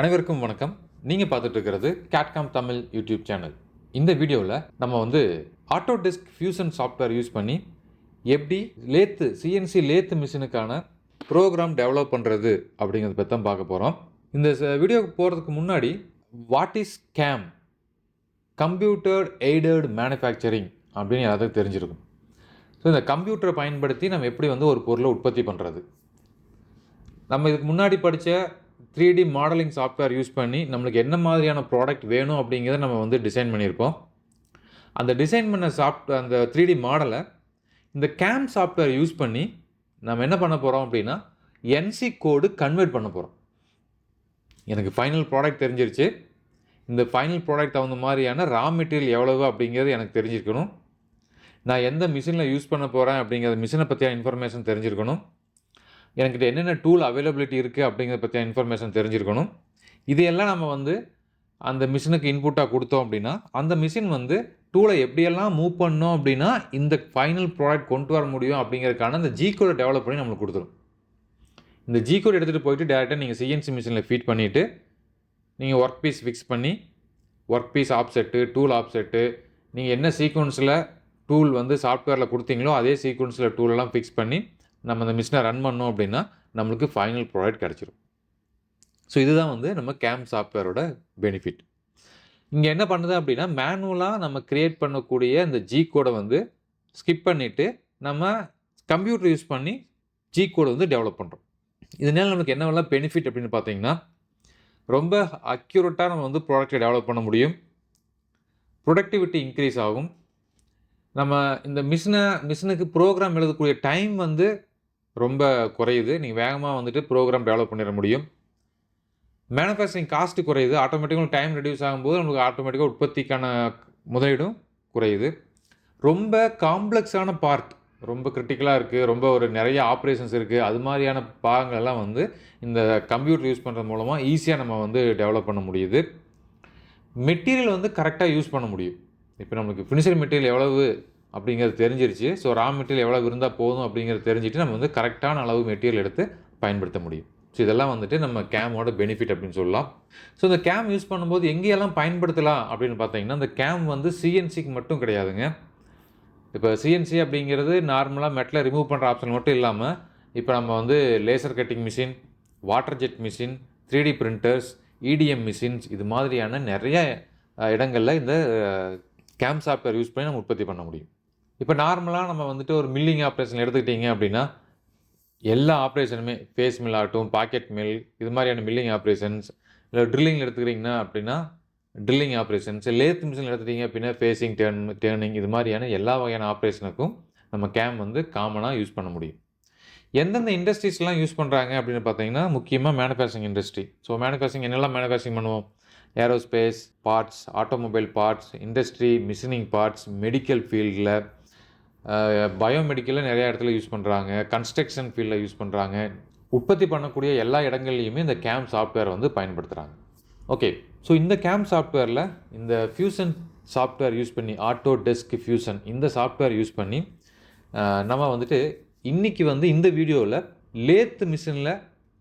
அனைவருக்கும் வணக்கம். நீங்கள் பார்த்துட்டு இருக்கிறது கேட்காம் தமிழ் யூடியூப் சேனல். இந்த வீடியோவில் நம்ம ஆட்டோடெஸ்க் ஃபியூஷன் சாஃப்ட்வேர் யூஸ் பண்ணி எப்படி சிஎன்சி லேத்து மிஷினுக்கான ப்ரோக்ராம் டெவலப் பண்ணுறது அப்படிங்கிறத பற்றி தான் பார்க்க போகிறோம். இந்த வீடியோவுக்கு போகிறதுக்கு முன்னாடி what is game, computer aided manufacturing அப்படின்னு எல்லாத்துக்கும் தெரிஞ்சிருக்கும். ஸோ இந்த கம்ப்யூட்டரை பயன்படுத்தி நம்ம எப்படி ஒரு பொருளை உற்பத்தி பண்ணுறது, நம்ம இதுக்கு முன்னாடி படித்த 3D மாடலிங் சாஃப்ட்வேர் யூஸ் பண்ணி நம்மளுக்கு என்ன மாதிரியான ப்ராடக்ட் வேணும் அப்படிங்கிறத நம்ம டிசைன் பண்ணியிருப்போம். அந்த டிசைன் பண்ண அந்த 3D மாடலை இந்த கேம் சாஃப்ட்வேர் யூஸ் பண்ணி நம்ம என்ன பண்ண போகிறோம் அப்படின்னா NC கோடு கன்வெர்ட் பண்ண போகிறோம். எனக்கு ஃபைனல் ப்ராடக்ட் தெரிஞ்சிருச்சு. இந்த ஃபைனல் ப்ராடக்ட் தகுந்த மாதிரியான ரா மெட்டீரியல் எவ்வளவு அப்படிங்கிறது எனக்கு தெரிஞ்சிருக்கணும். நான் எந்த மிஷினில் யூஸ் பண்ண போகிறேன் அப்படிங்கிற மிஷினை பற்றியான இன்ஃபர்மேஷன் தெரிஞ்சிருக்கணும். என்கிட்ட என்னென்ன டூல் அவைலபிலிட்டி இருக்குது அப்படிங்கிறத பற்றிய இன்ஃபர்மேஷன் தெரிஞ்சிருக்கணும். இதையெல்லாம் நம்ம அந்த மிஷினுக்கு இன்புட்டாக கொடுத்தோம் அப்படின்னா அந்த மிஷின் டூலை எப்படியெல்லாம் மூவ் பண்ணோம் அப்படின்னா இந்த ஃபைனல் ப்ராடக்ட் கொண்டு வர முடியும் அப்படிங்கிறதுக்கான அந்த ஜி கோடை டெவலப் பண்ணி நம்மளுக்கு கொடுத்துரும். இந்த ஜி கோட் எடுத்துகிட்டு போயிட்டு டேரெக்டாக நீங்கள் சிஎன்சி மிஷினில் ஃபீட் பண்ணிவிட்டு நீங்கள் ஒர்க் பீஸ் ஃபிக்ஸ் பண்ணி work piece offset, tool offset, நீங்கள் என்ன சீக்வன்ஸில் டூல் சாஃப்ட்வேரில் கொடுத்தீங்களோ அதே சீக்வன்ஸில் டூலெல்லாம் ஃபிக்ஸ் பண்ணி நம்ம அந்த மிஷினை ரன் பண்ணோம் அப்படின்னா நம்மளுக்கு ஃபைனல் ப்ராடக்ட் கிடச்சிரும். ஸோ இதுதான் நம்ம கேம் சாஃப்ட்வேரோட பெனிஃபிட். இங்கே என்ன பண்ணுது அப்படின்னா மேனுவலாக நம்ம க்ரியேட் பண்ணக்கூடிய இந்த ஜி கோடை ஸ்கிப் பண்ணிவிட்டு நம்ம கம்ப்யூட்டர் யூஸ் பண்ணி ஜி கோடை டெவலப் பண்ணுறோம். இதனால் நமக்கு என்னவெல்லாம் பெனிஃபிட் அப்படின்னு பார்த்தீங்கன்னா ரொம்ப அக்யூரேட்டாக நம்ம ப்ராடக்டை டெவலப் பண்ண முடியும். ப்ரொடக்டிவிட்டி இன்க்ரீஸ் ஆகும். நம்ம இந்த மிஷினுக்கு ப்ரோக்ராம் எழுதக்கூடிய டைம் ரொம்ப குறையுது. நீங்கள் வேகமாக ப்ரோக்ராம் டெவலப் பண்ணிட முடியும். மேனுஃபேக்சரிங் காஸ்ட்டு குறையுது. ஆட்டோமேட்டிக்காக டைம் ரெடியூஸ் ஆகும்போது நமக்கு ஆட்டோமேட்டிக்காக உற்பத்திக்கான முதலீடும் குறையுது. ரொம்ப காம்ப்ளெக்ஸான பார்ட், ரொம்ப கிரிட்டிக்கலாக இருக்குது, ரொம்ப நிறைய ஆப்ரேஷன்ஸ் இருக்குது, அது மாதிரியான பாகங்கள்லாம் இந்த கம்ப்யூட்டர் யூஸ் பண்ணுறது மூலமாக ஈஸியாக நம்ம டெவலப் பண்ண முடியுது. மெட்டீரியல் கரெக்டாக யூஸ் பண்ண முடியும். இப்போ நமக்கு ஃபினிஷர் மெட்டீரியல் எவ்வளவு அப்படிங்கிறது தெரிஞ்சிருச்சு. ஸோ ரா மெட்டீரியல் எவ்வளோ இருந்தால் போதும் அப்படிங்கிறது தெரிஞ்சுட்டு நம்ம கரெக்டான அளவு மெட்டீரியல் எடுத்து பயன்படுத்த முடியும். ஸோ இதெல்லாம் நம்ம கேமோட பெனிஃபிட் அப்படின்னு சொல்லலாம். ஸோ இந்த கேம் யூஸ் பண்ணும்போது எங்கேயெல்லாம் பயன்படுத்தலாம் அப்படின்னு பார்த்தீங்கன்னா இந்த கேம் சிஎன்சிக்கு மட்டும் கிடையாதுங்க. இப்போ சிஎன்சி அப்படிங்கிறது நார்மலாக மெட்டலை ரிமூவ் பண்ணுற ஆப்ஷன் மட்டும் இல்லாமல் இப்போ நம்ம laser cutting machine, water jet machine, 3D printers, EDM machines, இது மாதிரியான நிறைய இடங்களில் இந்த கேம் சாஃப்ட்வேர் யூஸ் பண்ணி நம்ம உற்பத்தி பண்ண முடியும். இப்போ நார்மலாக நம்ம ஒரு மில்லிங் ஆப்ரேஷன் எடுத்துக்கிட்டிங்க அப்படின்னா எல்லா ஆப்ரேஷனுமே ஃபேஸ் மில் ஆகட்டும், பாக்கெட் மில், இது மாதிரியான மில்லிங் ஆப்ரேஷன்ஸ், இல்லை ட்ரில்லிங் எடுத்துக்கிட்டிங்கன்னா அப்படின்னா ட்ரில்லிங் ஆப்ரேஷன்ஸ், லேத் மிஷின் எடுத்துக்கிட்டிங்க அப்படின்னா ஃபேஸிங், டேர்னிங், இது மாதிரியான எல்லா வகையான ஆப்ரேஷனுக்கும் நம்ம கேம் காமனாக யூஸ் பண்ண முடியும். எந்தெந்த இண்டஸ்ட்ரீஸ்லாம் யூஸ் பண்ணுறாங்க அப்படின்னு பார்த்தீங்கன்னா முக்கியமாக மேனுஃபேக்சரிங் இண்டஸ்ட்ரி. ஸோ மேனுஃபேக்சரிங் என்னெல்லாம் மேனுஃபேக்சரிங் பண்ணுவோம்? Aerospace parts, automobile parts, industry, machining parts, medical ஃபீல்டில், பயோமெடிக்கலில் நிறையா இடத்துல யூஸ் பண்ணுறாங்க, கன்ஸ்ட்ரக்ஷன் ஃபீல்டில் யூஸ் பண்ணுறாங்க. உற்பத்தி பண்ணக்கூடிய எல்லா இடங்கள்லையுமே இந்த கேம் சாஃப்ட்வேர் பயன்படுத்துகிறாங்க. ஓகே, ஸோ இந்த கேம் சாஃப்ட்வேரில் இந்த ஃபியூஷன் சாஃப்ட்வேர் யூஸ் பண்ணி ஆட்டோடெஸ்க் ஃபியூஷன் இந்த சாஃப்ட்வேர் யூஸ் பண்ணி நம்ம இன்றைக்கி இந்த வீடியோவில் லேத் மிஷினில்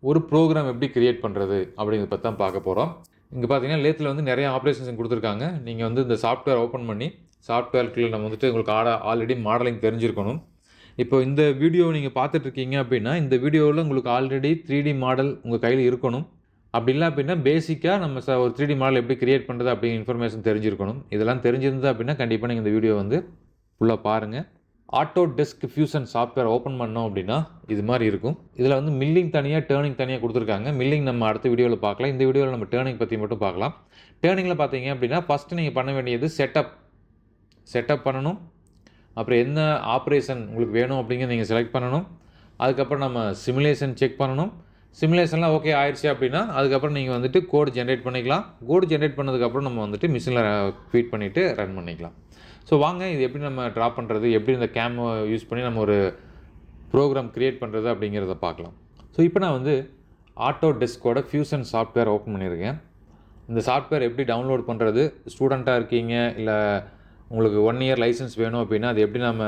ஒரு ப்ரோக்ராம் எப்படி க்ரியேட் பண்ணுறது அப்படிங்கிறத பற்றி தான் பார்க்க போகிறோம். இங்கே பார்த்தீங்கன்னா லேத்தில் நிறைய ஆப்ரேஷன்ஸ் கொடுத்துருக்காங்க. நீங்கள் இந்த சாஃப்ட்வேர் ஓப்பன் பண்ணி சாஃப்ட்வேர்க்குள்ளே நம்ம உங்களுக்கு ஆல்ரெடி மாடலிங் தெரிஞ்சிருக்கணும். இப்போ இந்த வீடியோ நீங்கள் பார்த்துட்ருக்கீங்க அப்படின்னா இந்த வீடியோவில் உங்களுக்கு ஆல்ரெடி 3D மாடல் உங்கள் கையில் இருக்கணும். அப்படி இல்லை அப்படின்னா பேசிக்காக நம்ம ஒரு 3D மாடல் எப்படி க்ரியேட் பண்ணுறது அப்படிங்கிற இன்ஃபர்மேஷன் தெரிஞ்சிருக்கணும். இதெல்லாம் தெரிஞ்சிருந்தது அப்படின்னா கண்டிப்பாக நீங்கள் இந்த வீடியோ ஃபுல்லாக பாருங்கள். ஆட்டோடெஸ்க் ஃபியூஷன் சாஃப்ட்வேர் ஓப்பன் பண்ணோம் அப்படின்னா இது மாதிரி இருக்கும். இதில் மில்லிங் தனியாக, டேர்னிங் தனியாக கொடுத்துருக்காங்க. மில்லிங் நம்ம அடுத்த வீடியோவில் பார்க்கலாம். இந்த வீடியோவில் நம்ம டேர்னிங் பற்றி மட்டும் பார்க்கலாம். டேர்னிங்கில் பார்த்தீங்க அப்படின்னா ஃபஸ்ட்டு நீங்கள் பண்ண வேண்டியது செட்டப் பண்ணணும். அப்புறம் என்ன ஆப்ரேஷன் உங்களுக்கு வேணும் அப்படிங்கிறத நீங்கள் செலக்ட் பண்ணணும். அதுக்கப்புறம் நம்ம சிமுலேஷன் செக் பண்ணணும். சிமுலேஷன்லாம் ஓகே ஆயிடுச்சு அப்படின்னா அதுக்கப்புறம் நீங்கள் வந்துட்டு கோடு ஜென்ரேட் பண்ணிக்கலாம். கோடு ஜென்ரேட் பண்ணதுக்கப்புறம் நம்ம வந்துட்டு மிஷினில் ஃபீட் பண்ணிவிட்டு ரன் பண்ணிக்கலாம். ஸோ வாங்க இது எப்படி நம்ம ட்ரா பண்ணுறது, எப்படி இந்த கேமை யூஸ் பண்ணி நம்ம ஒரு ப்ரோக்ராம் க்ரியேட் பண்ணுறது அப்படிங்கிறத பார்க்கலாம். ஸோ இப்போ நான் வந்து ஆட்டோடெஸ்கோட ஃபியூஷன் சாஃப்ட்வேர் ஓப்பன் பண்ணியிருக்கேன். இந்த சாஃப்ட்வேர் எப்படி டவுன்லோட் பண்ணுறது, ஸ்டூடெண்ட்டாக இருக்கீங்க இல்லை உங்களுக்கு 1 இயர் லைசன்ஸ் வேணும் அப்படின்னா அது எப்படி நம்ம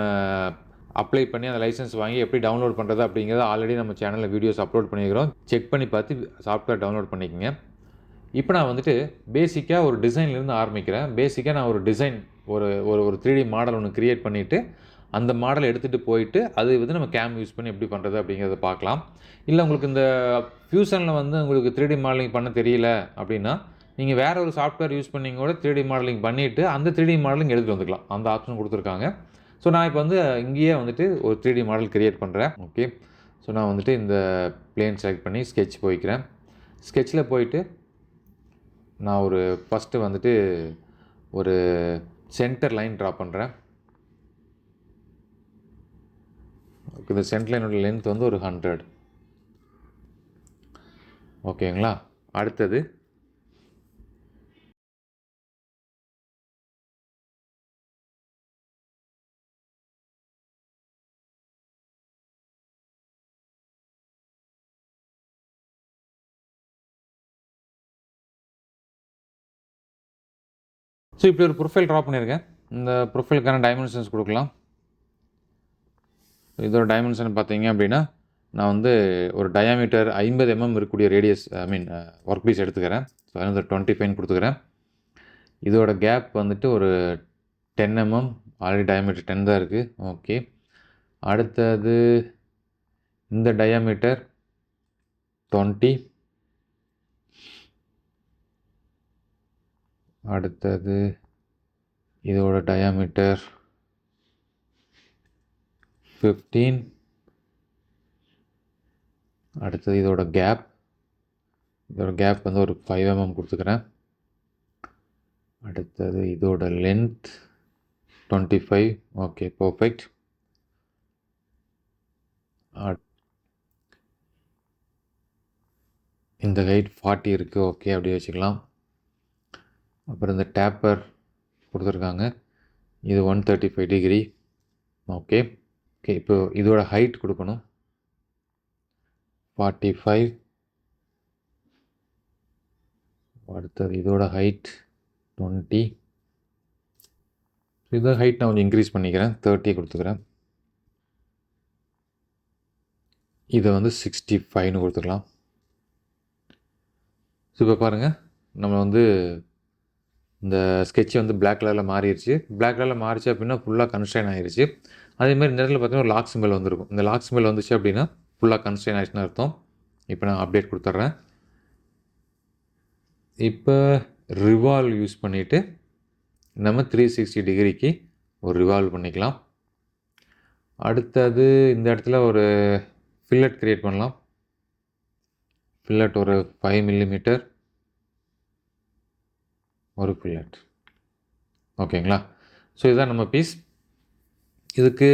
அப்ளை பண்ணி அந்த லைசன்ஸ் வாங்கி எப்படி டவுன்லோட் பண்ணுறது அப்படிங்கிறத ஆல்ரெடி நம்ம சேனலில் வீடியோஸ் அப்லோட் பண்ணியிருக்கிறோம். செக் பண்ணி பார்த்து சாஃப்ட்வேர் டவுன்லோட் பண்ணிக்கோங்க. இப்போ நான் வந்துட்டு பேசிக்காக ஒரு டிசைன்லேருந்து ஆரம்பிக்கிறேன். பேசிக்காக நான் ஒரு டிசைன் ஒரு ஒரு 3D மாடல் ஒன்று க்ரியேட் பண்ணிவிட்டு அந்த மாடலை எடுத்துகிட்டு போயிட்டு அது வந்து நம்ம கேம் யூஸ் பண்ணி எப்படி பண்ணுறது அப்படிங்கிறத பார்க்கலாம். இல்லை உங்களுக்கு இந்த ஃபியூஷனில் வந்து உங்களுக்கு 3D மாடலிங் பண்ண தெரியல அப்படின்னா நீங்கள் வேறு ஒரு சாஃப்ட்வேர் யூஸ் பண்ணி கூட 3D மாடலிங் பண்ணிவிட்டு அந்த 3D மாடலிங் எடுத்துகிட்டு வந்துக்கலாம். அந்த ஆப்ஷன் கொடுத்துருக்காங்க. ஸோ நான் இப்போ வந்து இங்கேயே வந்துட்டு ஒரு 3D மாடல் க்ரியேட் பண்ணுறேன். ஓகே, ஸோ நான் வந்துட்டு இந்த பிளேன் செலக்ட் பண்ணி ஸ்கெட்ச் போய்க்கிறேன். ஸ்கெட்சில் போயிட்டு நான் ஒரு ஃபஸ்ட்டு வந்துட்டு ஒரு சென்டர் லைன் ட்ரா பண்ணுறேன். இந்த சென்டர் லைனோட லென்த் வந்து ஒரு 100. ஓகேங்களா. அடுத்தது ஸோ இப்படி ஒரு ப்ரொஃபைல் ட்ரா பண்ணியிருக்கேன். இந்த ப்ரொஃபைலுக்கான டைமென்ஷன்ஸ் கொடுக்கலாம். இதோட டைமென்ஷன் பார்த்தீங்க அப்படின்னா நான் வந்து ஒரு டயாமீட்டர் 50 mm இருக்கக்கூடிய ரேடியஸ் ஒர்க் பீஸ் எடுத்துக்கிறேன். ஸோ அதனால் 25 கொடுத்துக்கிறேன். இதோட கேப் வந்துட்டு ஒரு 10 mm, ஆல்ரெடி டயாமீட்டர் 10 தான் இருக்குது. ஓகே, அடுத்தது இந்த டயாமீட்டர் 20. அடுத்தது இதோட டயாமீட்டர் 15. அடுத்தது இதோட கேப் வந்து ஒரு 5 mm கொடுத்துக்கிறேன். அடுத்தது இதோட லென்த் 25. Okay, perfect. இந்த ஹைட் 40 இருக்குது. ஓகே, அப்படியே வச்சுக்கலாம். அப்புறம் இந்த டேப்பர் கொடுத்துருக்காங்க, இது 135 டிகிரி. ஓகே, இப்போ இதோட ஹைட் கொடுக்கணும் 45. அடுத்தது இதோட ஹைட் 20. இதோட ஹைட் நான் கொஞ்சம் இன்க்ரீஸ் பண்ணிக்கிறேன், 30 கொடுத்துக்கிறேன். இதை வந்து 65ன்னு கொடுத்துக்கலாம். ஸோ இப்போ பாருங்கள், நம்ம வந்து இந்த ஸ்கெட்ச் வந்து பிளாக் கலரில் மாறிடுச்சு. பிளாக் கலரில் மாறிச்சு அப்படின்னா ஃபுல்லாக கன்ஸ்ட்ரைன் ஆகிடுச்சு. அதேமாதிரி இந்த இடத்துல பார்த்தீங்கன்னா ஒரு லாக் சிம்பிள் வந்துருக்கும். இந்த லாக் சிம்பிள் வந்துச்சு அப்படின்னா ஃபுல்லாக கன்ஸ்ட்ரைன் ஆகிடுச்சுன்னு அர்த்தம். இப்போ நான் அப்டேட் கொடுத்துட்றேன். இப்போ ரிவால்வ் யூஸ் பண்ணிவிட்டு நம்ம 360 டிகிரிக்கு ஒரு ரிவால்வ் பண்ணிக்கலாம். அடுத்தது இந்த இடத்துல ஒரு ஃபில்லட் க்ரியேட் பண்ணலாம். ஃபில்லட் ஒரு 5 mm ஒரு ஃபில்லட். ஓகேங்களா. ஸோ இதுதான் நம்ம பீஸ். இதுக்கு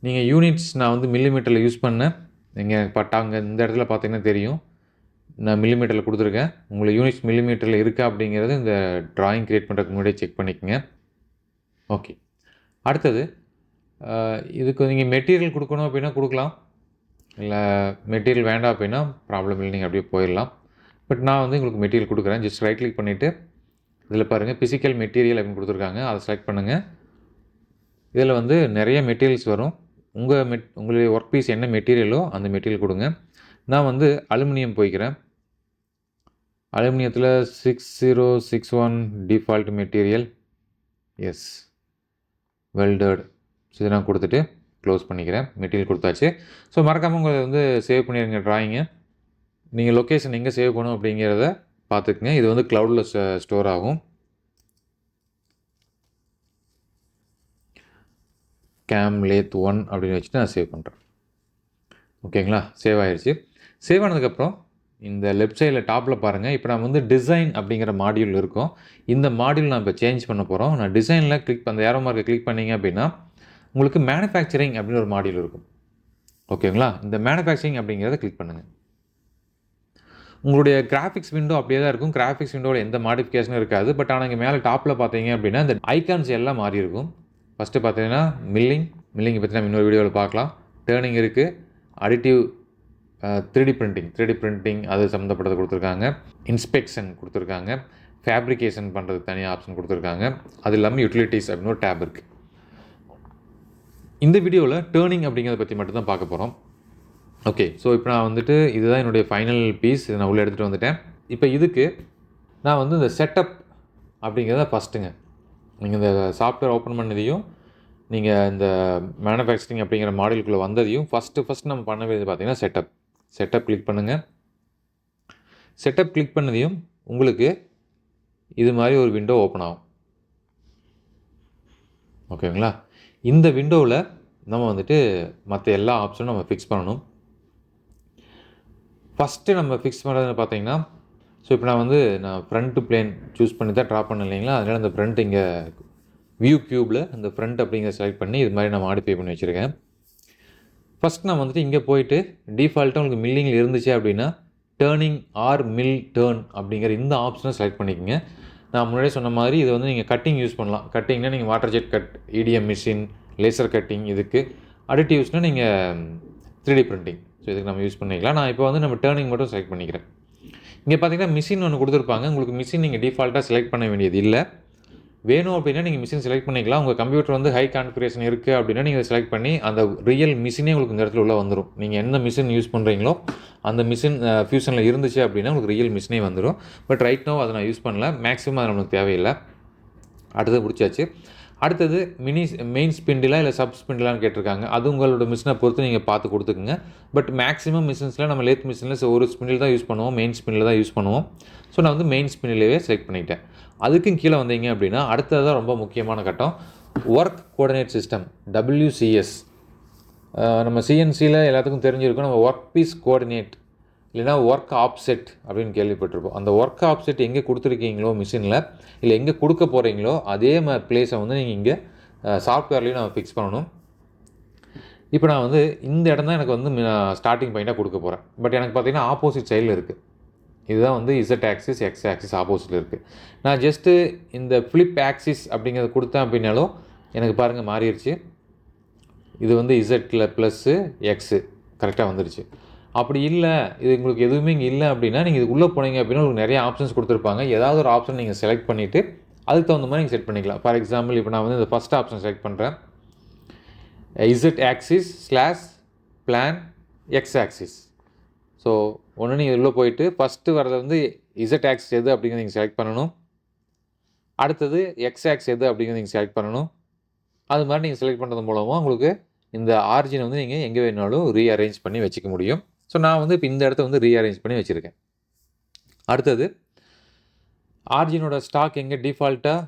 நீங்கள் யூனிட்ஸ் நான் வந்து மில்லிமீட்டரில் யூஸ் பண்ணேன். நீங்கள் பட்டாங்க இந்த இடத்துல பார்த்தீங்கன்னா தெரியும், நான் மில்லிமீட்டரில் கொடுத்துருக்கேன். உங்களுக்கு யூனிட்ஸ் மில்லிமீட்டரில் இருக்கா அப்படிங்கிறது இந்த ட்ராயிங் க்ரியேட் பண்ணுறதுக்கு முன்னாடியே செக் பண்ணிக்கோங்க. ஓகே, அடுத்தது இதுக்கு நீங்கள் மெட்டீரியல் கொடுக்கணும் அப்படின்னா கொடுக்கலாம், இல்லை மெட்டீரியல் வேண்டாம் அப்படின்னா ப்ராப்ளம் இல்லை, நீங்கள் அப்படியே போயிடலாம். பட் நான் வந்து உங்களுக்கு மெட்டீரியல் கொடுக்குறேன். ஜஸ்ட் ரைட் கிளிக் பண்ணிவிட்டு இதில் பாருங்கள் ஃபிசிக்கல் மெட்டீரியல் அப்படின்னு கொடுத்துருக்காங்க, அதை செலக்ட் பண்ணுங்கள். இதில் வந்து நிறைய மெட்டீரியல்ஸ் வரும். உங்களுடைய ஒர்க் பீஸ் என்ன மெட்டீரியலோ அந்த மெட்டீரியல் கொடுங்க. நான் வந்து அலுமினியம் போய்க்கிறேன். அலுமினியத்தில் 6061 டிஃபால்ட் மெட்டீரியல், எஸ் வெல்டட். இதை நான் கொடுத்துட்டு க்ளோஸ் பண்ணிக்கிறேன். மெட்டீரியல் கொடுத்தாச்சு. ஸோ மறக்காமல் உங்களை வந்து சேவ் பண்ணிடுங்க ட்ராயிங்கை. நீங்கள் லொக்கேஷன் எங்கே சேவ் பண்ணணும் அப்படிங்கிறத பார்த்துக்குங்க. இது வந்து க்ளவுடில் ஸ்டோர் ஆகும். கேம் லேத் 1 அப்படின்னு வச்சுட்டு நான் சேவ் பண்ணுறேன். ஓகேங்களா, சேவ் ஆகிடுச்சு. சேவ் ஆனதுக்கப்புறம் இந்த லெஃப்ட் சைடில் டாப்பில் பாருங்கள், இப்போ நம்ம வந்து டிசைன் அப்படிங்கிற மாடியூல் இருக்கும். இந்த மாடியூல் நான் இப்போ சேஞ்ச் பண்ண போகிறோம். நான் டிசைனில் கிளிக் அந்த ஏரோ மார்க்கை கிளிக் பண்ணிங்க அப்படின்னா உங்களுக்கு மேனுஃபேக்சரிங் அப்படின்னு ஒரு மாடியூல் இருக்கும். ஓகேங்களா, இந்த மேனுஃபேக்சரிங் அப்படிங்கிறத கிளிக் பண்ணுங்கள். உங்களுடைய கிராஃபிக்ஸ் விண்டோ அப்படியே தான் இருக்கும். கிராஃபிக்ஸ் விண்டோவில் எந்த மாடிஃபிகேஷனும் இருக்காது. பட் ஆனால் இங்கே மேலே டாப்பில் பார்த்தீங்க அப்படின்னா இந்த ஐகான்ஸ் எல்லாம் மாறி இருக்கும். ஃபஸ்ட்டு பார்த்தீங்கன்னா மில்லிங் பற்றி நம்ம இன்னொரு வீடியோவில் பார்க்கலாம். டேர்னிங் இருக்குது, அடிட்டிவ் 3D பிரிண்டிங் அது சம்மந்தப்பட்டது கொடுத்துருக்காங்க, இன்ஸ்பெக்ஷன் கொடுத்துருக்காங்க, ஃபேப்ரிகேஷன் பண்ணுறது தனியாக ஆப்ஷன் கொடுத்துருக்காங்க. அது இல்லாமல் யூட்டிலிட்டிஸ் அப்படின்னு ஒரு டேப் இருக்குது. இந்த வீடியோவில் டேர்னிங் அப்படிங்கிறத பற்றி மட்டும் தான் பார்க்க போகிறோம். ஓகே, ஸோ இப்போ நான் வந்துட்டு இதுதான் என்னுடைய ஃபைனல் பீஸ். இதை நான் உள்ளே எடுத்துகிட்டு வந்துட்டேன். இப்போ இதுக்கு நான் வந்து இந்த செட்டப் அப்படிங்கிறத ஃபஸ்ட்டுங்க, நீங்கள் இந்த சாஃப்ட்வேர் ஓப்பன் பண்ணதையும் நீங்கள் இந்த மேனுஃபேக்சரிங் அப்படிங்கிற மாடலுக்குள்ளே வந்ததையும் ஃபஸ்ட்டு நம்ம பண்ண வேண்டியது பார்த்தீங்கன்னா செட்டப் கிளிக் பண்ணுங்கள். செட்டப் கிளிக் பண்ணதையும் உங்களுக்கு இது மாதிரி ஒரு விண்டோ ஓப்பன் ஆகும். ஓகேங்களா? இந்த விண்டோவில் நம்ம வந்துட்டு மற்ற எல்லா ஆப்ஷனும் நம்ம ஃபிக்ஸ் பண்ணணும். ஃபஸ்ட்டு நம்ம ஃபிக்ஸ் பண்ணுறதுன்னு பார்த்தீங்கன்னா, ஸோ இப்போ நான் ஃப்ரண்ட்டு பிளேன் சூஸ் பண்ணி தான் ட்ரா பண்ண இல்லைங்களா, அதனால் அந்த ஃப்ரண்ட் இங்கே வியூ க்யூபில் அந்த ஃப்ரண்ட் அப்படிங்கிறத செலக்ட் பண்ணி இது மாதிரி நான் மாடிஃபை பண்ணி வச்சுருக்கேன். ஃபஸ்ட் நான் வந்துட்டு இங்கே போயிட்டு டிஃபால்ட்டாக உங்களுக்கு மில்லிங்கில் இருந்துச்சு அப்படின்னா டேர்னிங் ஆர் மில் டேர்ன் அப்படிங்கிற இந்த ஆப்ஷனை செலக்ட் பண்ணிக்கோங்க. நான் முன்னாடியே சொன்ன மாதிரி இது வந்து நீங்கள் கட்டிங் யூஸ் பண்ணலாம். கட்டிங்னா நீங்கள் water jet cut, EDM machine, laser cutting, இதுக்கு அடிட்டிவ்ஸ்னால் நீங்கள் 3D பிரிண்டிங், ஸோ இதுக்கு நம்ம யூஸ் பண்ணிக்கலாம். நான் இப்போ நம்ம டேர்னிங் மட்டும் செலக்ட் பண்ணிக்கிறேன். இங்கே பார்த்தீங்கன்னா மிஷின் ஒன்று கொடுத்துருப்பாங்க. உங்களுக்கு மிஷின் நீங்கள் டிஃபால்ட்டாக செலக்ட் பண்ண வேண்டியது இல்லை. வேணும் அப்படின்னா நீங்கள் மிஷின் செலக்ட் பண்ணிக்கலாம். உங்கள் கம்ப்யூட்டர் வந்து ஹை கான்ஃபிகரேஷன் இருக்குது அப்படின்னா நீங்கள் செலக்ட் பண்ணி அந்த ரியல் மிஷினே உங்களுக்கு இந்த இடத்துல உள்ளே வந்துடும். நீங்கள் என்ன மிஷின் யூஸ் பண்ணுறீங்களோ அந்த மிஷின் ஃபியூஷனில் இருந்துச்சு அப்படின்னா உங்களுக்கு ரியல் மிஷினே வந்துடும். பட் ரைட் நோ அதை நான் யூஸ் பண்ணல. மேக்ஸிமம் அது நம்மளுக்கு தேவையில்லை. அடுத்தது முடிச்சாச்சு. அடுத்தது மெயின் ஸ்பிண்டிலா இல்லை சப் ஸ்பிண்டிலான்னு கேட்டிருக்காங்க. அது உங்களோட மிஷினை பொறுத்து நீங்கள் பார்த்து கொடுத்துக்குங்க. பட் மேக்ஸிமம் மிஷின்ஸில் நம்ம லேத் மிஷினில் ஒரு ஸ்பிண்டில் தான் யூஸ் பண்ணுவோம், மெயின் ஸ்பிண்டில் தான் யூஸ் பண்ணுவோம். ஸோ நான் வந்து மெயின் ஸ்பிண்டிலேயே செலக்ட் பண்ணிட்டேன். அதுக்கும் கீழே வந்தீங்க அப்படின்னா அடுத்தது தான் ரொம்ப முக்கியமான கட்டம், ஒர்க் கோஆர்டினேட் சிஸ்டம், WCS. நம்ம CNCயில் எல்லாத்துக்கும் தெரிஞ்சிருக்கும். நம்ம ஒர்க் பீஸ் கோஆர்டினேட் இல்லைனா ஒர்க் ஆப்செட் அப்படின்னு கேள்விப்பட்டிருப்போம். அந்த ஒர்க் ஆப்செட் எங்கே கொடுத்துருக்கீங்களோ மிஷினில், இல்லை எங்கே கொடுக்க போகிறீங்களோ அதே மாதிரி பிளேஸை வந்து நீங்கள் இங்கே சாஃப்ட்வேர்லேயும் நம்ம ஃபிக்ஸ் பண்ணணும். இப்போ நான் வந்து இந்த இடம் தான் எனக்கு வந்து ஸ்டார்டிங் பாயிண்ட்டாக கொடுக்க போகிறேன். பட் எனக்கு பார்த்திங்கன்னா ஆப்போசிட் சைடில் இருக்குது. இதுதான் வந்து Z ஆக்சிஸ், X ஆக்சிஸ் ஆப்போசிட்டில் இருக்குது. நான் ஜஸ்ட்டு இந்த ஃப்ளிப் ஆக்சிஸ் அப்படிங்கிறத கொடுத்தேன் அப்படின்னாலும் எனக்கு பாருங்கள் மாறிடுச்சு. இது வந்து Zல ப்ளஸ்ஸு X கரெக்டாக வந்துடுச்சு. அப்படி இல்லை, இது உங்களுக்கு எதுவுமே இங்கே இல்லை அப்படின்னா நீங்கள் இது உள்ளே போனீங்க அப்படின்னா உங்களுக்கு நிறைய ஆப்ஷன்ஸ் கொடுத்துருப்பாங்க. ஏதாவது ஒரு ஆப்ஷன் நீங்கள் செலக்ட் பண்ணிவிட்டு அதுக்கு தகுந்த மாதிரி நீங்கள் செட் பண்ணிக்கலாம். ஃபார் எக்ஸாம்பிள் இப்போ நான் வந்து இந்த ஃபஸ்ட் ஆப்ஷன் செலக்ட் பண்ணுறேன், Z axis / plan X axis. So ஒன்று நீங்கள் உள்ளே போயிட்டு ஃபஸ்ட்டு வரது வந்து Z ஆக்சிஸ் எது அப்படிங்கிறத நீங்கள் செலக்ட் பண்ணணும். அடுத்தது X ஆக்சிஸ் எது அப்படிங்கிறத நீங்கள் செலக்ட் பண்ணணும். அது மாதிரி நீங்கள் செலக்ட் பண்ணுறது மூலமாக உங்களுக்கு இந்த ஆரிஜினை வந்து நீங்கள் எங்கே வேணாலும் ரீஅரேஞ்ச் பண்ணி வச்சுக்க முடியும். ஸோ நான் வந்து இப்போ இந்த இடத்த வந்து ரீஅரேஞ்ச் பண்ணி வச்சுருக்கேன். அடுத்தது ஆரிஜினோட ஸ்டாக் எங்கே டிஃபால்ட்டாக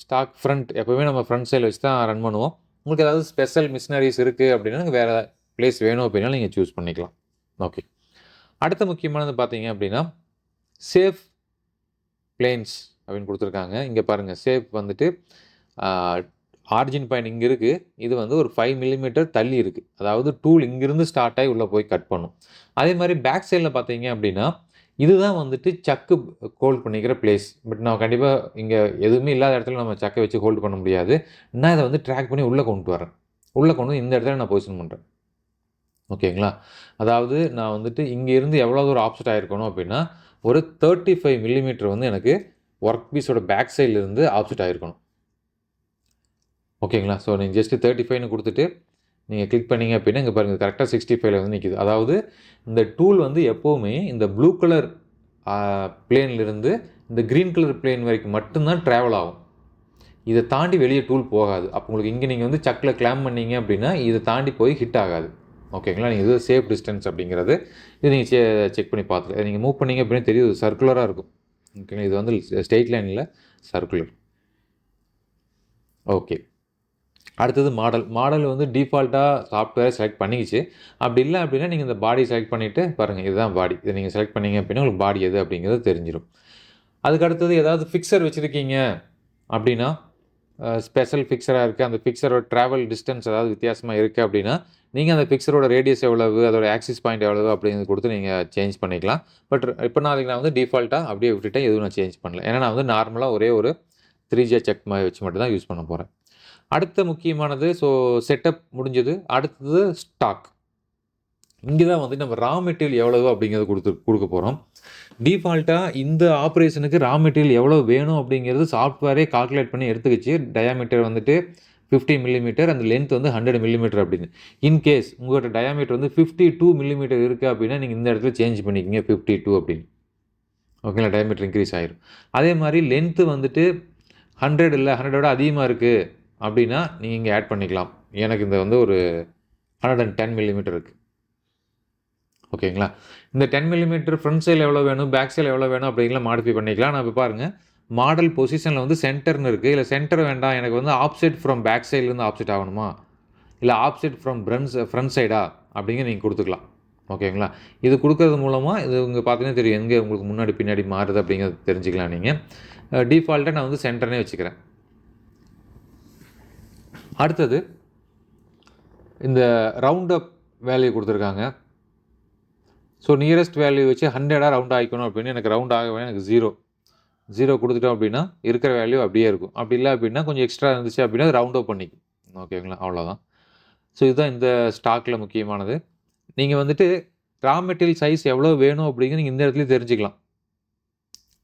ஸ்டாக் ஃப்ரண்ட், எப்போவுமே நம்ம ஃப்ரண்ட் சைடில் வச்சு தான் ரன் பண்ணுவோம். உங்களுக்கு ஏதாவது ஸ்பெஷல் மிஷினரிஸ் இருக்குது அப்படின்னா வேறு பிளேஸ் வேணும் அப்படின்னா நீங்கள் சூஸ் பண்ணிக்கலாம். ஓகே, அடுத்த முக்கியமானது பார்த்தீங்க அப்படின்னா சேஃப் பிளேன்ஸ் அப்படின்னு கொடுத்துருக்காங்க. இங்கே பாருங்கள், சேஃப் வந்துட்டு ஆரிஜின் பாயிண்ட் இங்கே இருக்குது. இது வந்து ஒரு 5 mm தள்ளி இருக்குது. அதாவது டூல் இங்கேருந்து ஸ்டார்ட் ஆகி உள்ளே போய் கட் பண்ணும். அதே மாதிரி பேக் சைடில் பார்த்தீங்க அப்படின்னா இதுதான் வந்துட்டு சக்கு ஹோல்ட் பண்ணிக்கிற பிளேஸ். பட் நான் கண்டிப்பாக இங்கே எதுவுமே இல்லாத இடத்துல நம்ம சக்கை வச்சு ஹோல்டு பண்ண முடியாது. நான் இதை வந்து ட்ராக் பண்ணி உள்ளே கொண்டு வரேன். உள்ளே கொண்டு இந்த இடத்துல நான் பொசிஷன் பண்ணுறேன். ஓகேங்களா? அதாவது நான் வந்துட்டு இங்கே இருந்து எவ்வளோ தூரம் ஆப்செட் ஆகிருக்கணும் அப்படின்னா ஒரு 35 mm வந்து எனக்கு ஒர்க் பீஸோட பேக் சைட்லேருந்து ஆப்செட் ஆகிருக்கணும். ஓகேங்களா? ஸோ நீங்கள் ஜஸ்ட்டு 35ன்னு கொடுத்துட்டு நீங்கள் கிளிக் பண்ணிங்க அப்படின்னா இங்கே பாருங்கள் கரெக்டாக 65ல் வந்து நிற்கிது. அதாவது இந்த டூல் வந்து எப்போவுமே இந்த ப்ளூ கலர் பிளேன்லேருந்து இந்த க்ரீன் கலர் பிளேன் வரைக்கும் மட்டும்தான் ட்ராவல் ஆகும். இதை தாண்டி வெளியே டூல் போகாது. அப்போ உங்களுக்கு இங்கே நீங்கள் வந்து சக்கில் கிளாம் பண்ணிங்க அப்படின்னா இதை தாண்டி போய் ஹிட் ஆகாது. ஓகேங்களா? நீங்கள் இது சேஃப் டிஸ்டன்ஸ் அப்படிங்கிறது இது நீங்கள் செக் பண்ணி பார்த்துட்டு நீங்கள் மூவ் பண்ணிங்க அப்படின்னா தெரியும், இது சர்க்குலராக இருக்கும். ஓகேங்களா? இது வந்து ஸ்ட்ரெயிட் லைனில் சர்க்குலர். ஓகே, அடுத்தது மாடல் வந்து டிஃபால்ட்டாக சாஃப்ட்வேர் செலக்ட் பண்ணிக்கிச்சு. அப்படி இல்லை அப்படின்னா நீங்கள் இந்த பாடி செலக்ட் பண்ணிவிட்டு பாருங்கள், இதுதான் பாடி. இதை நீங்கள் செலக்ட் பண்ணிங்க அப்படின்னா உங்களுக்கு பாடி எது அப்படிங்கிறது தெரிஞ்சிடும். அதுக்கு அடுத்தது ஏதாவது ஃபிக்சர் வச்சுருக்கீங்க அப்படின்னா ஸ்பெஷல் ஃபிக்ஸராக இருக்குது, அந்த ஃபிக்ஸரோட ட்ராவல் டிஸ்டன்ஸ் ஏதாவது வித்தியாசமாக இருக்குது அப்படின்னா நீங்கள் அந்த ஃபிக்ஸரோட ரேடியஸ் எவ்வளவு, அதோட ஆக்சிஸ் பாயிண்ட் எவ்வளவு அப்படிங்கிறது கொடுத்து நீங்கள் சேஞ்ச் பண்ணிக்கலாம். பட் இப்போ நான் வந்து டிஃபால்ட்டாக அப்படியே விட்டுட்டேன், எதுவும் நான் சேஞ்ச் பண்ணல. ஏன்னா நான் வந்து நார்மலாக ஒரே ஒரு 3J செக் மாதிரி வச்சு மட்டும் தான் யூஸ் பண்ண போகிறேன். அடுத்த முக்கியமானது, ஸோ செட்டப் முடிஞ்சது. அடுத்தது ஸ்டாக். இங்கே தான் வந்து நம்ம ரா மெட்டீரியல் எவ்வளவு அப்படிங்கிறது கொடுக்க போகிறோம். டிஃபால்ட்டாக இந்த ஆப்ரேஷனுக்கு ரா மெட்டீரியல் எவ்வளோ வேணும் அப்படிங்கிறது சாஃப்ட்வேரே கால்குலேட் பண்ணி எடுத்துக்கிச்சு. டயாமீட்டர் வந்துட்டு 50 மில்லிமீட்டர், அந்த லென்த் வந்து 100 மில்லிமீட்டர் அப்படின்னு. இன்கேஸ் உங்கள்கிட்ட டயாமீட்டர் வந்து 52 மில்லிமீட்டர் இருக்குது அப்படின்னா நீங்கள் இந்த இடத்துல சேஞ்ச் பண்ணிக்கிங்க 52 அப்படின்னு. ஓகேங்களா, டயாமீட்டர் இன்க்ரீஸ் ஆகிரும். அதே மாதிரி லென்த்து வந்துட்டு 100 இல்லை 100 அதிகமாக இருக்குது அப்படின்னா நீங்கள் இங்கே ஆட் பண்ணிக்கலாம். எனக்கு இந்த வந்து ஒரு 110 மில்லிமீட்டர் இருக்குது. ஓகேங்களா, இந்த 10 மில்லிமீட்டர் ஃப்ரண்ட் சைடில் எவ்வளோ வேணும், பேக் சைடில் எவ்வளோ வேணும் அப்படிங்கலாம் மாடிஃபை பண்ணிக்கலாம். நான் இப்போ பாருங்கள், மாடல் பொசிஷனில் வந்து சென்டர்னு இருக்குது. இல்லை சென்டர் வேண்டாம், எனக்கு வந்து ஆப்செட் ஃப்ரம் பேக் சைட்லேருந்து ஆப்செட் ஆகணுமா, இல்லை ஆப்செட் ஃப்ரம் ஃப்ரண்ட் சைடா அப்படிங்க நீங்கள் கொடுத்துக்கலாம். ஓகேங்களா, இது கொடுக்கறது மூலமாக இது உங்கள் பார்த்தீங்கன்னா தெரியும் எங்கே உங்களுக்கு முன்னாடி பின்னாடி மாறுது அப்படிங்கிறது தெரிஞ்சுக்கலாம். நீங்கள் டிஃபால்ட்டாக நான் வந்து சென்டர்னே வச்சுக்கிறேன். அடுத்தது இந்த ரவுண்ட் அப் வேல்யூ கொடுத்துருக்காங்க. ஸோ நியரஸ்ட் வேல்யூ வச்சு 100 ரவுண்ட் ஆகிக்கணும் அப்படின்னு எனக்கு ரவுண்ட் ஆகவே எனக்கு 0 கொடுத்துட்டோம் அப்படின்னா இருக்கிற வேல்யூ அப்படியே இருக்கும். அப்படி இல்லை அப்படின்னா கொஞ்சம் எக்ஸ்ட்ரா இருந்துச்சு அப்படின்னா ரவுண்ட் அப் பண்ணிக்கும். ஓகேங்களா, அவ்வளோதான். ஸோ இதுதான் இந்த ஸ்டாக்கில் முக்கியமானது. நீங்கள் வந்துட்டு ரா மெட்டீரியல் சைஸ் எவ்வளோ வேணும் அப்படிங்கிறது நீங்கள் இந்த இடத்துலையும் தெரிஞ்சுக்கலாம்.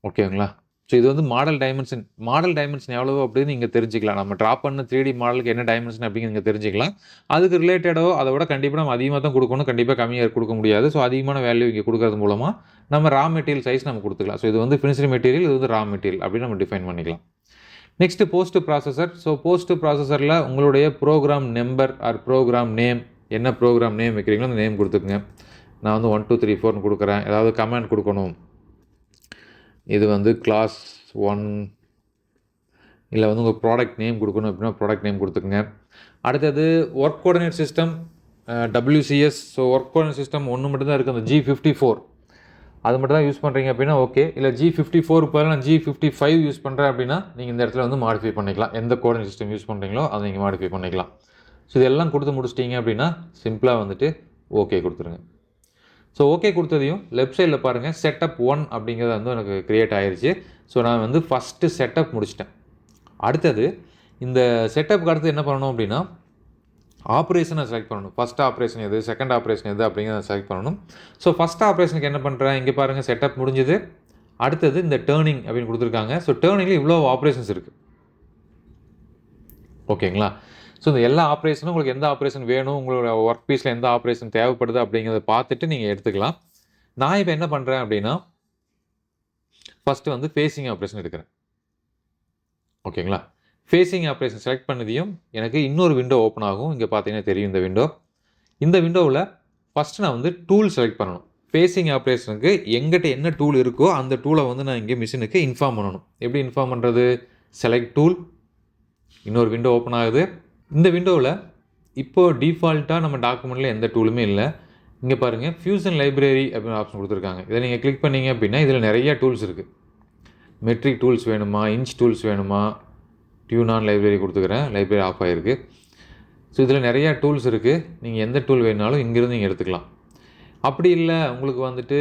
ஓகேங்களா, ஸோ இது வந்து மாடல் டைமென்ஷன் எவ்வளோ அப்படின்னு நீங்கள் தெரிஞ்சுக்கலாம். நம்ம ட்ராப் பண்ண 3D மாடலுக்கு என்ன டைமென்ஷன் அப்படிங்கிறது நீங்கள் தெரிஞ்சுக்கலாம். அதுக்கு ரிலேட்டடோ அதை விட கண்டிப்பாக நம்ம அதிகமாக தான் கொடுக்கணும், கண்டிப்பாக கம்மியாக கொடுக்க முடியாது. ஸோ அதிகமான வேல்யூ இங்கே கொடுக்கறது மூலமாக நம்ம ரா மெட்டீரியல் சைஸ் நம்ம கொடுத்துக்கலாம். ஸோ இது வந்து ஃபினிஷ்டு மெட்டீரியல், இது வந்து ரா மெட்டீரியல் அப்படின்னு நம்ம டிஃபைன் பண்ணிக்கலாம். Next post processor. So post ப்ராசஸரில் உங்களுடைய program number or program name, என்ன ப்ரோக்ராம் நேம் வைக்கிறீங்களோ அந்த நேம் கொடுத்துக்குங்க. நான் வந்து 1 2 3 4ன்னு கொடுக்குறேன். ஏதாவது கமெண்ட் கொடுக்கணும், இது வந்து கிளாஸ் 1, இல்லை வந்து உங்கள் ப்ராடக்ட் நேம் கொடுக்கணும் அப்படின்னா ப்ராடக்ட் நேம் கொடுத்துக்குங்க. அடுத்தது work coordinate system WCS. So work coordinate system ஒன்று மட்டும் தான் இருக்குது, அந்த G54 அது மட்டும் தான் யூஸ் பண்ணுறீங்க அப்படின்னா ஓகே. இல்லை G54 பதிலாக நான் G55 யூஸ் பண்ணுறேன் அப்படின்னா நீங்கள் இந்த இடத்துல வந்து மாடிஃபை பண்ணிக்கலாம். எந்த கோஆர்டினேட் சிஸ்டம் யூஸ் பண்ணுறீங்களோ அதை நீங்கள் மாடிஃபை பண்ணிக்கலாம். ஸோ இதெல்லாம் கொடுத்து முடிச்சிட்டிங்க அப்படின்னா சிம்பிளாக வந்துட்டு ஓகே கொடுத்துருங்க. ஸோ ஓகே கொடுத்ததையும் லெஃப்ட் சைடில் பாருங்கள், செட்டப் 1 அப்படிங்கிறது வந்து எனக்கு க்ரியேட் ஆகிருச்சு. ஸோ நான் வந்து ஃபஸ்ட்டு செட்டப் முடிச்சிட்டேன். அடுத்தது இந்த செட்டப்புக்கு அடுத்து என்ன பண்ணணும் அப்படின்னா ஆப்ரேஷனை செலக்ட் பண்ணணும். ஃபஸ்ட் ஆப்ரேஷன் எது, செகண்ட் ஆப்ரேஷன் எது அப்படிங்கிறத செலக்ட் பண்ணணும். ஸோ ஃபஸ்ட் ஆப்ரேஷனுக்கு என்ன பண்ணுறேன், இங்கே பாருங்கள் செட்டப் முடிஞ்சது. அடுத்தது இந்த டேர்னிங் அப்படின்னு கொடுத்துருக்காங்க. ஸோ டேர்னிங்கில் இவ்வளோ ஆப்ரேஷன்ஸ் இருக்குது. ஓகேங்களா, ஸோ இந்த எல்லா ஆப்ரேஷனும் உங்களுக்கு எந்த ஆப்ரேஷன் வேணும், உங்களோட ஒர்க் பீஸில் எந்த ஆப்ரேஷன் தேவைப்படுது அப்படிங்கிறத பார்த்துட்டு நீங்கள் எடுத்துக்கலாம். நான் இப்போ என்ன பண்ணுறேன் அப்படின்னா ஃபஸ்ட்டு வந்து ஃபேஸிங் ஆப்ரேஷன் எடுக்கிறேன். ஓகேங்களா, ஃபேஸிங் ஆப்ரேஷன் செலக்ட் பண்ணதையும் எனக்கு இன்னொரு விண்டோ ஓப்பன் ஆகும். இங்கே பார்த்தீங்கன்னா தெரியும் இந்த விண்டோவில் ஃபஸ்ட்டு நான் வந்து டூல் செலக்ட் பண்ணணும். ஃபேஸிங் ஆப்ரேஷனுக்கு எங்கிட்ட என்ன டூல் இருக்கோ அந்த டூலை வந்து நான் இங்கே மிஷினுக்கு இன்ஃபார்ம் பண்ணணும். எப்படி இன்ஃபார்ம் பண்ணுறது, செலக்ட் டூல், இன்னொரு விண்டோ ஓப்பன் ஆகுது. இந்த விண்டோவில் இப்போது டிஃபால்ட்டாக நம்ம டாக்குமெண்ட்டில் எந்த டூலுமே இல்லை. இங்கே பாருங்கள் ஃபியூஷன் லைப்ரரி அப்படின்னு ஆப்ஷன் கொடுத்துருக்காங்க. இதை நீங்கள் கிளிக் பண்ணிங்க அப்படின்னா இதில் நிறையா டூல்ஸ் இருக்குது. மெட்ரிக் டூல்ஸ் வேணுமா, இன்ச் டூல்ஸ் வேணுமா, டியூனான் லைப்ரரி கொடுத்துக்கிறேன், லைப்ரரி ஆஃப் ஆகிருக்கு. ஸோ இதில் நிறையா டூல்ஸ் இருக்குது. நீங்கள் எந்த டூல் வேணுனாலும் இங்கேருந்து நீங்கள் எடுத்துக்கலாம். அப்படி இல்லை உங்களுக்கு வந்துட்டு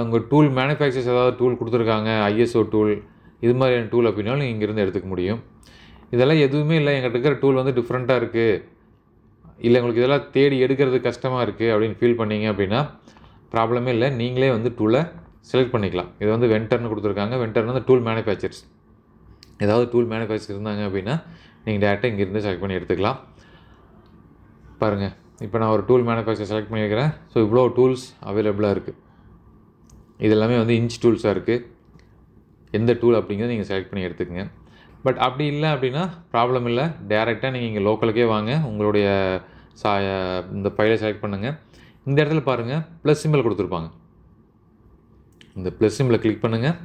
உங்கள் டூல் மேனுஃபேக்சர்ஸ் ஏதாவது டூல் கொடுத்துருக்காங்க, ISO டூல் இது மாதிரியான டூல் அப்படின்னாலும் நீங்கள் இங்கேருந்து எடுத்துக்க முடியும். இதெல்லாம் எதுவுமே இல்லை, எங்கிட்ட இருக்கிற டூல் வந்து டிஃப்ரெண்ட்டாக இருக்குது, இல்லை உங்களுக்கு இதெல்லாம் தேடி எடுக்கிறது கஷ்டமாக இருக்குது அப்படின்னு ஃபீல் பண்ணிங்க அப்படின்னா ப்ராப்ளமே இல்லை, நீங்களே வந்து டூலை செலக்ட் பண்ணிக்கலாம். இது வந்து வென்டர்னு கொடுத்துருக்காங்க. வென்டர்னு வந்து டூல் மேனுஃபேக்சர்ஸ், ஏதாவது டூல் மேனுஃபேக்சர் இருந்தாங்க அப்படின்னா நீங்கள் டேரெக்டாக இங்கேருந்து செலக்ட் பண்ணி எடுத்துக்கலாம். பாருங்கள், இப்போ நான் ஒரு டூல் மேனுஃபேக்சர் செலக்ட் பண்ணியிருக்கிறேன். ஸோ இவ்வளோ டூல்ஸ் அவைலபிளாக இருக்குது. இது எல்லாமே வந்து இன்ச் டூல்ஸாக இருக்குது. எந்த டூல் அப்படிங்கிறத நீங்கள் செலக்ட் பண்ணி எடுத்துக்கங்க. பட் அப்படி இல்லை அப்படின்னா ப்ராப்ளம் இல்லை, டேரெக்டாக நீங்கள் இங்கே லோக்கலுக்கே வாங்க, உங்களுடைய இந்த ஃபைலை செலக்ட் பண்ணுங்கள். இந்த இடத்துல பாருங்கள் ப்ளஸ் சிம்பிள் கொடுத்துருப்பாங்க. இந்த ப்ளஸ் சிம்பிளை கிளிக் பண்ணுங்கள்.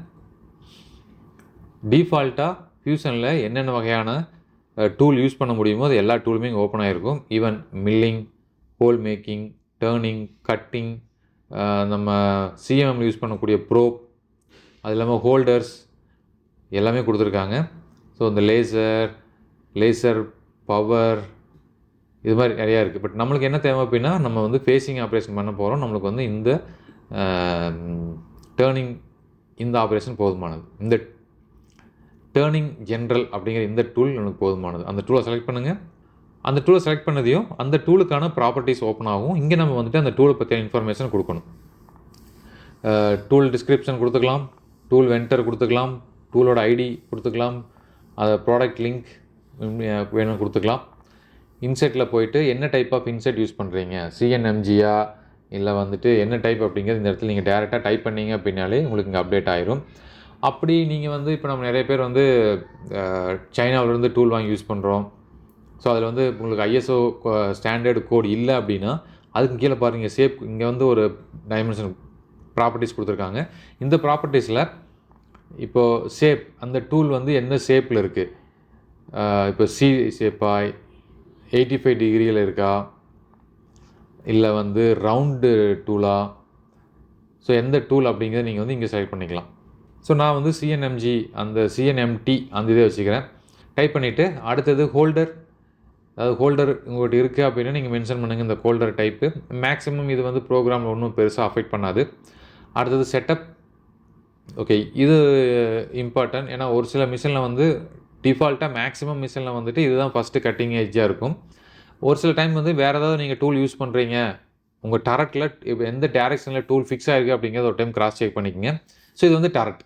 டிஃபால்ட்டாக ஃபியூஷனில் என்னென்ன வகையான டூல் யூஸ் பண்ண முடியுமோ அது எல்லா டூலுமே இங்கே ஓப்பன் ஆகிருக்கும். Even milling, whole making, turning, cutting, நம்ம CMM யூஸ் பண்ணக்கூடிய ப்ரோப், அது இல்லாமல் ஹோல்டர்ஸ் எல்லாமே கொடுத்துருக்காங்க. ஸோ இந்த லேசர், லேசர், பவர், இது மாதிரி நிறையா இருக்குது. பட் நம்மளுக்கு என்ன தேவை அப்படின்னா, நம்ம வந்து ஃபேஸிங் ஆப்ரேஷன் பண்ண போகிறோம். நம்மளுக்கு வந்து இந்த டேர்னிங் இந்த ஆப்ரேஷன் போதுமானது. இந்த டேர்னிங் ஜென்ரல் அப்படிங்கிற இந்த டூல் எனக்கு போதுமானது. அந்த டூலை செலக்ட் பண்ணுங்கள். அந்த டூலை செலக்ட் பண்ணதையும் அந்த டூலுக்கான ப்ராப்பர்ட்டிஸ் ஓப்பன் ஆகும். இங்கே நம்ம வந்துட்டு அந்த டூலை பற்றின இன்ஃபர்மேஷன் கொடுக்கணும். டூல் டிஸ்கிரிப்ஷன் கொடுத்துக்கலாம், டூல் வென்டர் கொடுத்துக்கலாம், டூலோட ஐடி கொடுத்துக்கலாம், அதை ப்ராடக்ட் லிங்க் வேணும் கொடுத்துக்கலாம். இன்செட்டில் போயிட்டு என்ன டைப் ஆஃப் இன்செட் யூஸ் பண்ணுறீங்க, சிஎன்எம்ஜியா இல்லை வந்துட்டு என்ன டைப் அப்படிங்கிறது இந்த இடத்துல நீங்கள் டேரெக்டாக டைப் பண்ணிங்க அப்படின்னாலே உங்களுக்கு இங்கே அப்டேட் ஆயிரும். அப்படி நீங்கள் வந்து இப்போ நம்ம நிறைய பேர் வந்து சைனாவிலேருந்து டூல் வாங்கி யூஸ் பண்ணுறோம். ஸோ அதில் வந்து உங்களுக்கு ஐஎஸ்ஓ ஸ்டாண்டர்டு கோட் இல்லை அப்படின்னா அதுக்கு கீழே பாருங்கள் ஷேப், இங்கே வந்து ஒரு டைமென்ஷன் ப்ராப்பர்ட்டிஸ் கொடுத்துருக்காங்க. இந்த ப்ராப்பர்ட்டிஸில் இப்போது ஷேப், அந்த டூல் வந்து என்ன ஷேப்பில் இருக்குது, இப்போ சி ஷேப்பா, 85 டிகிரியில் இருக்கா, இல்லை வந்து ரவுண்டு டூலா, ஸோ எந்த டூல் அப்படிங்கிறத நீங்கள் வந்து இங்கே செலக்ட் பண்ணிக்கலாம். ஸோ நான் வந்து சிஎன்எம்ஜி அந்த சிஎன்எம்டி அந்த இதை வச்சுக்கிறேன். டைப் பண்ணிவிட்டு அடுத்தது ஹோல்டர், அதாவது ஹோல்டர் உங்கள்கிட்ட இருக்குது அப்படின்னா நீங்கள் மென்ஷன் பண்ணுங்கள் இந்த ஹோல்டர் டைப்பு. மேக்ஸிமம் இது வந்து ப்ரோக்ராமில் ஒன்றும் பெருசாக அஃபெக்ட் பண்ணாது. அடுத்தது செட்டப். ஓகே, இது இம்பார்ட்டன்ட். ஏன்னா ஒரு சில மிஷினில் வந்து டிஃபால்ட்டாக மேக்ஸிமம் மிஷினில் வந்துட்டு இதுதான் ஃபஸ்ட்டு கட்டிங் எட்ஜாக இருக்கும். ஒரு சில டைம் வந்து வேறு ஏதாவது நீங்கள் டூல் யூஸ் பண்ணுறீங்க, உங்கள் டரட்டில் இப்போ எந்த டேரெக்ஷனில் டூல் ஃபிக்ஸ் ஆகிருக்கு அப்படிங்கிறத ஒரு டைம் கிராஸ் செக் பண்ணிக்கோங்க. ஸோ இது வந்து டரட்.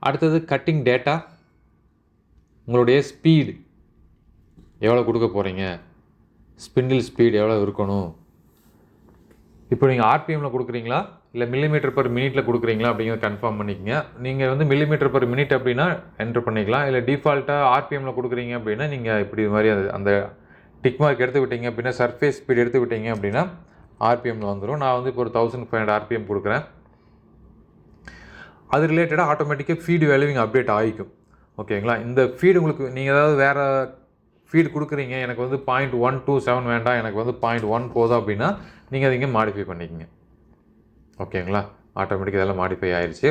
அடுத்தது கட்டிங் டேட்டா, உங்களுடைய ஸ்பீடு எவ்வளோ கொடுக்க போகிறீங்க, ஸ்பிண்டில் ஸ்பீடு எவ்வளோ இருக்கணும். இப்போ நீங்கள் ஆர்பிஎம்மில் கொடுக்குறீங்களா இல்லை மில்லிமீட்டர் பர் மினிட்டில் கொடுக்குறீங்களா அப்படிங்கிறத கன்ஃபார்ம் பண்ணிக்கங்க. நீங்கள் வந்து மில்லிமீட்டர் பர் மினிட் அப்படின்னா என்ட்ரு பண்ணிக்கலாம். இல்லை டிஃபால்ட்டாக ஆர்பிஎம்மில் கொடுக்குறீங்க அப்படின்னா நீங்கள் இப்படி மாதிரி அந்த டிக் மார்க் எடுத்து விட்டீங்க அப்படின்னா, சர்ஃபேஸ் ஸ்பீடு எடுத்து விட்டீங்க அப்படின்னா ஆர்பிஎம்மில் வந்துடும். நான் வந்து இப்போ ஒரு 1500 ஆர்பிஎம் கொடுக்குறேன். அது ரிலேட்டடாக ஆட்டோமேட்டிக்காக ஃபீடு வேல்யூ இங்கே அப்டேட் ஆகிக்கும். ஓகேங்களா? இந்த ஃபீடு உங்களுக்கு நீங்கள் ஏதாவது வேறு ஃபீடு கொடுக்குறீங்க, எனக்கு வந்து 0.127 வேண்டாம், எனக்கு வந்து 0.1 போதும் அப்படின்னா நீங்கள் அதை இங்கே மாடிஃபை பண்ணிக்கங்க. ஓகேங்களா? ஆட்டோமேட்டிக்காக இதெல்லாம் மாடிஃபை ஆயிடுச்சு.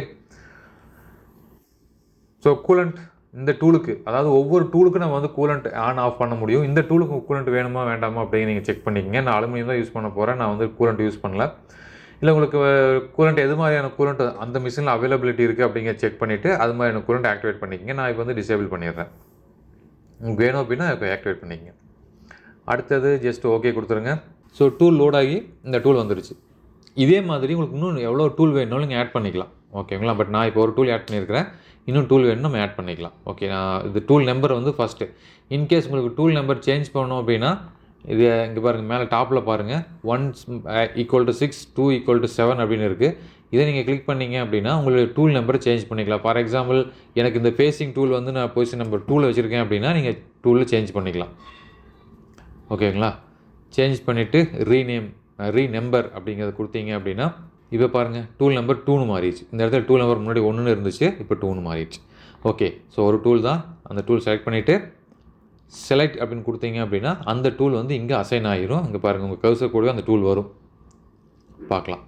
ஸோ கூலண்ட் இந்த டூலுக்கு, அதாவது ஒவ்வொரு டூலுக்கும் நம்ம வந்து கூலண்ட் ஆன் ஆஃப் பண்ண முடியும். இந்த டூலுக்கு கூலண்ட் வேணுமா வேண்டாமா அப்படின்னு நீங்கள் செக் பண்ணிக்கங்க. நான் அலுமினியம் தான் யூஸ் பண்ண போகிறேன், நான் வந்து கூலண்ட் யூஸ் பண்ணல. இல்லை உங்களுக்கு கூலண்ட் எது மாதிரியான கூலண்ட் அந்த மிஷினில் அவைலபிலிட்டி இருக்குது அப்படிங்கிற செக் பண்ணிவிட்டு அது மாதிரியான கூலண்ட் ஆக்டிவேட் பண்ணிக்கங்க. நான் இப்போ வந்து டிசேபிள் பண்ணிடுறேன். உங்களுக்கு வேணும் அப்படின்னா இப்போ ஆக்டிவேட் பண்ணிக்கங்க. அடுத்தது ஜஸ்ட் ஓகே கொடுத்துருங்க. ஸோ டூல் லோட் ஆகி இந்த டூல் வந்துருச்சு. இதே மாதிரி உங்களுக்கு இன்னும் எவ்வளோ டூல் வேணும்னாலும் நீங்கள் ஆட் பண்ணிக்கலாம். ஓகேங்களா? பட் நான் இப்போ ஒரு டூல் ஆட் பண்ணியிருக்கிறேன், இன்னும் டூல் வேணும் நம்ம ஆட் பண்ணிக்கலாம். ஓகே, நான் இது டூல் நம்பர் வந்து ஃபஸ்ட்டு. இன்கேஸ் உங்களுக்கு டூல் நம்பர் சேஞ்ச் பண்ணணும் அப்படின்னா இது இங்கே பாருங்கள், மேலே டாப்பில் பாருங்கள் 1 = 6, 2 = 7 அப்படின்னு இருக்குது. இதை நீங்கள் கிளிக் பண்ணிங்க அப்படின்னா உங்களுடைய டூல் நம்பரை சேஞ்ச் பண்ணிக்கலாம். ஃபார் எக்ஸாம்பிள் எனக்கு இந்த ஃபேஸிங் டூல் வந்து நான் பொசிஷன் நம்பர் 2ல் வச்சுருக்கேன் அப்படின்னா நீங்கள் டூலில் சேஞ்ச் பண்ணிக்கலாம். ஓகேங்களா? சேஞ்ச் பண்ணிவிட்டு ரீநம்பர் அப்படிங்கிறத கொடுத்தீங்க அப்படின்னா இப்போ பாருங்கள் டூல் நம்பர் 2ன்னு மாறிடுச்சு. இந்த இடத்துல டூல் நம்பர் முன்னாடி 1ன்னு இருந்துச்சு, இப்போ 2ன்னு மாறிடுச்சு. ஓகே, ஸோ ஒரு டூல் தான். அந்த டூல் செலக்ட் பண்ணிவிட்டு செலக்ட் அப்படின்னு கொடுத்தீங்க அப்படின்னா அந்த டூல் வந்து இங்கே அசைன் ஆகிரும். இங்கே பாருங்கள் உங்கள் கர்சர் கூடவே அந்த டூல் வரும், பார்க்கலாம்.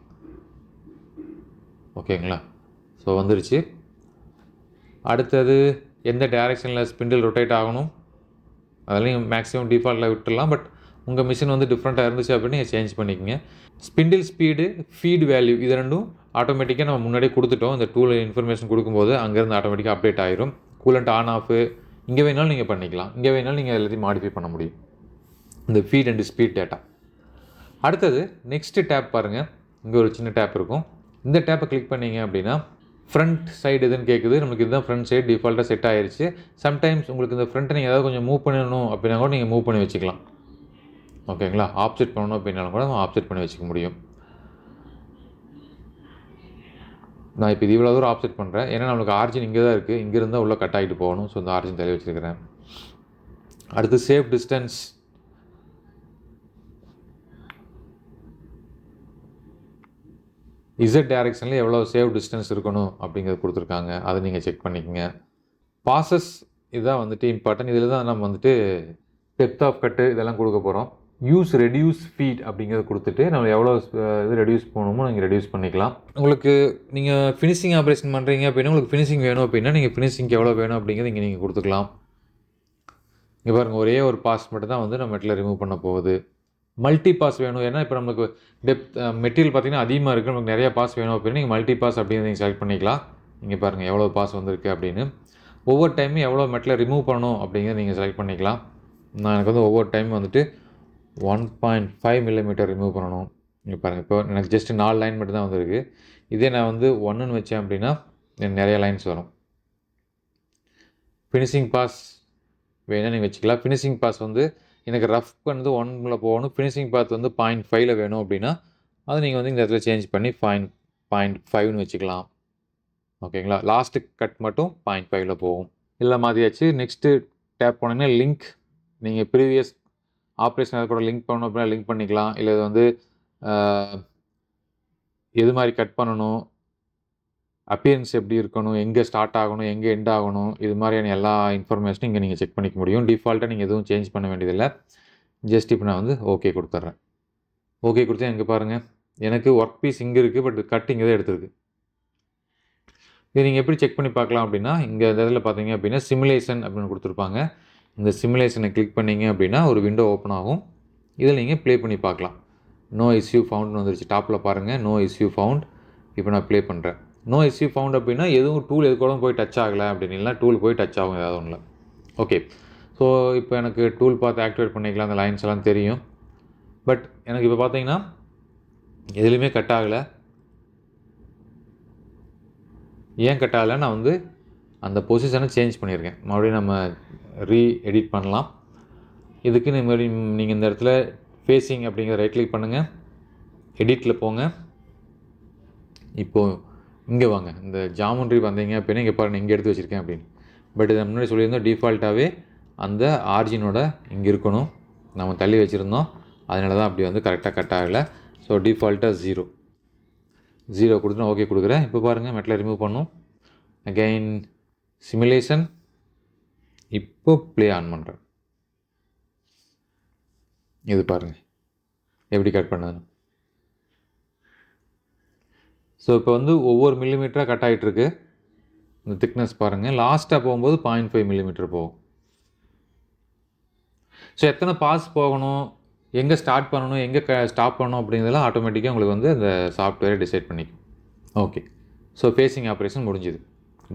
ஓகேங்களா? ஸோ வந்துருச்சு. அடுத்தது எந்த டைரெக்ஷனில் ஸ்பிண்டில் ரொட்டேட் ஆகணும் அதெல்லாம் நீங்கள் மேக்ஸிமம் டிஃபால்ட்டில் விட்டுடலாம். பட் உங்கள் மிஷின் வந்து டிஃப்ரெண்ட்டாக இருந்துச்சு அப்படின்னு நீங்கள் சேஞ்ச் பண்ணிக்கோங்க. ஸ்பிண்டில் ஸ்பீடு, ஃபீடு வேல்யூ இது ரெண்டும் ஆட்டோமேட்டிக்காக நம்ம முன்னாடியே கொடுத்துட்டோம். இந்த டூல் இன்ஃபர்மேஷன் கொடுக்கும்போது அங்கேருந்து ஆட்டோமேட்டிக்காக அப்டேட் ஆகிரும். கூலண்ட் ஆன் ஆஃபு இங்கே வேணாலும் நீங்கள் பண்ணிக்கலாம், இங்கே வேணாலும் நீங்கள் எல்லாத்தையும் மாடிஃபை பண்ண முடியும், இந்த ஃபீட் அண்ட் ஸ்பீட் டேட்டா. அடுத்தது நெக்ஸ்ட்டு டேப் பாருங்கள், இங்கே ஒரு சின்ன டேப் இருக்கும். இந்த டேப்பை கிளிக் பண்ணிங்க அப்படின்னா ஃப்ரண்ட் சைடு எதுன்னு கேட்குது. நம்மளுக்கு இதுதான் ஃப்ரண்ட் சைடு டிஃபால்ட்டாக செட் ஆகிருச்சு. சம்டைம்ஸ் உங்களுக்கு இந்த ஃப்ரண்ட்டை நீங்கள் ஏதாவது கொஞ்சம் மூவ் பண்ணணும் அப்படின்னா கூட நீங்கள் மூவ் பண்ணி வச்சுக்கலாம். ஓகேங்களா? ஆப்செட் பண்ணணும் அப்படின்னாலும் கூட நம்ம ஆப்செட் பண்ணி வச்சுக்க முடியும். நான் இப்போ இது இவ்வளோ தூரம் ஆப்செட் பண்ணுறேன், ஏன்னா நம்மளுக்கு ஆர்ஜின் இங்கே தான் இருக்குது, இங்கே இருந்தால் உள்ளே கட் ஆகிட்டு போகணும். ஸோ இந்த ஆர்ஜின் தள்ளி வச்சுருக்கிறேன். அடுத்து சேஃப் டிஸ்டன்ஸ். இசட் டைரெக்ஷனில் எவ்வளோ சேவ் டிஸ்டன்ஸ் இருக்கணும் அப்படிங்கிறது கொடுத்துருக்காங்க, அதை நீங்கள் செக் பண்ணிக்கோங்க. பாசஸ் இதுதான் வந்துட்டு இம்பார்ட்டன்ட். இதில் தான் நம்ம வந்துட்டு டெப்த் ஆஃப் கட்டு இதெல்லாம் கொடுக்க போகிறோம். ரெடியூஸ் ஃபீட் அப்படிங்கிறத கொடுத்துட்டு நம்ம எவ்வளோ இது ரெடியூஸ் பண்ணணுமோ நீங்கள் ரெடியூஸ் பண்ணிக்கலாம். உங்களுக்கு நீங்கள் ஃபினிஷிங் ஆப்ரேஷன் பண்ணுறீங்க அப்படின்னா உங்களுக்கு ஃபினிஷிங் வேணும் அப்படின்னா நீங்கள் ஃபினிஷிங்க்கு எவ்வளோ வேணும் அப்படிங்கிறது இங்கே நீங்கள் கொடுத்துக்கலாம். இங்கே பாருங்கள், ஒரே ஒரு பாஸ் மட்டும் தான் வந்து நம்ம மெட்டலை ரிமூவ் பண்ண போகுது. மல்டி பாஸ் வேணும், ஏன்னா இப்போ நமக்கு மெட்டீரியல் பார்த்திங்கன்னா அதிகமாக இருக்குது, நமக்கு நிறையா பாஸ் வேணும் அப்படின்னா நீங்கள் மல்டி பாஸ் அப்படின்னு நீங்கள் செலக்ட் பண்ணிக்கலாம். இங்கே பாருங்கள் எவ்வளோ பாஸ் வந்திருக்கு அப்படின்னு. ஒவ்வொரு டைமும் எவ்வளோ மெட்டலை ரிமூவ் பண்ணணும் அப்படிங்கிறத நீங்கள் செலக்ட் பண்ணிக்கலாம். நான் எனக்கு வந்து ஒவ்வொரு டைம் வந்துட்டு 1.5 மில்லிமீட்டர் ரிமூவ் பண்ணணும். இங்கே பாருங்கள், இப்போ எனக்கு ஜஸ்ட்டு 4 லைன் மட்டும் தான் வந்திருக்கு. இதே நான் வந்து 1ன்னு வச்சேன் அப்படின்னா எனக்கு நிறைய லைன்ஸ் வரும். ஃபினிஷிங் பாஸ் வேணால் நீங்கள் வச்சுக்கலாம். ஃபினிஷிங் பாஸ் வந்து எனக்கு ரஃப் பண்ணது 1ல் போகணும், ஃபினிஷிங் பாத் வந்து 0.5ல் வேணும் அப்படின்னா அது நீங்கள் வந்து இந்த இடத்துல சேஞ்ச் பண்ணி 0.5ன்னு வச்சுக்கலாம். ஓகேங்களா? லாஸ்ட்டு கட் மட்டும் 0.5ல் போகும். இல்லை மாதிரியாச்சு. நெக்ஸ்ட்டு டேப் போனீங்கன்னா லிங்க், நீங்கள் ப்ரீவியஸ் ஆப்ரேஷன் அது கூட லிங்க் பண்ணணும் அப்படின்னா லிங்க் பண்ணிக்கலாம். இல்லை இது வந்து எது மாதிரி கட் பண்ணணும், அப்பியரன்ஸ் எப்படி இருக்கணும், எங்கே ஸ்டார்ட் ஆகணும், எங்கே எண்ட் ஆகணும், இது மாதிரியான எல்லா இன்ஃபர்மேஷனும் இங்கே நீங்கள் செக் பண்ணிக்க முடியும். டிஃபால்ட்டாக நீங்கள் எதுவும் சேஞ்ச் பண்ண வேண்டியதில்லை. ஜஸ்ட் இப்போ நான் வந்து ஓகே கொடுத்துட்றேன். ஓகே கொடுத்தேன். இங்கே பாருங்கள், எனக்கு ஒர்க் பீஸ் இங்கே இருக்குது, பட் கட் இங்கே தான் எடுத்துருக்கு. இது நீங்கள் எப்படி செக் பண்ணி பார்க்கலாம் அப்படின்னா, இங்கே இந்த இதில் பார்த்தீங்க அப்படின்னா சிமுலேஷன் அப்படின்னு கொடுத்துருப்பாங்க. இந்த சிமுலேஷனை கிளிக் பண்ணிங்க அப்படின்னா ஒரு விண்டோ ஓப்பன் ஆகும். இதில் நீங்கள் ப்ளே பண்ணி பார்க்கலாம். நோ இஷ்யூ ஃபவுண்ட்னு வந்துருச்சு. டாப்பில் பாருங்கள், நோ இஷ்யூ ஃபவுண்ட். இப்போ நான் ப்ளே பண்ணுறேன். நோ இஷ்யூ ஃபவுண்ட் அப்படின்னா எதுவும் டூல் எது கூட போய் டச் ஆகலை அப்படின்னு, இல்லை டூல் போய் டச் ஆகும் ஏதாவது ஒன்றில். ஓகே, ஸோ இப்போ எனக்கு டூல் பார்த்து ஆக்டிவேட் பண்ணிக்கலாம். அந்த லைன்ஸ் எல்லாம் தெரியும். பட் எனக்கு இப்போ பார்த்தீங்கன்னா எதுலேயுமே கட் ஆகலை. ஏன் கட் ஆகலை? நான் வந்து அந்த பொசிஷனை சேஞ்ச் பண்ணியிருக்கேன். மறுபடியும் நம்ம எடிட் பண்ணலாம். இதுக்கு நீங்கள் இந்த இடத்துல ஃபேஸிங் அப்படிங்கிற ரைட் கிளிக் பண்ணுங்கள், எடிட்டில் போங்க. இப்போது இங்கே வாங்க, இந்த ஜாமெண்ட்ரி வந்தீங்க அப்படின்னா இங்கே பாருங்கள் இங்கே எடுத்து வச்சுருக்கேன் அப்படின்னு. பட் இதை முன்னாடி சொல்லியிருந்தோம், டிஃபால்ட்டாகவே அந்த ஆர்ஜினோட இங்கே இருக்கணும். நம்ம தள்ளி வச்சுருந்தோம், அதனால தான் அப்படி வந்து கரெக்டாக கட் ஆகலை. ஸோ டிஃபால்ட்டாக 0 கொடுத்துட்டு ஓகே கொடுக்குறேன். இப்போ பாருங்கள் மெட்டலை ரிமூவ் பண்ணும். Again simulation. இப்போ ப்ளே ஆன் பண்ணுறேன். இது பாருங்கள் எப்படி கட் பண்ணது. ஸோ இப்போ வந்து ஒவ்வொரு மில்லிமீட்டராக கட் ஆகிட்டுருக்கு. இந்த திக்னஸ் பாருங்கள். லாஸ்ட்டாக போகும்போது 0.5 மில்லிமீட்டர் போகும். ஸோ எத்தனை பாஸ் போகணும், எங்கே ஸ்டார்ட் பண்ணணும், எங்கே ஸ்டாப் பண்ணணும் அப்படிங்கிறதெல்லாம் ஆட்டோமேட்டிக்காக உங்களுக்கு வந்து அந்த சாஃப்ட்வேரை டிசைட் பண்ணிக்கும். ஓகே, ஸோ ஃபேஸிங் ஆப்ரேஷன் முடிஞ்சுது,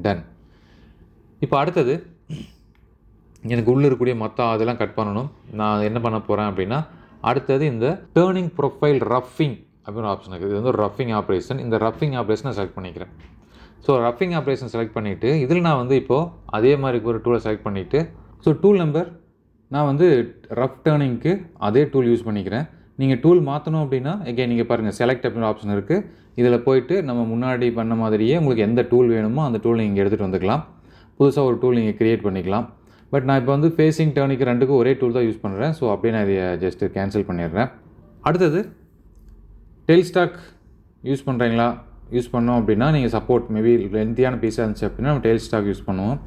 டன். இப்போ அடுத்தது எனக்கு உள்ளே இருக்கக்கூடிய மொத்த அதெல்லாம் கட் பண்ணணும். நான் என்ன பண்ண போகிறேன் அப்படின்னா, அடுத்தது இந்த டேர்னிங் ப்ரொஃபைல் ரஃபிங் அப்படின்னு ஆப்ஷன் இருக்குது. இது வந்து ஒரு ரஃபிங் ஆப்ரேஷன். இந்த ரஃபிங் ஆப்ரேஷனை செலக்ட் பண்ணிக்கிறேன். ஸோ ரஃபிங் ஆப்ரேஷன் செலக்ட் பண்ணிவிட்டு இதில் நான் வந்து இப்போது அதே மாதிரி ஒரு டூலை செலக்ட் பண்ணிவிட்டு, ஸோ டூல் நம்பர் நான் வந்து ரஃப் டேர்னிங்க்கு அதே டூல் யூஸ் பண்ணிக்கிறேன். நீங்கள் டூல் மாற்றணும் அப்படின்னா எகைன் நீங்கள் பாருங்கள் செலக்ட் அப்படின்னு ஆப்ஷன் இருக்குது. இதில் போயிட்டு நம்ம முன்னாடி பண்ண மாதிரியே உங்களுக்கு எந்த டூல் வேணுமோ அந்த டூல் நீங்கள் எடுத்துகிட்டு வந்துக்கலாம். புதுசாக ஒரு டூல் நீங்கள் க்ரியேட் பண்ணிக்கலாம். பட் நான் இப்போ வந்து ஃபேஸிங் டேர்னிங்க்கு ரெண்டுக்கும் ஒரே டூல் தான் யூஸ் பண்ணுறேன். ஸோ அப்படியே நான் இதை ஜஸ்ட்டு கேன்சல் பண்ணிடுறேன். அடுத்தது டெயில் ஸ்டாக் யூஸ் பண்ணுறீங்களா? யூஸ் பண்ணோம் அப்படின்னா நீங்கள் சப்போர்ட் மேபி லென்த்தியான பீஸாக இருந்துச்சு அப்படின்னா நம்ம டெயில் ஸ்டாக் யூஸ் பண்ணுவோம்.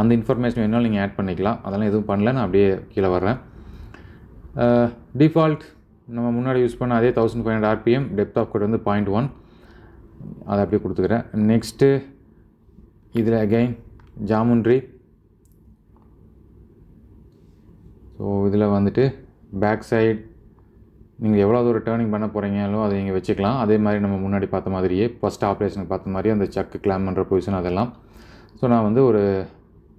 அந்த இன்ஃபர்மேஷன் வேணாலும் நீங்கள் ஆட் பண்ணிக்கலாம். அதெல்லாம் எதுவும் பண்ணல, நான் அப்படியே கீழே வர்றேன். டிஃபால்ட் நம்ம முன்னாடி யூஸ் பண்ண அதே 1500 RPM, டெப்த் ஆஃப் கட் வந்து 0.1, அதை அப்படியே கொடுத்துக்கிறேன். நெக்ஸ்ட்டு இதில் அகைன் ஜாமெண்ட்ரி. ஸோ இதில் வந்துட்டு பேக் சைடு நீங்கள் எவ்வளோ ஒரு டேர்னிங் பண்ண போகிறீங்களோ அதை நீங்கள் வச்சுக்கலாம். அதே மாதிரி நம்ம முன்னாடி பார்த்த மாதிரியே ஃபஸ்ட் ஆப்ரேஷனுக்கு பார்த்த மாதிரி அந்த சக்கு கிளாம் பண்ணுற பொசிஷன் அதெல்லாம். ஸோ நான் வந்து ஒரு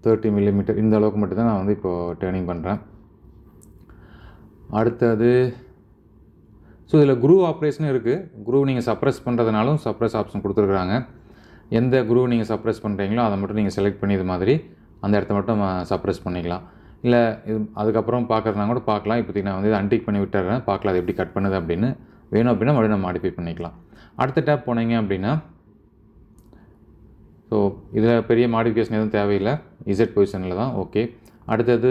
30 மில்லிமீட்டர் இந்த அளவுக்கு மட்டும்தான் நான் வந்து இப்போது டேர்னிங் பண்ணுறேன். அடுத்தது ஸோ இதில் குரூவ் ஆப்ரேஷனும் இருக்குது. குரூவ் நீங்கள் சப்ரெஸ் பண்ணுறதுனாலும் சப்ரெஸ் ஆப்ஷன் கொடுத்துருக்குறாங்க. எந்த குரூவ் நீங்கள் சப்ரெஸ் பண்ணுறீங்களோ அதை மட்டும் நீங்கள் செலக்ட் பண்ணி இது மாதிரி அந்த இடத்த மட்டும் சப்ரெஸ் பண்ணிக்கலாம். இல்லை இது அதுக்கப்புறம் பார்க்குறதுனா கூட பார்க்கலாம். இப்போதைக்கு நான் வந்து இதை அன்டிக் பண்ணி விட்டுறேன், பார்க்கலாம் அது எப்படி கட் பண்ணுது அப்படின்னு. வேணும் அப்படின்னா மறுபடியும் நம்ம மாடிஃபை பண்ணிக்கலாம். அடுத்த டேப் போனீங்க அப்படின்னா ஸோ இதில் பெரிய மாடிஃபிகேஷன் எதுவும் தேவையில்லை, இசட் பொசிஷனில் தான். ஓகே, அடுத்தது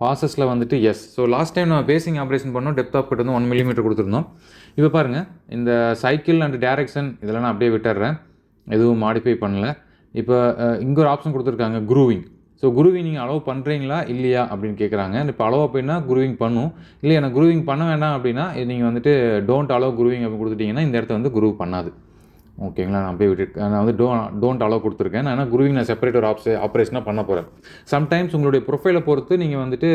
பாசஸில் வந்துட்டு எஸ். ஸோ லாஸ்ட் டைம் நம்ம பேசிங் ஆப்ரேஷன் பண்ணோம், டெப்த் ஆஃப் கட் வந்து 1 மில்லிமீட்டர் கொடுத்துருந்தோம். இப்போ பாருங்கள் இந்த சைக்கிள் அண்ட் டேரெக்ஷன் இதெல்லாம் நான் அப்படியே விட்டுறேன், எதுவும் மாடிஃபை பண்ணலை. இப்போ இங்கே ஒரு ஆப்ஷன் கொடுத்துருக்காங்க குரூவிங். ஸோ குரூவிங் நீங்கள் அலோவ் பண்ணுறீங்களா இல்லையா அப்படின்னு கேட்குறாங்க. இப்போ அலோவ் அப்படின்னா குரூவிங் பண்ணும், இல்லை எனக்கு குரூவிங் பண்ண வேண்டாம் அப்படின்னா நீங்கள் வந்துட்டு டோன்ட் அலோவ் குரூவிங் அப்படின்னு கொடுத்துட்டிங்கன்னா இந்த இடத்த வந்து குரூவ் பண்ணாது. ஓகேங்களா, நான் போய் விட்டு நான் வந்து டோன்ட் அலோவ் கொடுத்துருக்கேன். நான் ஆனால் குரூவிங் நான் செப்பரேட் ஒரு ஆப்ரேஷனாக பண்ண போகிறேன். சம்டைம்ஸ் உங்களுடைய ப்ரொஃபைலை பொறுத்து நீங்கள் வந்துட்டு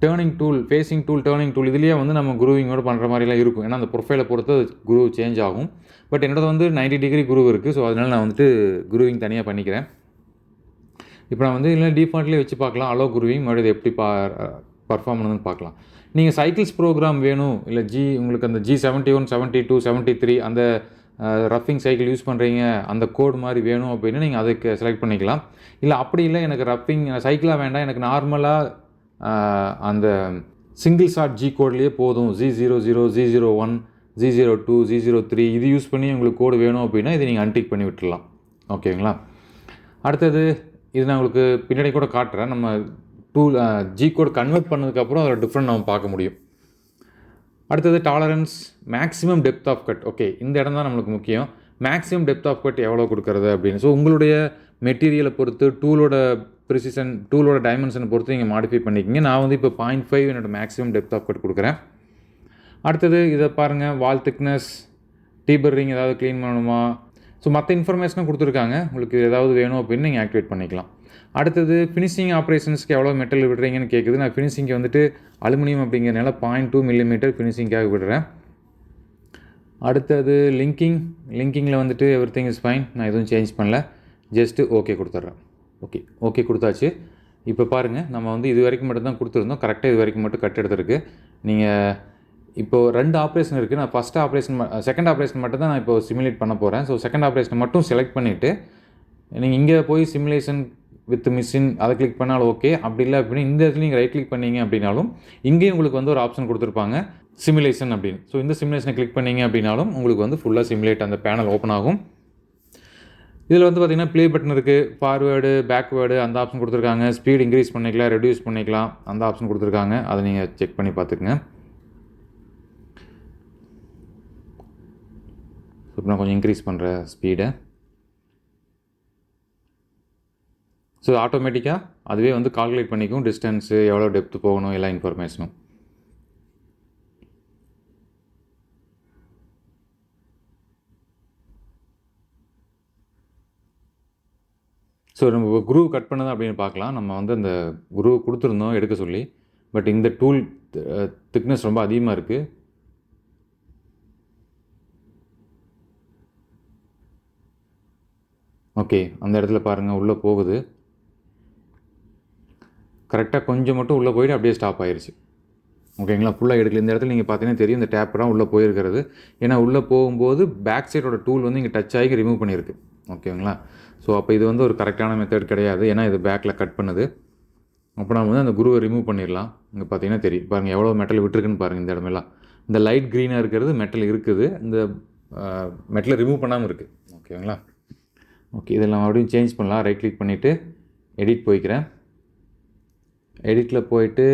turning tool, facing tool, turning tool இதுலேயே வந்து நம்ம குரூவிங்கோடு பண்ணுற மாதிரிலாம் இருக்கும். ஏன்னா அந்த ப்ரொஃபைலை பொறுத்து குரூ சேஞ்ச் ஆகும். பட் என்னோட வந்து 90 டிகிரி குரூ இருக்குது. ஸோ அதனால் நான் வந்துட்டு குரூவிங் தனியாக பண்ணிக்கிறேன். இப்போ நான் வந்து இல்லை டிஃபால்ட்லேயே வச்சு பார்க்கலாம். அலோ குரூவிங் மறுபடியும் எப்படி பர்ஃபார்ம் பண்ணுதுன்னு பார்க்கலாம். நீங்கள் சைக்கிள்ஸ் ப்ரோக்ராம் வேணும், இல்லை உங்களுக்கு அந்த G71, 72, 73 அந்த ரஃபிங் சைக்கிள் யூஸ் பண்ணுறீங்க, அந்த கோட் மாதிரி வேணும் அப்படின்னா நீங்கள் அதுக்கு செலக்ட் பண்ணிக்கலாம். இல்லை அப்படி இல்லை எனக்கு ரஃபிங் சைக்கிளாக வேண்டாம், எனக்கு நார்மலாக அந்த சிங்கிள் ஷாட் G கோட்லேயே போதும், G00, G01, G02, G03 இது யூஸ் பண்ணி உங்களுக்கு கோடு வேணும் அப்படின்னா இதை நீங்கள் அன்டிக் பண்ணி விட்டுடலாம். ஓகேங்களா. அடுத்தது இது நான் உங்களுக்கு பின்னாடி கூட காட்டுறேன். நம்ம டூல் G கோட் கன்வெர்ட் பண்ணதுக்கப்புறம் அதோட டிஃப்ரெண்ட் நம்ம பார்க்க முடியும். அடுத்தது tolerance, maximum depth of cut. Okay, இந்த இடம் தான் நம்மளுக்கு முக்கியம். மேக்ஸிமம் டெப்த் ஆஃப் கட் எவ்வளோ கொடுக்குறது அப்படின்னு. ஸோ உங்களுடைய மெட்டீரியலை பொறுத்து, டூலோட ப்ரிசிஷன், டூலோட டைமென்ஷனை பொறுத்து நீங்கள் மாடிஃபை பண்ணிக்கிங்க. நான் வந்து இப்போ 0.5 என்னோட மேக்ஸிமம் டெப்த் ஆஃப் கட் கொடுக்குறேன். அடுத்தது இதை பாருங்கள், வால் திக்னஸ், டீபர் ரிங் ஏதாவது க்ளீன் பண்ணணுமா, ஸோ மற்ற இன்ஃபர்மேஷனும் கொடுத்துருக்காங்க. உங்களுக்கு ஏதாவது வேணும் அப்படின்னு நீங்கள் ஆக்டிவேட் பண்ணிக்கலாம். அடுத்தது ஃபினிஷிங் ஆப்ரேஷன்ஸ்க்கு எவ்வளோ மெட்டல் விடுறீங்கன்னு கேட்குது. நான் ஃபினிஷிங்கை வந்துட்டு அலுமினியம் அப்படிங்கிறனால 0.2 மில்லிமீட்டர் ஃபினிஷிங்காக விடுறேன். அடுத்தது லிங்கிங்கில் வந்துட்டு எவ்ரிதிங் இஸ் ஃபைன், நான் எதுவும் சேஞ்ச் பண்ணல, ஜஸ்ட்டு ஓகே கொடுத்துட்றேன். ஓகே கொடுத்தாச்சு. இப்போ பாருங்கள், நம்ம வந்து இது வரைக்கும் மட்டும் தான் கொடுத்துருந்தோம், கரெக்டாக இது வரைக்கும் மட்டும் கட் எடுத்துருக்கு. நீங்கள் இப்போது 2 ஆப்ரேஷன் இருக்குது. நான் செகண்ட் ஆப்ரேஷன் மட்டும் தான் நான் இப்போ சிமுலேட் பண்ண போகிறேன். ஸோ செகண்ட் ஆப்ரேஷனை மட்டும் செலக்ட் பண்ணிவிட்டு நீங்கள் இங்கே போய் சிமுலேஷன் வித் மிஷின் அதை கிளிக் பண்ணாலும் ஓகே. அப்படி இல்லை அப்படின்னா இந்த இடத்துல நீங்கள் ரைட் கிளிக் பண்ணிங்க அப்படின்னாலும் இங்கேயும் உங்களுக்கு வந்து ஒரு ஆப்ஷன் கொடுத்துருப்பாங்க சிமுலேஷன் அப்படின்னு. ஸோ இந்த சிமுலேஷனை கிளிக் பண்ணிங்க அப்படின்னாலும் உங்களுக்கு வந்து ஃபுல்லாக சிமுலேட் அந்த பேனல் ஓப்பன் ஆகும். இதில் வந்து பார்த்திங்கன்னா ப்ளே பட்டன் இருக்குது, ஃபார்வேர்டு, பேக்வேர்டு அந்த ஆப்ஷன் கொடுத்துருக்காங்க. ஸ்பீட் இன்க்ரீஸ் பண்ணிக்கலாம், ரெடியூஸ் பண்ணிக்கலாம், அந்த ஆப்ஷன் கொடுத்துருக்காங்க. அதை நீங்கள் செக் பண்ணி பார்த்துக்குங்க. இப்போ நான் கொஞ்சம் இன்க்ரீஸ் பண்ணுறேன் ஸ்பீடை. ஸோ ஆட்டோமேட்டிக்காக அதுவே வந்து கால்குலேட் பண்ணிக்கும் டிஸ்டன்ஸு, எவ்வளோ டெப்த்து போகணும், எல்லா இன்ஃபர்மேஷனும். ஸோ நம்ம குரூ கட் பண்ணது அப்படின்னு பார்க்கலாம். நம்ம வந்து அந்த குரூ கொடுத்துருந்தோம் எடுக்க சொல்லி, பட் இந்த டூல் திக்னஸ் ரொம்ப அதிகமாக இருக்குது. ஓகே, அந்த இடத்துல பாருங்கள் உள்ளே போகுது. கரெக்டாக கொஞ்சம் மட்டும் உள்ளே போயிட்டு அப்படியே ஸ்டாப் ஆயிடுச்சு. ஓகேங்களா, ஃபுல்லாக எடுக்கல. இந்த இடத்துல நீங்கள் பார்த்தீங்கன்னா தெரியும் இந்த டேப்லாம் உள்ளே போயிருக்கிறது. ஏன்னா உள்ளே போகும்போது பேக் சைடோட டூல் வந்து இங்கே டச் ஆகி ரிமூவ் பண்ணியிருக்கு. ஓகேங்களா. ஸோ அப்போ இது வந்து ஒரு கரெக்டான மெத்தட் கிடையாது. ஏன்னா இது பேக்கில் கட் பண்ணுது. அப்போ நம்ம வந்து அந்த குருவை ரிமூவ் பண்ணிடலாம். இங்கே பார்த்தீங்கன்னா தெரியும் பாருங்கள் எவ்வளோ மெட்டல் விட்டுருக்குன்னு பாருங்கள். இந்த இடமெல்லாம் இந்த லைட் க்ரீனாக இருக்கிறது மெட்டல் இருக்குது, இந்த மெட்டலை ரிமூவ் பண்ணாமல் இருக்குது. ஓகேங்களா. ஓகே, இதெல்லாம் மறுபடியும் சேஞ்ச் பண்ணலாம். ரைட் கிளிக் பண்ணிவிட்டு எடிட் போய்க்கிறேன். எடிட்டில் போயிட்டு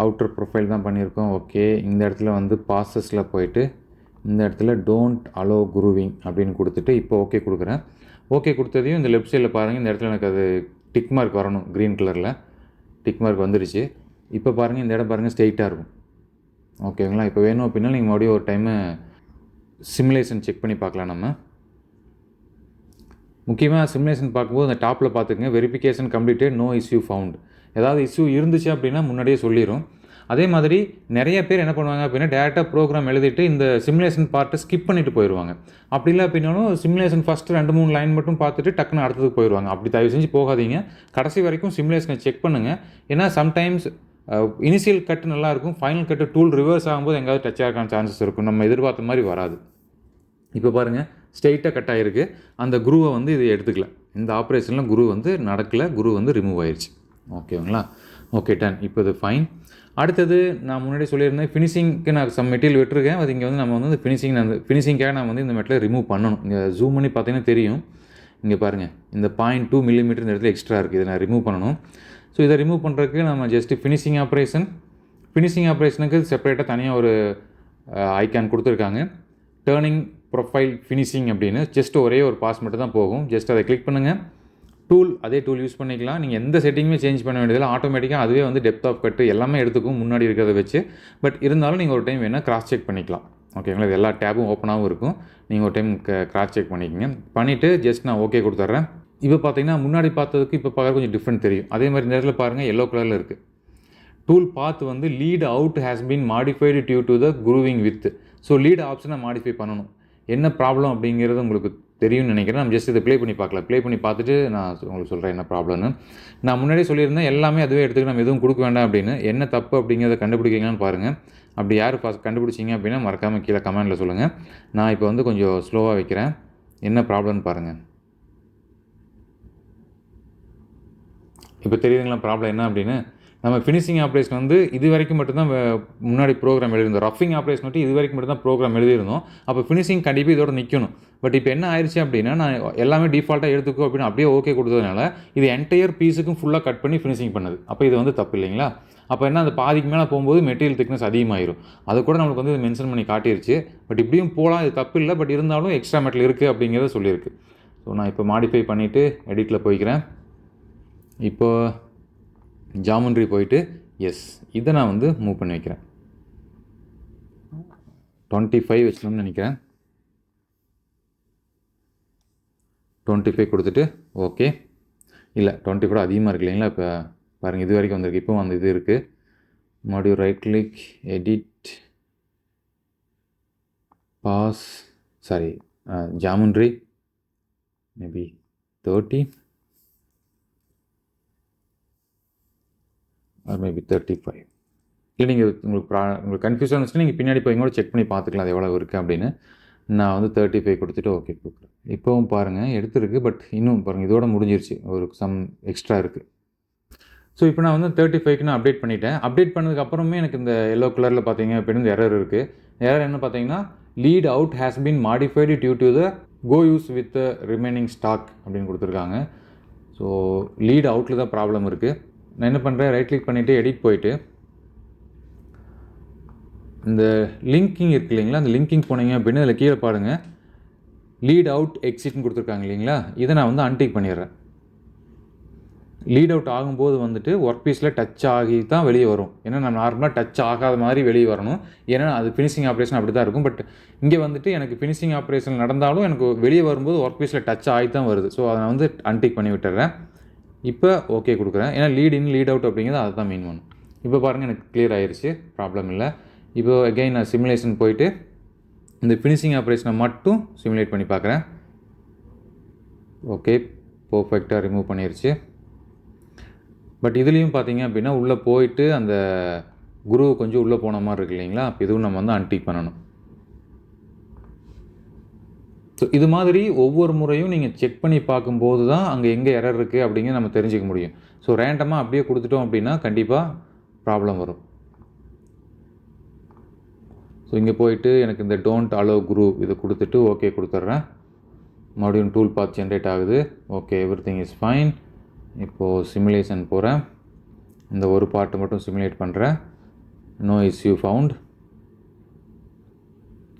அவுட்டர் ப்ரொஃபைல் தான் பண்ணியிருக்கோம். ஓகே, இந்த இடத்துல வந்து பாசஸில் போயிட்டு இந்த இடத்துல டோன்ட் அலோ குரூவிங் அப்படின்னு கொடுத்துட்டு இப்போ ஓகே கொடுக்குறேன். ஓகே கொடுத்ததையும் இந்த லெஃப்ட் சைடில் பாருங்கள், இந்த இடத்துல எனக்கு அது டிக் மார்க் வரணும், க்ரீன் கலரில் டிக் மார்க் வந்துடுச்சு. இப்போ பாருங்கள் இந்த இடம் பாருங்கள் ஸ்ட்ரெயிட்டாக இருக்கும். ஓகேங்களா. இப்போ வேணும் அப்படின்னா நீங்கள் மறுபடியும் ஒரு டைமு சிமுலேஷன் செக் பண்ணி பார்க்கலாம். நம்ம முக்கியமாக சிமுலேஷன் பார்க்கும்போது அந்த டாப்பில் பார்த்துக்குங்க, verification completed, no issue found. ஏதாவது இஷ்யூ இருந்துச்சு அப்படின்னா முன்னாடியே சொல்லிடும். அதே மாதிரி நிறைய பேர் என்ன பண்ணுவாங்க அப்படின்னா டேரெக்டாக ப்ரோக்ராம் எழுதிட்டு இந்த சிமுலேஷன் பார்ட்டை ஸ்கிப் பண்ணிட்டு போயிடுவாங்க. அப்படி இல்லை அப்படின்னாலும் சிமுலேஷன் ஃபஸ்ட்டு 2-3 லைன் மட்டும் பார்த்துட்டு டக்குன்னு அடுத்ததுக்கு போயிடுவாங்க. அப்படி தயவு செஞ்சு போகாதீங்க, கடைசி வரைக்கும் சிமுலேஷனை செக் பண்ணுங்கள். ஏன்னா சம்டைம்ஸ் இனிஷியல் கட்டு நல்லாயிருக்கும், ஃபைனல் கட்டு டூல் ரிவர்ஸ் ஆகும்போது எங்கேயாவது டச் ஆகிறக்கான சான்சஸ் இருக்கும், நம்ம எதிர்பார்த்த மாதிரி வராது. இப்போ பாருங்கள் ஸ்ட்ரெயிட்டாக கட் ஆகிருக்கு. அந்த குருவை வந்து இது எடுத்துக்கல, இந்த ஆப்ரேஷனில் குரு வந்து நடக்கலை, குரு வந்து ரிமூவ் ஆயிடுச்சு. ஓகேங்களா. Okay done. இப்போ இது ஃபைன். அடுத்தது நான் முன்னாடி சொல்லியிருந்தேன் ஃபினிஷிங்க்கு நான் சம் மெட்டீரியல் விட்டுருக்கேன். அது இங்கே வந்து நம்ம வந்து ஃபினிஷிங்காக நான் வந்து இந்த மெட்டீரியல் ரிமூவ் பண்ணணும். இங்கே ஜூம் பண்ணி பார்த்தீங்கன்னா தெரியும். இங்கே பாருங்கள் இந்த 0.2 மில்லிமீட்டர் இந்த இடத்துல எக்ஸ்ட்ரா இருக்குது, இதை நான் ரிமூவ் பண்ணணும். ஸோ இதை ரிமூவ் பண்ணுறதுக்கு நம்ம ஜஸ்ட்டு ஃபினிஷிங் ஆப்ரேஷனுக்கு செப்பரேட்டாக தனியாக ஒரு ஐக்கான் கொடுத்துருக்காங்க, டேர்னிங் ப்ரொஃபைல் ஃபினிஷிங் அப்படின்னு. ஜஸ்ட் ஒரே ஒரு பாஸ் மட்டும் தான் போகும். ஜஸ்ட் அதை கிளிக் பண்ணுங்கள். டூல் அதே டூல் யூஸ் பண்ணிக்கலாம். நீங்கள் எந்த செட்டிங்குமே சேஞ்ச் பண்ண வேண்டியதில்லை, ஆட்டோமேட்டிக்காக அதுவே வந்து டெப்த் ஆஃப் கட்டு எல்லாமே எடுத்துக்கும் முன்னாடி இருக்கிறத வச்சு. பட் இருந்தாலும் நீங்கள் ஒரு டைம் வேணால் கிராஸ் செக் பண்ணிக்கலாம். ஓகேங்களா. இது எல்லா டேபும் ஓப்பனாகவும் இருக்கும். நீங்கள் ஒரு டைம் கிராஸ் செக் பண்ணிக்கோங்க. பண்ணிவிட்டு ஜஸ்ட் நான் ஓகே கொடுத்துட்றேன். இப்போ பார்த்தீங்கன்னா முன்னாடி பார்த்ததுக்கு இப்போ பார்க்க கொஞ்சம் டிஃப்ரெண்ட் தெரியும். அதே மாதிரி இந்த இடத்துல பாருங்கள் எல்லோ கலரில் இருக்குது. டூல் பாத் வந்து lead out has been modified due to the grooving with. So lead ஆப்ஷனை மாடிஃபை பண்ணணும். என்ன ப்ராப்ளம் அப்படிங்கிறது உங்களுக்கு தெரியும்னு நினைக்கிறேன். நம்ம ஜஸ்ட் இதை ப்ளே பண்ணி பார்க்கலாம். ப்ளே பண்ணி பார்த்துட்டு நான் உங்களுக்கு சொல்கிறேன் என்ன ப்ராப்ளம்னு. நான் முன்னாடியே சொல்லியிருந்தேன் எல்லாமே அதுவே எடுத்துக்கிட்டு நம்ம எதுவும் கொடுக்க வேண்டாம் அப்படின்னு. என்ன தப்பு அப்படிங்கிறத கண்டுபிடிக்கீங்கன்னு பாருங்கள். அப்படி யார் கண்டுபிடிச்சிங்க அப்படின்னா மறக்காமல் கீழே கமெண்ட்டில் சொல்லுங்கள். நான் இப்போ வந்து கொஞ்சம் ஸ்லோவாக வைக்கிறேன். என்ன ப்ராப்ளம்னு பாருங்கள். இப்போ தெரியுதுங்களா ப்ராப்ளம் என்ன அப்படின்னு. நம்ம ஃபினிஷிங் ஆப்ரேஷன் வந்து இது வரைக்கும் மட்டும்தான் முன்னாடி ப்ரோக்ராம் எழுதியிருந்தோம். ரஃபிங் ஆப்ரேஷன் மட்டும் இது வரைக்கும் மட்டும் தான் ப்ரோக்ராம் எழுதியிருந்தோம். அப்போ ஃபினிஷிங் கண்டிப்பாக இதோட நிற்கணும். பட் இப்போ என்ன ஆயிடுச்சு அப்படின்னா நான் எல்லாமே டிஃபால்ட்டாக எடுத்துக்கோ அப்படின்னு அப்படியே ஓகே கொடுத்ததுனால இது என்டையர் பீஸுக்கும் ஃபுல்லாக கட் பண்ணி ஃபினிஷிங் பண்ணுது. அப்போ இது வந்து தப்பு இல்லைங்களா. அப்போ என்ன அந்த பாதிக்கு மேலே போகும்போது மெட்டீரியல் திக்னஸ் அதிகமாகிடும். அது கூட நம்மளுக்கு வந்து மென்ஷன் பண்ணி காட்டிருச்சு. பட் இப்படியும் போகலாம், இது தப்பு இல்லை. பட் இருந்தாலும் எக்ஸ்ட்ரா மெட்டல் இருக்குது அப்படிங்கிறத சொல்லியிருக்கு. ஸோ நான் இப்போ மாடிஃபை பண்ணிவிட்டு எடிட்டில் போய்க்கிறேன். இப்போ ஜாமெண்ட்ரி போயிட்டு எஸ் இதை நான் வந்து மூவ் பண்ணி வைக்கிறேன். 25 வச்சுக்கணும்னு நினைக்கிறேன். 25 கொடுத்துட்டு ஓகே. இல்லை 20 கூட அதிகமாக இருக்கு இல்லைங்களா. இப்போ பாருங்கள் இது வரைக்கும் வந்திருக்கு. இப்போ அந்த இது இருக்குது. மறுபடியும் right click edit pass geometry maybe 30 or maybe 35. இல்லை நீங்கள் உங்களுக்கு கன்ஃபியூஷன் இருந்துச்சுன்னா நீங்கள் பின்னாடி போய் கூட செக் பண்ணி பார்த்துக்கலாம் அது எவ்வளோ இருக்குது அப்படின்னு. நான் வந்து 35 கொடுத்துட்டு ஓகே கொடுக்குறேன். இப்போவும் பாருங்கள் எடுத்துருக்கு. பட் இன்னும் பாருங்கள் இதோட முடிஞ்சிருச்சு. ஒரு சம் எக்ஸ்ட்ரா இருக்குது. ஸோ இப்போ நான் வந்து 35க்கு நான் அப்டேட் பண்ணிட்டேன். அப்டேட் பண்ணதுக்கப்புறமே எனக்கு இந்த எல்லோ கலரில் பார்த்தீங்க அப்படின்னு இந்த எரர் இருக்குது. எரர் என்ன பார்த்தீங்கன்னா lead out has been modified due to the gouge with remaining stock அப்படின்னு கொடுத்துருக்காங்க. ஸோ லீட் அவுட்டில் தான் ப்ராப்ளம் இருக்குது. நான் என்ன பண்ணுறேன், ரைட் கிளிக் பண்ணிவிட்டு எடிட் போயிட்டு இந்த லிங்கிங் இருக்குது இல்லைங்களா, அந்த லிங்கிங் போனீங்க அப்படின்னு அதில் கீழே பாருங்கள் லீட் அவுட் எக்ஸிட்னு கொடுத்துருக்காங்க இல்லைங்களா. இதை நான் வந்து அன்டிக் பண்ணிடுறேன். லீட் அவுட் ஆகும்போது வந்துட்டு ஒர்க் பீஸில் டச் ஆகி தான் வெளியே வரும். ஏன்னா நான் நார்மலாக டச் ஆகாத மாதிரி வெளியே வரணும். ஏன்னா அது ஃபினிஷிங் ஆப்ரேஷன் அப்படி தான் இருக்கும். பட் இங்கே வந்துட்டு எனக்கு ஃபினிஷிங் ஆப்ரேஷன் நடந்தாலும் எனக்கு வெளியே வரும்போது ஒர்க் பீஸில் டச் ஆகி தான் வருது. ஸோ அதை நான் வந்து அன்டிக் பண்ணி விட்டுறேன். இப்போ ஓகே கொடுக்குறேன். ஏன்னா லீட் இன் லீட் அவுட் அப்படிங்கிறது அதை தான் மீன் பண்ணும். இப்போ பாருங்கள் எனக்கு கிளியர் ஆயிடுச்சு, ப்ராப்ளம் இல்லை. இப்போ அகைன் நான் சிமுலேஷன் போயிட்டு இந்த ஃபினிஷிங் ஆப்ரேஷனை மட்டும் சிமுலேட் பண்ணி பார்க்குறேன். ஓகே பர்ஃபெக்டாக ரிமூவ் பண்ணிடுச்சு. பட் இதுலேயும் பார்த்தீங்க அப்படின்னா உள்ளே போயிட்டு அந்த குரு கொஞ்சம் உள்ளே போன மாதிரி இருக்கு இல்லைங்களா. அப்போ இதுவும் நம்ம வந்து அன்டிக் பண்ணணும். ஸோ இது மாதிரி ஒவ்வொரு முறையும் நீங்கள் செக் பண்ணி பார்க்கும்போது தான் அங்கே எங்கே எரர் இருக்குது அப்படிங்கிறது நம்ம தெரிஞ்சிக்க முடியும். ஸோ ரேண்டமாக அப்படியே கொடுத்துட்டோம் அப்படின்னா கண்டிப்பாக ப்ராப்ளம் வரும். ஸோ இங்கே போயிட்டு எனக்கு இந்த டோன்ட் அலோவ் குரு இதை கொடுத்துட்டு ஓகே கொடுத்துட்றேன். மறுபடியும் டூல் பாத் ஜென்ரேட் ஆகுது. Okay everything is fine. இப்போது சிமுலேஷன் போகிறேன். இந்த ஒரு பார்ட்டை மட்டும் சிமுலேட் பண்ணுறேன். No issue found.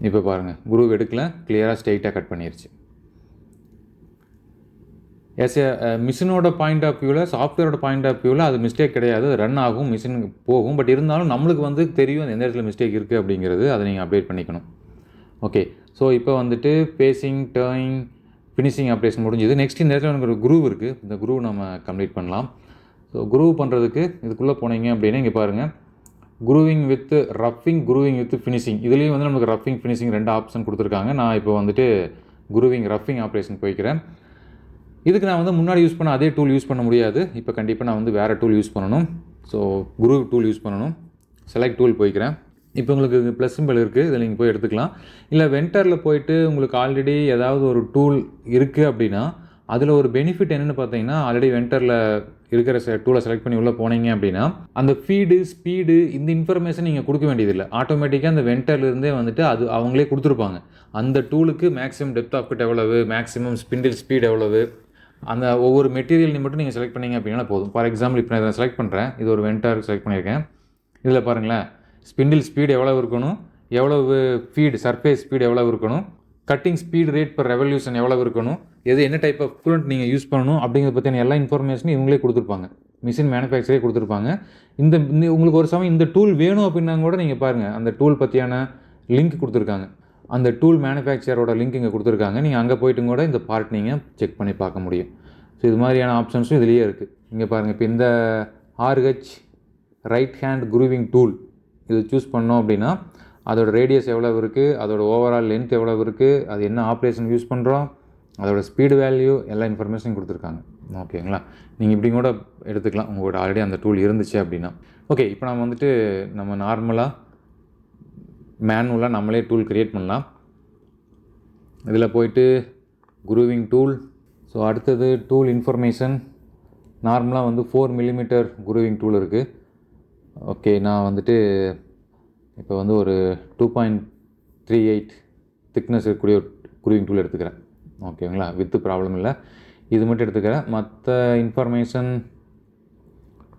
இப்போ பாருங்கள் குரூவ் எடுக்கல, கிளியராக ஸ்ட்ரெயிட்டாக கட் பண்ணிடுச்சு. எஸ் மிஷினோட பாயிண்ட் ஆஃப் வியூவில், சாஃப்ட்வேரோட பாயிண்ட் ஆஃப் வியூவில் அது மிஸ்டேக் கிடையாது. ரன் ஆகும், மிஷின் போகும். பட் இருந்தாலும் நம்மளுக்கு வந்து தெரியும் எந்த இடத்துல மிஸ்டேக் இருக்குது அப்படிங்கிறது. அதை நீங்கள் அப்டேட் பண்ணிக்கணும். ஓகே ஸோ இப்போ வந்துட்டு பேசிங் டர்னிங் ஃபினிஷிங் ஆப்ரேஷன் முடிஞ்சுது. நெக்ஸ்ட் இந்த இடத்துல எனக்கு ஒரு குரூவ் இருக்குது. இந்த குரூவ் நம்ம கம்ப்ளீட் பண்ணலாம். ஸோ குரூவ் பண்ணுறதுக்கு இதுக்குள்ளே போனீங்க அப்படின்னா இங்கே பாருங்கள் குரூவிங் வித் ரஃபிங், குரூவிங் வித் ஃபினிஷிங். இதுலேயும் வந்து நமக்கு ரஃபிங் ஃபினிஷிங் 2 ஆப்ஷன் கொடுத்துருக்காங்க. நான் இப்போ வந்துட்டு குரூவிங் ரஃபிங் ஆப்ரேஷன் போய்க்கிறேன். இதுக்கு நான் வந்து முன்னாடி யூஸ் பண்ண அதே டூல் யூஸ் பண்ண முடியாது. இப்போ கண்டிப்பாக நான் வந்து வேறு டூல் யூஸ் பண்ணணும். ஸோ குரூவ் டூல் யூஸ் பண்ணணும். செலக்ட் டூல் போய்க்கிறேன். இப்போ உங்களுக்கு ப்ளஸ் சிம்பிள் இருக்குது, இதில் நீங்கள் போய் எடுத்துக்கலாம். இல்லை வென்டரில் போயிட்டு உங்களுக்கு ஆல்ரெடி ஏதாவது ஒரு டூல் இருக்குது அப்படின்னா அதில் ஒரு பெனிஃபிட் என்னென்னு பார்த்தீங்கன்னா ஆல்ரெடி வென்டரில் இருக்கிற டூலை செலக்ட் பண்ணி உள்ளே போனீங்க அப்படின்னா அந்த ஃபீடு ஸ்பீடு இந்த இன்ஃபர்மேஷன் நீங்கள் கொடுக்க வேண்டியதில்லை. ஆட்டோமேட்டிக்காக அந்த வென்டர்லேருந்தே வந்துட்டு அது அவங்களே கொடுத்துருப்பாங்க. அந்த டூலுக்கு மேக்ஸிமம் டெப்த் ஆஃப் கட் எவ்வளவு, மேக்ஸிமம் ஸ்பிண்டில் ஸ்பீட் எவ்வளவு, அந்த ஒவ்வொரு மெட்டீரியல் மட்டும் நீங்கள் செலக்ட் பண்ணிங்க அப்படின்னா போதும். ஃபார் எக்ஸாம்பிள் இப்போ நான் இதை செலக்ட் பண்ணுறேன். இது ஒரு வென்டர் செலக்ட் பண்ணியிருக்கேன். இதில் பாருங்களேன் ஸ்பிண்டில் ஸ்பீடு எவ்வளவு இருக்கணும், எவ்வளவு ஃபீடு சர்ஃபேஸ் ஸ்பீடு எவ்வளவு இருக்கணும், cutting speed rate per revolution எவ்வளவு இருக்கணும், எது என்ன டைப் ஆஃப் கூலண்ட் நீங்கள் யூஸ் பண்ணணும் அப்படிங்கிறத பற்றின எல்லா இன்ஃபர்மேஷனும் இவங்களே கொடுத்துருப்பாங்க. மிஷின் மேனுஃபேக்சரே கொடுத்துருப்பாங்க. உங்களுக்கு ஒரு சமயம் இந்த டூல் வேணும் அப்படின்னா கூட நீங்கள் பாருங்கள் அந்த டூல் பற்றியான லிங்க் கொடுத்துருக்காங்க. அந்த டூல் மேனுஃபேக்சரோட லிங்க் இங்கே கொடுத்துருக்காங்க. நீங்கள் அங்கே போய்ட்டு கூட இந்த பார்ட் நீங்கள் செக் பண்ணி பார்க்க முடியும். ஸோ இது மாதிரியான ஆப்ஷன்ஸும் இதுலேயே இருக்குது. இங்கே பாருங்கள், இப்போ இந்த RH right hand growing tool இது சூஸ் பண்ணோம் அப்படின்னா அதோட ரேடியஸ் எவ்வளோ இருக்குது, அதோட ஓவரால் லென்த் எவ்வளோ இருக்குது, அது என்ன ஆப்ரேஷன் யூஸ் பண்ணுறோம், அதோட ஸ்பீடு வேல்யூ எல்லா இன்ஃபர்மேஷன் கொடுத்துருக்காங்க. ஓகேங்களா? நீங்கள் இப்படி கூட எடுத்துக்கலாம் உங்களோட ஆல்ரெடி அந்த டூல் இருந்துச்சு அப்படின்னா. ஓகே, இப்போ நம்ம வந்துட்டு நம்ம நார்மலாக மேனுவலாக நம்மளே டூல் க்ரியேட் பண்ணலாம். இதில் போயிட்டு குரூவிங் டூல். ஸோ அடுத்தது டூல் இன்ஃபர்மேஷன். நார்மலாக வந்து 4 mm குரூவிங் டூல் இருக்குது. ஓகே, நான் வந்துட்டு இப்போ வந்து ஒரு 2.38 திக்னஸ் இருக்கக்கூடிய குரூவிங் டூல் எடுத்துக்கிறேன். ஓகேங்களா? வித்து ப்ராப்ளம் இல்லை, இது மட்டும் எடுத்துக்கிறேன். மற்ற இன்ஃபர்மேஷன்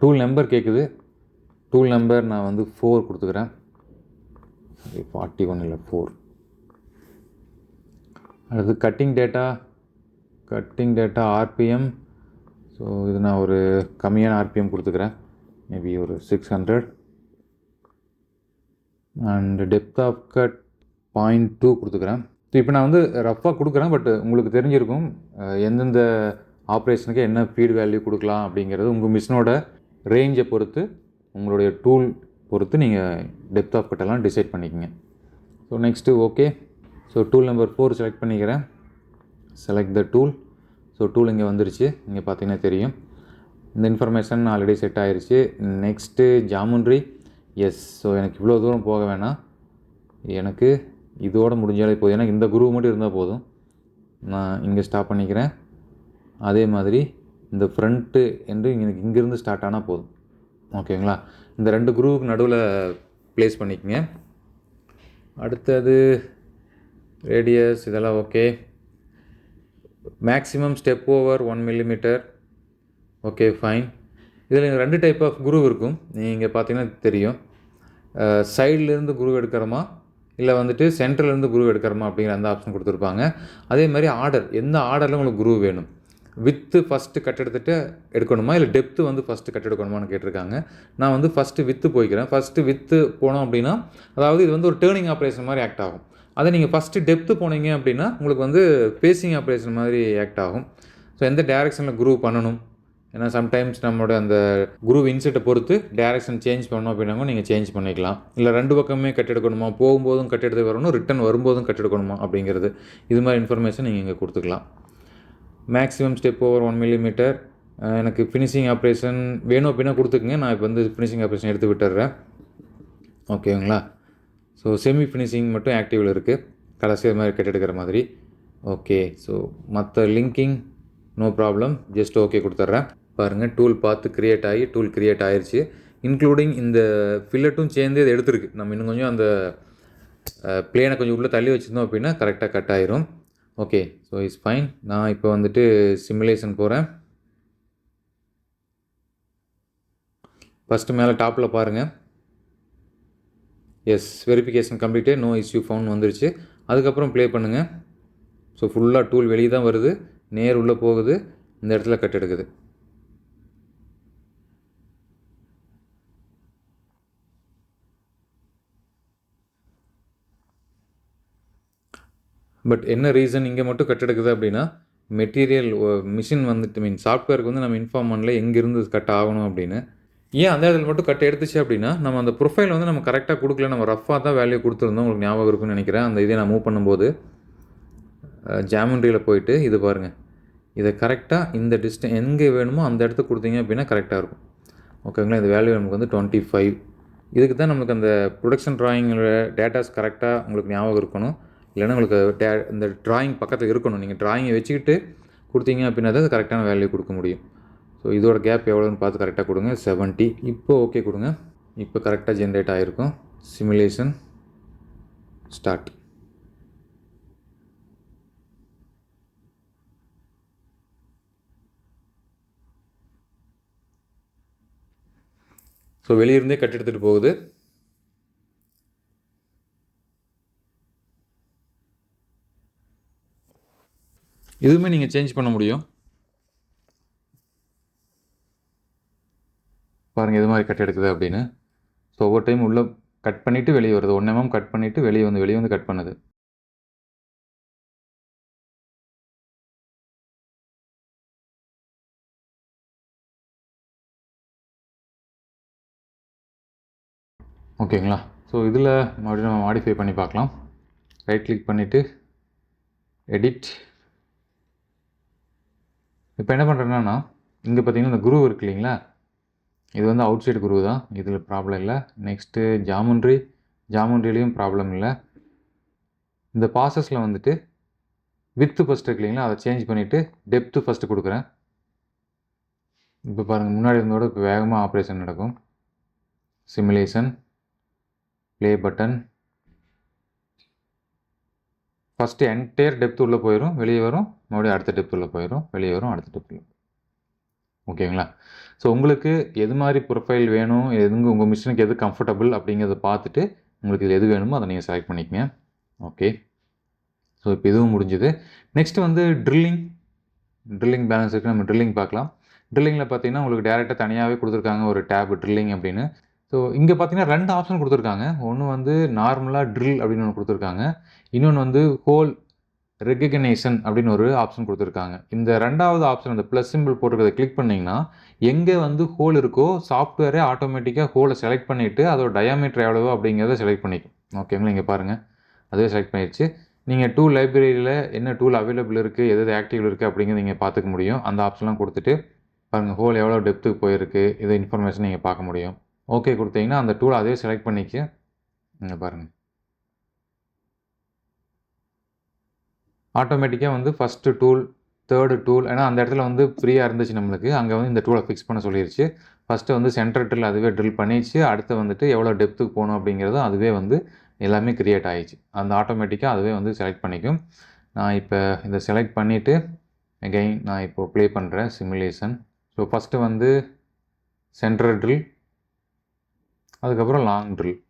டூல் நம்பர் கேட்குது. டூல் நம்பர் நான் வந்து 4 கொடுத்துக்கிறேன். 41 இல்லை 4. அடுத்து கட்டிங் டேட்டா RPM. ஸோ இது நான் ஒரு கம்மியான RPM கொடுத்துக்கிறேன், மேபி ஒரு 600. அண்ட் டெப்த் ஆஃப் கட் 0.2 கொடுத்துக்கிறேன். ஸோ இப்போ நான் வந்து ரஃப்பாக கொடுக்குறேன், பட் உங்களுக்கு தெரிஞ்சிருக்கும் எந்தெந்த ஆப்ரேஷனுக்கு என்ன ஃபீட் வேல்யூ கொடுக்கலாம் அப்படிங்கிறது. உங்கள் மிஷினோட ரேஞ்சை பொறுத்து, உங்களுடைய டூல் பொறுத்து நீங்கள் டெப்த் ஆஃப் கட்டெல்லாம் டிசைட் பண்ணிக்கோங்க. So next okay. So tool number 4 select பண்ணிக்கிறேன். Select the tool. So tool இங்கே வந்துருச்சு, இங்கே பார்த்தீங்கன்னா தெரியும். இந்த இன்ஃபர்மேஷன் ஆல்ரெடி செட் ஆகிருச்சு. Next geometry. எஸ். ஸோ எனக்கு இவ்வளோ தூரம் போக வேணாம், எனக்கு இதோடு முடிஞ்சாலே போதும். எனக்கு இந்த குரூப் மட்டும் இருந்தால் போதும். நான் இங்கே ஸ்டாப் பண்ணிக்கிறேன். அதே மாதிரி இந்த ஃப்ரண்ட்டு என்று எனக்கு இங்கேருந்து ஸ்டார்ட் ஆனால் போதும். ஓகேங்களா? இந்த 2 குரூவுக்கு நடுவில் ப்ளேஸ் பண்ணிக்கோங்க. அடுத்தது ரேடியஸ், இதெல்லாம் okay. Maximum step over 1 mm. Okay, fine. இதில் 2 டைப் ஆஃப் குரூவ் இருக்கும். நீங்கள் பார்த்தீங்கன்னா தெரியும், சைட்லேருந்து குரூவ் எடுக்கிறோமா இல்லை வந்துட்டு சென்ட்ரலேருந்து குரூவ் எடுக்கிறோமா அப்படிங்கிற அந்த ஆப்ஷன் கொடுத்துருப்பாங்க. அதே மாதிரி ஆர்டர், எந்த ஆர்டரில் உங்களுக்கு குரூவ் வேணும், வித்து ஃபஸ்ட்டு கட் எடுத்துகிட்டு எடுக்கணுமா இல்லை டெப்த்து வந்து ஃபஸ்ட்டு கட் எடுக்கணுமான்னு கேட்டிருக்காங்க. நான் வந்து ஃபஸ்ட்டு வித்து போய்க்கிறேன். ஃபஸ்ட்டு வித்து போனோம் அப்படின்னா, அதாவது இது வந்து ஒரு டேர்னிங் ஆப்ரேஷன் மாதிரி ஆக்ட் ஆகும். அதை நீங்கள் ஃபஸ்ட்டு டெப்த்து போனீங்க அப்படின்னா உங்களுக்கு வந்து பேசிங் ஆப்ரேஷன் மாதிரி ஆக்ட் ஆகும். ஸோ எந்த டேரெக்ஷனில் குரூவ் பண்ணணும், ஏன்னா சம்டைம்ஸ் நம்மளோட அந்த குரூவ் இன்செட்டை பொறுத்து டேரெக்ஷன் சேஞ்ச் பண்ணணும் அப்படின்னாங்க நீங்கள் சேஞ்ச் பண்ணிக்கலாம். இல்லை 2 பக்கமே கட் எடுக்கணுமா, போகும்போதும் கட் எடுத்து வரணும், ரிட்டன் வரும்போதும் கட் எடுக்கணுமா அப்படிங்கிறது, இது மாதிரி இன்ஃபர்மேஷன் நீங்கள் இங்கே கொடுத்துக்கலாம். Maximum step over 1 mm. எனக்கு ஃபினிஷிங் ஆப்ரேஷன் வேணும் அப்படின்னா கொடுத்துக்குங்க. நான் இப்போ வந்து ஃபினிஷிங் ஆப்ரேஷன் எடுத்து விட்டுறேன். ஓகேங்களா? ஸோ செமி ஃபினிஷிங் மட்டும் ஆக்டிவில் இருக்குது, கடைசி மாதிரி கட் எடுக்கிற மாதிரி. ஓகே. ஸோ மற்ற linking no problem, just okay கொடுத்துட்றேன். பாருங்கள், டூல் பார்த்து க்ரியேட் ஆகி டூல் க்ரியேட் ஆயிடுச்சு. இன்க்ளூடிங் இந்த ஃபில்லட்டும் சேர்ந்து இது எடுத்துருக்கு. நம்ம இன்னும் கொஞ்சம் அந்த பிளேனை கொஞ்சம் உள்ளே தள்ளி வச்சுருந்தோம் அப்படின்னா கரெக்டாக கட் ஆயிரும். ஓகே. So it's fine. நான் இப்போ வந்துட்டு சிமுலேஷன் போகிறேன். ஃபஸ்ட்டு மேலே டாப்பில் பாருங்கள், yes verification completed, no issue found வந்துருச்சு. அதுக்கப்புறம் ப்ளே பண்ணுங்கள். ஸோ ஃபுல்லாக டூல் வெளியே தான் வருது, நேர் உள்ளே போகுது, இந்த இடத்துல கட் எடுக்குது. பட் என்ன ரீசன் இங்கே மட்டும் கட் எடுக்குது அப்படின்னா, மெட்டீரியல் மிஷின் வந்துட்டு சாஃப்ட்வேருக்கு வந்து நம்ம இன்ஃபார்ம் பண்ணல எங்கேருந்து கட் ஆகணும் அப்படின்னு. ஏன் அந்த இடத்துல மட்டும் கட் எடுத்துச்சு அப்படின்னா, நம்ம அந்த ப்ரொஃபைல் வந்து நம்ம கரெக்டாக கொடுக்கல, நம்ம ரஃபாக தான் வேல்யூ கொடுத்துருந்தோம். உங்களுக்கு ஞாபகம் இருக்குன்னு நினைக்கிறேன். அந்த இதை நான் மூவ் பண்ணும்போது ஜாமெண்ட்ரியில் போயிட்டு இது பாருங்கள், இதை கரெக்டாக இந்த டிஸ்டன்ஸ் எங்கே வேணுமோ அந்த இடத்துக்கு கொடுத்தீங்க அப்படின்னா கரெக்டாக இருக்கும். ஓகேங்களா? இந்த வேல்யூ நமக்கு வந்து 25. இதுக்கு தான் நமக்கு அந்த ப்ரொடக்ஷன் ட்ராயிங்கோட டேட்டாஸ் கரெக்டாக உங்களுக்கு ஞாபகம் இருக்கணும். இல்லைன்னா உங்களுக்கு இந்த ட்ராயிங் பக்கத்தில் இருக்கணும். நீங்கள் ட்ராயிங்கை வச்சுக்கிட்டு கொடுத்தீங்க அப்படின்னா தான் கரெக்டான வேல்யூ கொடுக்க முடியும். ஸோ இதோட கேப் எவ்வளோன்னு பார்த்து கரெக்டாக கொடுங்க. 70. இப்போ ஓகே கொடுங்க. இப்போ கரெக்டாக ஜென்ரேட் ஆகிருக்கும். Simulation start. ஸோ வெளியிருந்தே கட் எடுத்துகிட்டு போகுது. இதுவுமே நீங்கள் சேஞ்ச் பண்ண முடியும். பாருங்கள் எது மாதிரி கட் எடுக்குது அப்படின்னு. ஸோ ஒவ்வொரு டைம் உள்ளே கட் பண்ணிவிட்டு வெளியே வருது. 1 mm கட் பண்ணிவிட்டு வெளியே வந்து கட் பண்ணுது. ஓகேங்களா? ஸோ இதில் மறுபடியும் நம்ம மாடிஃபை பண்ணி பார்க்கலாம். ரைட் கிளிக் பண்ணிவிட்டு எடிட். இப்போ என்ன பண்ணுறேன்னா, இங்கே பார்த்தீங்கன்னா இந்த குரூவ் இருக்கு இல்லைங்களா, இது வந்து அவுட் சைடு குரூவ் தான், இதில் ப்ராப்ளம் இல்லை. நெக்ஸ்ட்டு ஜாமெண்ட்ரிலையும் ப்ராப்ளம் இல்லை. இந்த பாசஸில் வந்துட்டு வித்து ஃபஸ்ட்டு இருக்கு இல்லைங்களா, அதை சேஞ்ச் பண்ணிவிட்டு டெப்த்து ஃபஸ்ட்டு கொடுக்குறேன். இப்போ பாருங்கள், முன்னாடி இருந்தோட இப்போ வேகமாக ஆப்ரேஷன் நடக்கும். Simulation, play button. First entire depth உள்ளே போயிடும், வெளியே வரும், மறுபடியும் அடுத்த டெப்த் உள்ளே போயிடும், வெளியே வரும், அடுத்த டெப்த் உள்ள. ஓகேங்களா? ஸோ உங்களுக்கு எது மாதிரி ப்ரொஃபைல் வேணும், உங்கள் மிஷினுக்கு எது கம்ஃபர்டபுள் அப்படிங்கிறத பார்த்துட்டு உங்களுக்கு இது எது வேணுமோ அதை நீங்கள் செலக்ட் பண்ணிக்கங்க. ஓகே, ஸோ இப்போ இதுவும் முடிஞ்சுது. நெக்ஸ்ட்டு வந்து ட்ரில்லிங் பேலன்ஸ் இருக்குது. நம்ம ட்ரில்லிங் பார்க்கலாம். ட்ரில்லிங்கில் பார்த்தீங்கன்னா உங்களுக்கு டேரெக்டாக தனியாகவே கொடுத்துருக்காங்க ஒரு டேப் ட்ரில்லிங் அப்படின்னு. ஸோ இங்கே பார்த்தீங்கன்னா 2 ஆப்ஷன் கொடுத்துருக்காங்க. ஒன்று வந்து நார்மலாக ட்ரில் அப்படின்னு ஒன்று கொடுத்துருக்காங்க. இன்னொன்று வந்து ஹோல் ரெகக்னேஷன் அப்படின்னு ஒரு ஆப்ஷன் கொடுத்துருக்காங்க. இந்த 2வது ஆப்ஷன், அந்த ப்ளஸ் சிம்பிள் போட்டிருக்கிறத கிளிக் பண்ணிங்கன்னா எங்கே வந்து ஹோல் இருக்கோ சாஃப்ட்வேரே ஆட்டோமேட்டிக்காக ஹோலை செலக்ட் பண்ணிவிட்டு அதோட டயாமீட்டர் எவ்வளவோ அப்படிங்கிறத செலக்ட் பண்ணிக்கும். ஓகேங்களா? இங்கே பாருங்கள், அதுவே செலக்ட் பண்ணிடுச்சு. நீங்கள் டூல் லைப்ரரியில் என்ன டூல் அவைலபிள் இருக்குது, எது ஆக்டிவ் இருக்குது அப்படிங்கிறத நீங்கள் பார்த்துக்க முடியும். அந்த ஆப்ஷன்லாம் கொடுத்துட்டு பாருங்கள், ஹோல் எவ்வளோ டெப்த்துக்கு போயிருக்கு, இதை இன்ஃபர்மேஷன் நீங்கள் பார்க்க முடியும். ஓகே கொடுத்தீங்கன்னா அந்த டூல் அதே செலக்ட் பண்ணிக்க. இங்கே பாருங்கள், ஆட்டோமேட்டிக்காக வந்து ஃபஸ்ட்டு டூல், தேர்டு டூல், ஏன்னா அந்த இடத்துல வந்து ஃப்ரீயாக இருந்துச்சு நம்மளுக்கு, அங்கே வந்து இந்த டூலை ஃபிக்ஸ் பண்ண சொல்லிடுச்சு. ஃபஸ்ட்டு வந்து சென்டர் ட்ரில் அதுவே ட்ரில் பண்ணிடுச்சு. அடுத்து வந்துட்டு எவ்வளோ டெப்த்துக்கு போகணும் அப்படிங்கிறதும் அதுவே வந்து எல்லாமே க்ரியேட் ஆகிடுச்சு. அந்த ஆட்டோமேட்டிக்காக அதுவே வந்து செலக்ட் பண்ணிக்கும். நான் இப்போ இதை செலக்ட் பண்ணிவிட்டு அகைன் நான் இப்போது ப்ளே பண்ணுறேன் சிமுலேஷன். ஸோ ஃபஸ்ட்டு வந்து சென்டர் ட்ரில், அதுக்கப்புறம் லாங் ட்ரில்.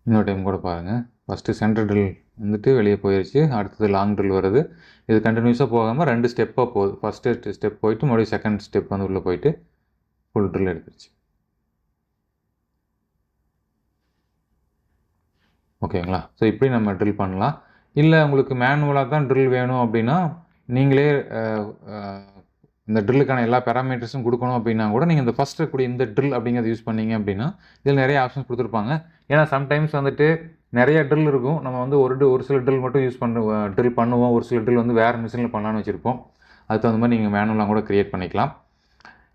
இன்னொரு டைம் கூட பாருங்கள். ஃபஸ்ட்டு சென்டர் ட்ரில் வந்துட்டு வெளியே போயிடுச்சு, அடுத்தது லாங் ட்ரில் வருது. இது கண்டினியூஸாக போகாமல் 2 ஸ்டெப்பாக போகுது. ஃபஸ்ட்டு ஸ்டெப் போயிட்டு மறுபடியும் செகண்ட் ஸ்டெப் வந்து உள்ளே போயிட்டு ஃபுல் ட்ரில் எடுத்துருச்சு. ஓகேங்களா? ஸோ இப்படி நம்ம ட்ரில் பண்ணலாம். இல்லை உங்களுக்கு மேனுவலாக தான் ட்ரில் வேணும் அப்படின்னா நீங்களே இந்த ட்ரில்லுக்கான எல்லா பேராமீட்டர்ஸும் கொடுக்கணும் அப்படின்னா கூட நீங்கள் இந்த ஃபஸ்ட்டு இருக்கக்கூடிய இந்த ட்ரில் அப்படிங்கிறத யூஸ் பண்ணிங்க அப்படின்னா இதில் நிறைய ஆப்ஷன்ஸ் கொடுத்துருப்பாங்க. ஏன்னா சம்டைம்ஸ் வந்துட்டு நிறைய ட்ரில் இருக்கும். நம்ம வந்து ஒரு சில ட்ரில் மட்டும் ட்ரில் பண்ணுவோம். ஒரு சில ட்ரில் வந்து வேறு மிஷினில் பண்ணலான்னு வச்சுருப்போம். அதுக்கு தகுந்த மாதிரி நீங்கள் மேனுவலாக கூட க்ரியேட் பண்ணிக்கலாம்.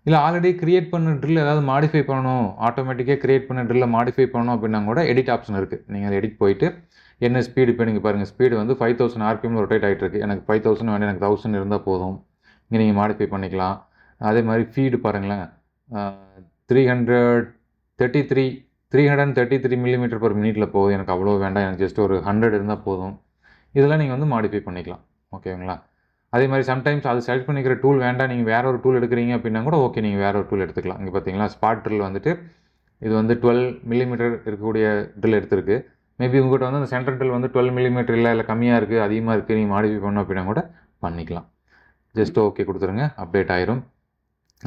இல்லை ஆல்ரெடி க்ரியேட் பண்ண ட்ரில் ஏதாவது மாடிஃபை பண்ணணும், ஆட்டோமேட்டிக்காக க்ரியேட் பண்ண ட்ரில்லை மாடிஃபை பண்ணணும் அப்படின்னா கூட எடிட் ஆப்ஷன் இருக்குது. நீங்கள் எடிட் போயிட்டு என்ன ஸ்பீடு, இப்போ நீங்கள் பாருங்கள் ஸ்பீடு வந்து 5000 RPM ரொட்டேட் ஆகிட்டு இருக்குது. எனக்கு 5000 வேண்டாம், எனக்கு 1000 இருந்தால் போதும். இங்கே நீங்கள் மாடிஃபை பண்ணிக்கலாம். அதே மாதிரி ஃபீடு பாருங்களேன், 333 mm/min போகுது. எனக்கு அவ்வளோ வேண்டாம், எனக்கு ஜஸ்ட் ஒரு 100 இருந்தால் போதும். இதெல்லாம் நீங்கள் வந்து மாடிஃபை பண்ணிக்கலாம். ஓகேங்களா? அதே மாதிரி சம்டைம்ஸ் அது செலக்ட் பண்ணிக்கிற டூல் வேண்டாம், நீங்கள் வேறு ஒரு டூல் எடுக்கிறீங்க அப்படின்னா கூட ஓகே, நீங்கள் வேறு ஒரு டூல் எடுத்துக்கலாம். இங்கே பார்த்தீங்களா ஸ்பாட் ட்ரில் வந்துட்டு இது வந்து 12 mm இருக்கக்கூடிய ட்ரில் எடுத்திருக்கு. மேபி உங்கள்கிட்ட வந்து அந்த சென்டர் ட்ரில் வந்து 12 mm இல்லை கம்மியாக இருக்குது, அதிகமாக இருக்குது, நீங்கள் மாடிஃபை பண்ணணும் அப்படின்னா கூட பண்ணிக்கலாம். ஜஸ்ட் ஓகே கொடுத்துருங்க, அப்டேட் ஆயிரும்.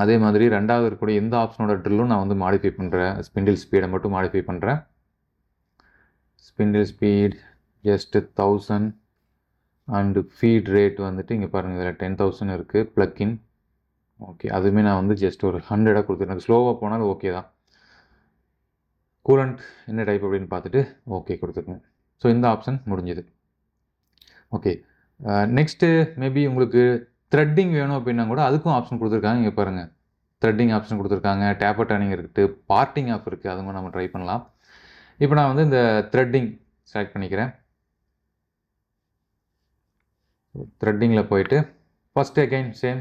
அதே மாதிரி 2வது இருக்கக்கூடிய இந்த ஆப்ஷனோட ட்ரில்லும் நான் வந்து மாடிஃபை பண்ணுறேன். ஸ்பிண்டில் ஸ்பீடை மட்டும் மாடிஃபை பண்ணுறேன். Spindle speed just 1000 and feed rate வந்துட்டு இங்கே பாருங்கள் இதில் 10,000 இருக்குது ப்ளக்கின். ஓகே, அதுவுமே நான் வந்து ஜஸ்ட் ஒரு 100 கொடுத்துருக்கேன். ஸ்லோவாக போனாலும் ஓகே தான். கூலண்ட் என்ன டைப் அப்படின்னு பார்த்துட்டு ஓகே கொடுத்துருக்கேன். ஸோ இந்த ஆப்ஷன் முடிஞ்சுது. ஓகே, நெக்ஸ்ட்டு மேபி உங்களுக்கு த்ரெட்டிங் வேணும் அப்படின்னா கூட அதுக்கும் ஆப்ஷன் கொடுத்துருக்காங்க. இங்கே பாருங்கள் த்ரெட்டிங் ஆப்ஷன் கொடுத்துருக்காங்க, டேப்பர் டர்னிங் இருக்குது, பார்ட்டிங் ஆப் இருக்குது, அதுவும் நம்ம ட்ரை பண்ணலாம். இப்போ நான் வந்து இந்த த்ரெட்டிங் செலக்ட் பண்ணிக்கிறேன். த்ரெட்டிங்கில் போயிட்டு first again same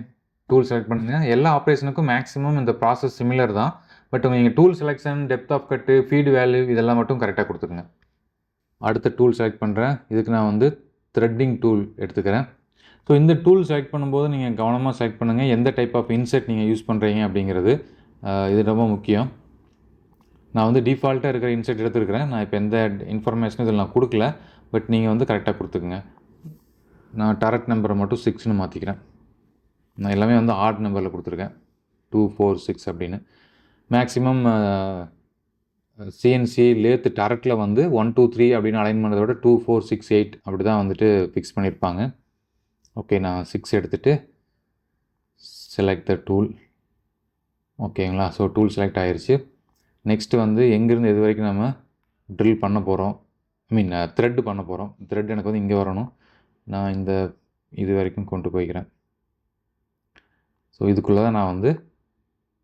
tool select பண்ணுங்கள். எல்லா ஆப்ரேஷனுக்கும் மேக்ஸிமம் இந்த ப்ராசஸ் சிமிலர் தான். பட் நீங்கள் tool selection, depth of cut, feed value இதெல்லாம் மட்டும் கரெக்டாக கொடுத்துருங்க. அடுத்த டூல் செலக்ட் பண்ணுறேன். இதுக்கு நான் வந்து த்ரெட்டிங் டூல் எடுத்துக்கிறேன். ஸோ இந்த டூல் செலக்ட் பண்ணும்போது நீங்கள் கவனமாக செலக்ட் பண்ணுங்கள், எந்த டைப் ஆஃப் இன்செட் நீங்கள் யூஸ் பண்ணுறீங்க அப்படிங்கிறது. இது ரொம்ப முக்கியம். நான் வந்து டிஃபால்ட்டாக இருக்கிற இன்செட் எடுத்துருக்கிறேன். நான் இப்போ எந்த இன்ஃபர்மேஷனும் இதில் நான் கொடுக்கல, பட் நீங்கள் வந்து கரெக்டாக கொடுத்துக்குங்க. நான் டாரட் நம்பரை மட்டும் 6ன்னு மாற்றிக்கிறேன். நான் எல்லாமே வந்து ஆட் நம்பரில் கொடுத்துருக்கேன், 2 4 6 அப்படின்னு. மேக்ஸிமம் சிஎன்சி லேத்து டாரட்டில் வந்து 1 2 3 அப்படின்னு அலைன் பண்ணதை விட 2 4 6 8 அப்படி தான் வந்துட்டு ஃபிக்ஸ் பண்ணியிருப்பாங்க. ஓகே, நான் 6 எடுத்துகிட்டு செலக்ட் த டூல். ஓகேங்களா, ஸோ டூல் செலக்ட் ஆகிருச்சு. நெக்ஸ்ட்டு வந்து எங்கேருந்து எது வரைக்கும் நம்ம ட்ரில் பண்ண போகிறோம், த்ரெட் பண்ண போகிறோம். த்ரெட் எனக்கு வந்து இங்கே வரணும். நான் இந்த இது வரைக்கும் கொண்டு போய்க்கிறேன். ஸோ இதுக்குள்ளே தான் நான் வந்து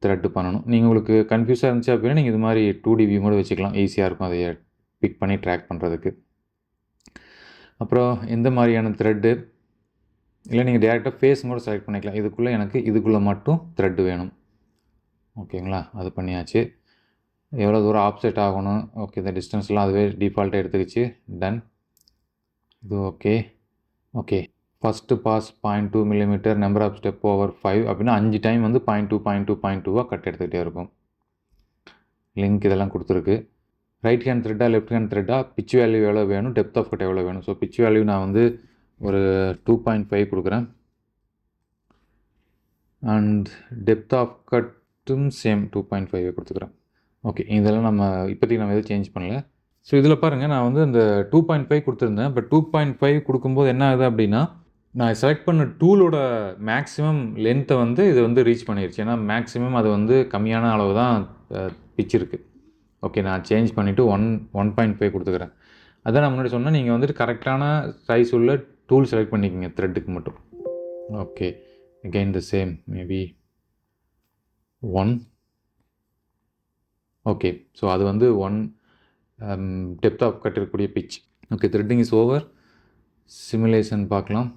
த்ரெட்டு பண்ணணும். நீங்கள் உங்களுக்கு கன்ஃபியூஸாக இருந்துச்சு அப்படின்னா நீங்கள் இது மாதிரி 2D வியூ கூட வச்சுக்கலாம், ஈஸியாக இருக்கும் அதை பிக் பண்ணி ட்ராக் பண்ணுறதுக்கு. அப்புறம் எந்த மாதிரியான த்ரெட்டு, இல்லை நீங்கள் டேரெக்டாக ஃபேஸ் கூட செலக்ட் பண்ணிக்கலாம். இதுக்குள்ளே மட்டும் த்ரெட்டு வேணும். ஓகேங்களா, அது பண்ணியாச்சு. எவ்வளோ தூரம் ஆப்செட் ஆகணும், ஓகே, இந்த டிஸ்டன்ஸ்லாம் அதுவே டிஃபால்ட்டாக எடுத்துக்கிச்சு. டன். இது okay. First pass 0.2 mm, number of step over 5 அப்படின்னா 5 டைம் வந்து 0.2 0.2 0.2 கட் எடுத்துக்கிட்டே இருக்கும். லிங்க் இதெல்லாம் கொடுத்துருக்கு. ரைட் ஹேண்ட் த்ரெட்டா லெஃப்ட் ஹேண்ட் த்ரெட்டா, பிச் வேல்யூ எவ்வளோ வேணும், டெப்த் ஆஃப் கட் எவ்வளோ வேணும். ஸோ பிச் வேல்யூ நான் வந்து ஒரு 2.5 கொடுக்குறேன். அண்ட் டெப்த் ஆஃப் கட்டும் சேம் 2.5 கொடுத்துக்கிறேன். ஓகே, இதெல்லாம் நம்ம இப்போதைக்கு நம்ம எதுவும் சேஞ்ச் பண்ணல. ஸோ இதில் பாருங்கள், நான் வந்து இந்த 2.5 கொடுத்துருந்தேன். பட் 2.5 கொடுக்கும்போது என்ன ஆகுது அப்படின்னா, நான் செலக்ட் பண்ண டூலோட மேக்ஸிமம் லென்த்தை வந்து இது வந்து ரீச் பண்ணிடுச்சு. ஏன்னா மேக்ஸிமம் அது வந்து கம்மியான அளவு தான் பிச் இருக்குது. ஓகே, நான் சேஞ்ச் பண்ணிவிட்டு 1.5 கொடுத்துக்கிறேன். அதான் நான் முன்னாடி சொன்னேன், நீங்கள் வந்துட்டு கரெக்டான சைஸ் உள்ள டூல் செலக்ட் பண்ணிக்கிங்க த்ரெட்டுக்கு மட்டும். Okay, again the same, maybe 1. Okay, so அது வந்து 1 டெப்த் ஆஃப் கட் இருக்கக்கூடிய pitch. Okay, threading is over. Simulation பார்க்கலாம்.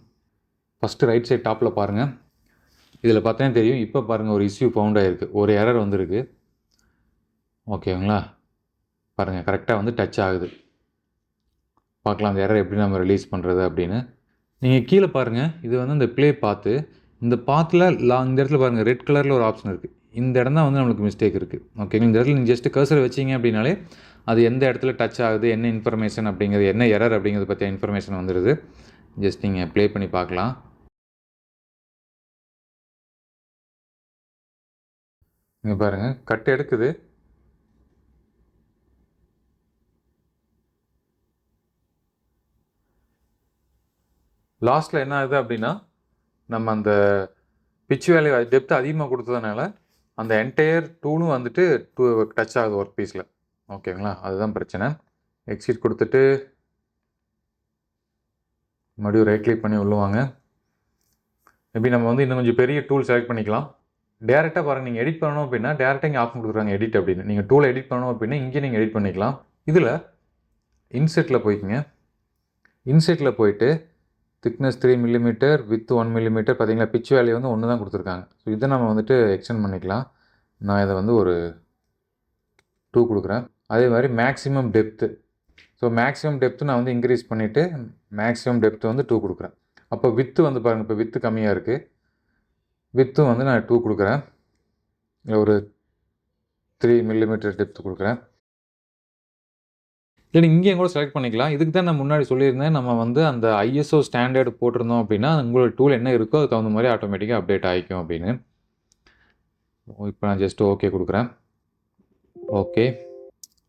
ஃபஸ்ட்டு ரைட் சைட் டாப்பில் பாருங்கள். இதில் பார்த்தீங்கன்னா தெரியும், இப்போ பாருங்கள் ஒரு இஷ்யூ ஃபவுண்ட் ஆகிருக்கு, ஒரு எரர் வந்திருக்கு. ஓகேங்களா, பாருங்கள் கரெக்டாக வந்து டச் ஆகுது. பார்க்கலாம் அந்த எரர் எப்படி நம்ம ரிலீஸ் பண்ணுறது அப்படின்னு. நீங்கள் கீழே பாருங்கள், இது வந்து இந்த ப்ளே பாத்து, இந்த பாத்தில் இந்த இடத்துல பாருங்கள் ரெட் கலரில் ஒரு ஆப்ஷன் இருக்குது. இந்த இடம் தான் வந்து நம்மளுக்கு மிஸ்டேக் இருக்குது. ஓகேங்களா, இந்த இடத்துல நீங்கள் ஜஸ்ட்டு கர்சரை வச்சிங்க அப்படின்னாலே அது எந்த இடத்துல டச் ஆகுது, என்ன இன்ஃபர்மேஷன் அப்படிங்கிறது, என்ன எரர் அப்படிங்கிறத பற்றிய இன்ஃபர்மேஷன் வந்துடுது. ஜஸ்ட் நீங்கள் ப்ளே பண்ணி பார்க்கலாம். இங்கே பாருங்கள் கட் எடுக்குது. லாஸ்ட்டில் என்ன ஆகுது அப்படின்னா, நம்ம அந்த பிச் வேல்யூ டெப்த் அதிகமாக கொடுத்ததுனால அந்த என்டையர் டூலும் வந்துட்டு டச் ஆகுது ஒர்க் பீஸில். ஓகேங்களா, அதுதான் பிரச்சனை. எக்ஸிட் கொடுத்துட்டு மறுபடியும் ரைட் கிளிக் பண்ணி உள்ளுவாங்க. மேபி நம்ம வந்து இன்னும் கொஞ்சம் பெரிய டூல் செலக்ட் பண்ணிக்கலாம். டேரெக்டாக பாருங்கள், நீங்கள் எடிட் பண்ணணும் அப்படின்னா டேரெக்டாக இங்கே ஆப்ஷன் கொடுக்குறாங்க எடிட் அப்படின்னு. நீங்கள் டூலை எடிட் பண்ணணும் அப்படின்னா இங்கே நீங்கள் எடிட் பண்ணிக்கலாம். இதில் இன்செட்டில் போய்க்குங்க. இன்செட்டில் போயிட்டு திக்னஸ் 3 mm, வித் 1 mm. பார்த்தீங்களா, பிச் வேல்யூ வந்து 1 தான் கொடுத்துருக்காங்க. ஸோ இதை நம்ம வந்துட்டு எக்ஸ்டெண்ட் பண்ணிக்கலாம். நான் இதை வந்து ஒரு 2 கொடுக்குறேன். அதே மாதிரி maximum depth, so maximum depth நான் வந்து இன்க்ரீஸ் பண்ணிவிட்டு மேக்ஸிமம் டெப்த்து வந்து 2 கொடுக்குறேன். அப்போ வித்து வந்து பாருங்கள், இப்போ வித்து கம்மியாக இருக்குது, வித்தும் வந்து நான் 2 கொடுக்குறேன். இல்லை ஒரு 3 mm டெப்த்து கொடுக்குறேன். இல்லை இங்கேயும் கூட செலக்ட் பண்ணிக்கலாம். இதுக்கு தான் நான் முன்னாடி சொல்லியிருந்தேன், நம்ம வந்து அந்த ISO ஸ்டாண்டர்டு போட்டிருந்தோம் அப்படின்னா உங்களோட டூல் என்ன இருக்கோ அதுக்கு தகுந்த மாதிரி ஆட்டோமேட்டிக்காக அப்டேட் ஆகிக்கும் அப்படின்னு. இப்போ நான் ஜஸ்ட் ஓகே கொடுக்குறேன். ஓகே,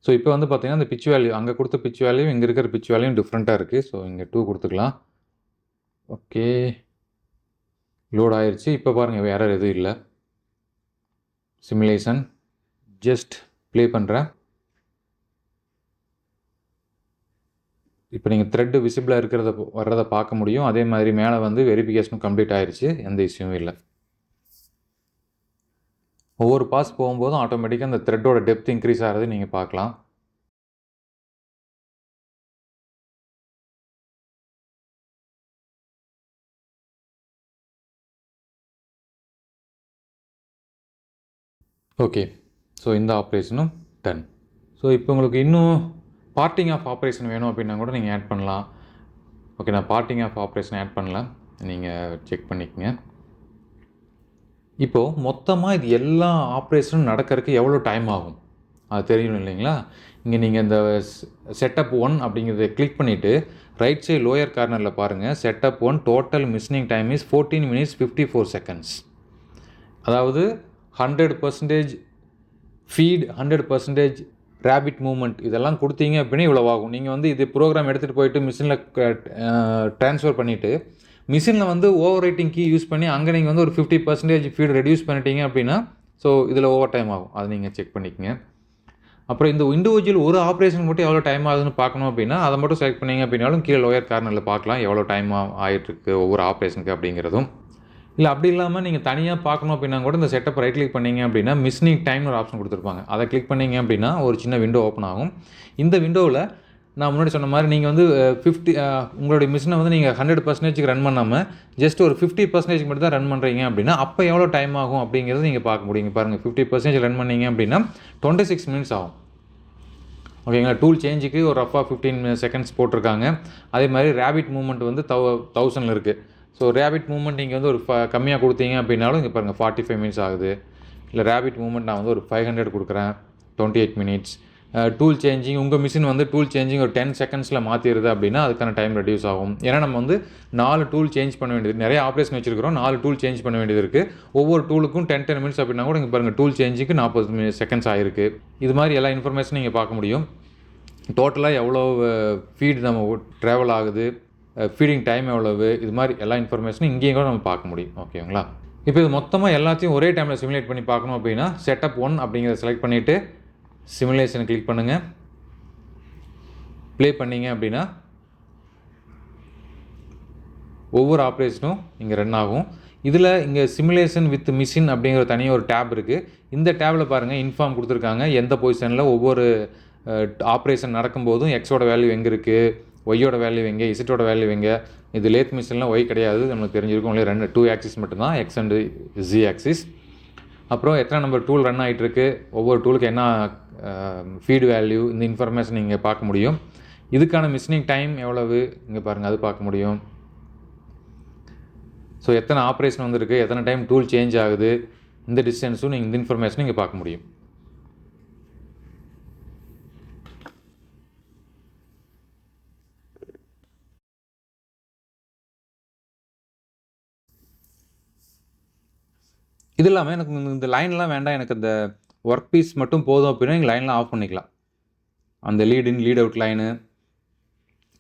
ஸோ இப்போ வந்து பார்த்தீங்கன்னா இந்த பிச் வேல்யூ அங்கே கொடுத்த பிச் வேல்யூ இங்கே இருக்கிற பிச் வேல்யூயும் டிஃப்ரெண்ட்டாக இருக்குது. ஸோ இங்கே 2 கொடுத்துக்கலாம். ஓகே, லோட் ஆயிடுச்சு. இப்போ பாருங்கள் வேறு எதுவும் இல்லை. சிமுலேஷன் ஜஸ்ட் ப்ளே பண்ணுறேன். இப்போ நீங்கள் த்ரெட்டு விசிபிளாக வர்றதை பார்க்க முடியும். அதே மாதிரி மேலே வந்து வெரிஃபிகேஷனும் கம்ப்ளீட் ஆயிடுச்சு, எந்த இஷ்யூவும் இல்லை. ஒவ்வொரு பாஸ் போகும்போதும் ஆட்டோமேட்டிக்காக அந்த த்ரெட்டோட டெப்த் இன்க்ரீஸ் ஆகிறது நீங்கள் பார்க்கலாம். ஓகே, ஸோ இந்த ஆப்ரேஷனும் டன். ஸோ இப்போ உங்களுக்கு இன்னும் பார்ட்டிங் ஆஃப் ஆப்ரேஷன் வேணும் அப்படின்னா கூட நீங்கள் ஆட் பண்ணலாம். ஓகே, நான் பார்ட்டிங் ஆஃப் ஆப்ரேஷன் ஆட் பண்ணலாம், நீங்கள் செக் பண்ணிக்கங்க. இப்போது மொத்தமாக இது எல்லா ஆப்ரேஷனும் நடக்கிறதுக்கு எவ்வளோ டைம் ஆகும் அது தெரியணும் இல்லைங்களா? இங்கே நீங்கள் இந்த செட்டப் 1 அப்படிங்கிறத கிளிக் பண்ணிவிட்டு ரைட் சைடு லோயர் கார்னரில் பாருங்கள், setup 1 total machining time is 14 minutes 54 seconds. அதாவது 100% ஃபீட், 100% ரேபிட் மூவ்மெண்ட் இதெல்லாம் கொடுத்தீங்க அப்படின்னா இவ்வளோ ஆகும். நீங்கள் வந்து இது ப்ரோக்ராம் எடுத்துகிட்டு போயிட்டு மிஷினில் ட்ரான்ஸ்ஃபர் பண்ணிவிட்டு மிஷினில் வந்து ஓவர் ரைட்டிங் கீ யூஸ் பண்ணி அங்கே நீங்கள் வந்து ஒரு 50% ஃபீட் ரெடியூஸ் பண்ணிட்டீங்க அப்படின்னா ஸோ இதில் ஓவர் டைம் ஆகும். அதை நீங்கள் செக் பண்ணிக்கங்க. அப்புறம் இந்த இண்டிவிஜுவல் ஒரு ஆப்ரேஷன் மட்டும் எவ்வளோ டைம் ஆகுதுன்னு பார்க்கணும் அப்படின்னா அதை மட்டும் செலக்ட் பண்ணிங்க அப்படின்னாலும் கீழே லோயர் கார்னரில் பார்க்கலாம் எவ்வளோ டைம் ஆகிட்டுருக்கு ஒவ்வொரு ஆப்ரேஷனுக்கு அப்படிங்கிறதும். இல்லை அப்படி இல்லாமல் நீங்கள் தனியாக பார்க்கணும் அப்படின்னா கூட இந்த செட்டப் ரைட் கிளிக் பண்ணிங்க அப்படின்னா மிஷினிங் டைம்னு ஒரு ஆப்ஷன் கொடுத்துருப்பாங்க. அதை கிளிக் பண்ணிங்க அப்படின்னா ஒரு சின்ன விண்டோ ஓப்பன் ஆகும். இந்த விண்டோவில் நான் முன்னாடி சொன்ன மாதிரி நீங்கள் வந்து உங்களுடைய மிஷினை வந்து நீங்கள் 100% ரன் பண்ணாமல் ஜஸ்ட் ஒரு 50% மட்டும் தான் ரன் பண்ணுறீங்க அப்படின்னா அப்போ எவ்வளோ டைம் ஆகும் அப்படிங்கிறது நீங்கள் பார்க்க முடியுங்க. பாருங்கள் 50% ரன் பண்ணீங்க அப்படின்னா 26 minutes ஆகும். ஓகேங்களா? டூல் சேஞ்சுக்கு ஒரு ரஃபாக 15 seconds போட்டிருக்காங்க. அதே மாதிரி ரேபிட் மூவ்மெண்ட் வந்து 1000 இருக்குது. ஸோ ரேபிட் மூவ்மெண்ட் நீங்கள் வந்து ஒரு கம்மியாக கொடுத்தீங்க அப்படின்னாலும் இங்கே பாருங்கள் 45 minutes ஆகுது. இல்லை ரேபிட் மூவ்மெண்ட் நான் வந்து ஒரு 500 கொடுக்குறேன், 28 minutes. டூல் சேஞ்சிங் உங்கள் மிஷின் வந்து டூல் சேஞ்சிங் ஒரு 10 secondsல மாற்றிடுது அப்படின்னா அதுக்கான டைம் ரெடியூஸ் ஆகும். ஏன்னா நம்ம வந்து 4 டூல் சேஞ்ச் பண்ண வேண்டியது, நிறைய ஆப்ரேஷன் வச்சுருக்கிறோம், 4 டூல் சேஞ்ச் பண்ண வேண்டியது இருக்குது. ஒவ்வொரு டூலுக்கும் 10 minutes அப்படின்னா கூட இங்கே பாருங்கள் டூல் சேஞ்சுக்கு 40 seconds ஆகிருக்கு. இது மாதிரி எல்லா இன்ஃபர்மேஷனும் நீங்கள் பார்க்க முடியும். டோட்டலாக எவ்வளோ ஃபீட் நம்ம ட்ராவல் ஆகுது, ஃபீடிங் டைம் எவ்வளவு, இது மாதிரி எல்லா இன்ஃபர்மேஷனும் இங்கேயும் கூட நம்ம பார்க்க முடியும். ஓகேங்களா? இப்போ இது மொத்தமாக எல்லாத்தையும் ஒரே டைமில் சிமுலேட் பண்ணி பார்க்கணும் அப்படின்னா செட்டப் 1 அப்படிங்கிறத செலக்ட் பண்ணிவிட்டு சிமுலேஷனை கிளிக் பண்ணுங்கள். ப்ளே பண்ணிங்க அப்படின்னா ஒவ்வொரு ஆப்ரேஷனும் இங்கே ரன் ஆகும். இதில் இங்கே சிமுலேஷன் வித் மிஷின் அப்படிங்கிற தனியாக ஒரு டேப் இருக்குது. இந்த டேப்பில் பாருங்கள் இன்ஃபார்ம் கொடுத்துருக்காங்க எந்த பொசிஷனில் ஒவ்வொரு ஆப்ரேஷன் நடக்கும்போதும் எக்ஸோட வேல்யூ எங்கே இருக்குது, ஒய்யோட வேல்யூ எங்கே, இசட்டோட வேல்யூ எங்கே. இது லேத் மிஷின்லாம் ஒய் கிடையாது, நமக்கு தெரிஞ்சிருக்கும். இல்லை 2 ஆக்சிஸ் மட்டும்தான், எக்ஸ் அண்டு ஜி ஆக்சிஸ். அப்புறம் எத்தனை நம்பர் டூல் ரன் ஆகிட்டுருக்கு, ஒவ்வொரு டூலுக்கு என்ன ஃபீட் வேல்யூ, இந்த இன்ஃபர்மேஷன் நீங்கள் பார்க்க முடியும். இதுக்கான மிஷினிங் டைம் எவ்வளவு இங்கே பாருங்கள், அது பார்க்க முடியும். ஸோ எத்தனை ஆப்ரேஷன் வந்துருக்கு, எத்தனை டைம் டூல் சேஞ்ச் ஆகுது, இந்த டிஸ்டன்ஸும் நீங்கள் இந்த இன்ஃபர்மேஷனும் இங்கே பார்க்க முடியும். இது இல்லாமல் எனக்கு இந்த லைன்லாம் வேண்டாம், எனக்கு இந்த ஒர்க் பீஸ் மட்டும் போதும் அப்படின்னா நீங்கள் லைன்லாம் ஆஃப் பண்ணிக்கலாம். அந்த லீட் இன் lead out line,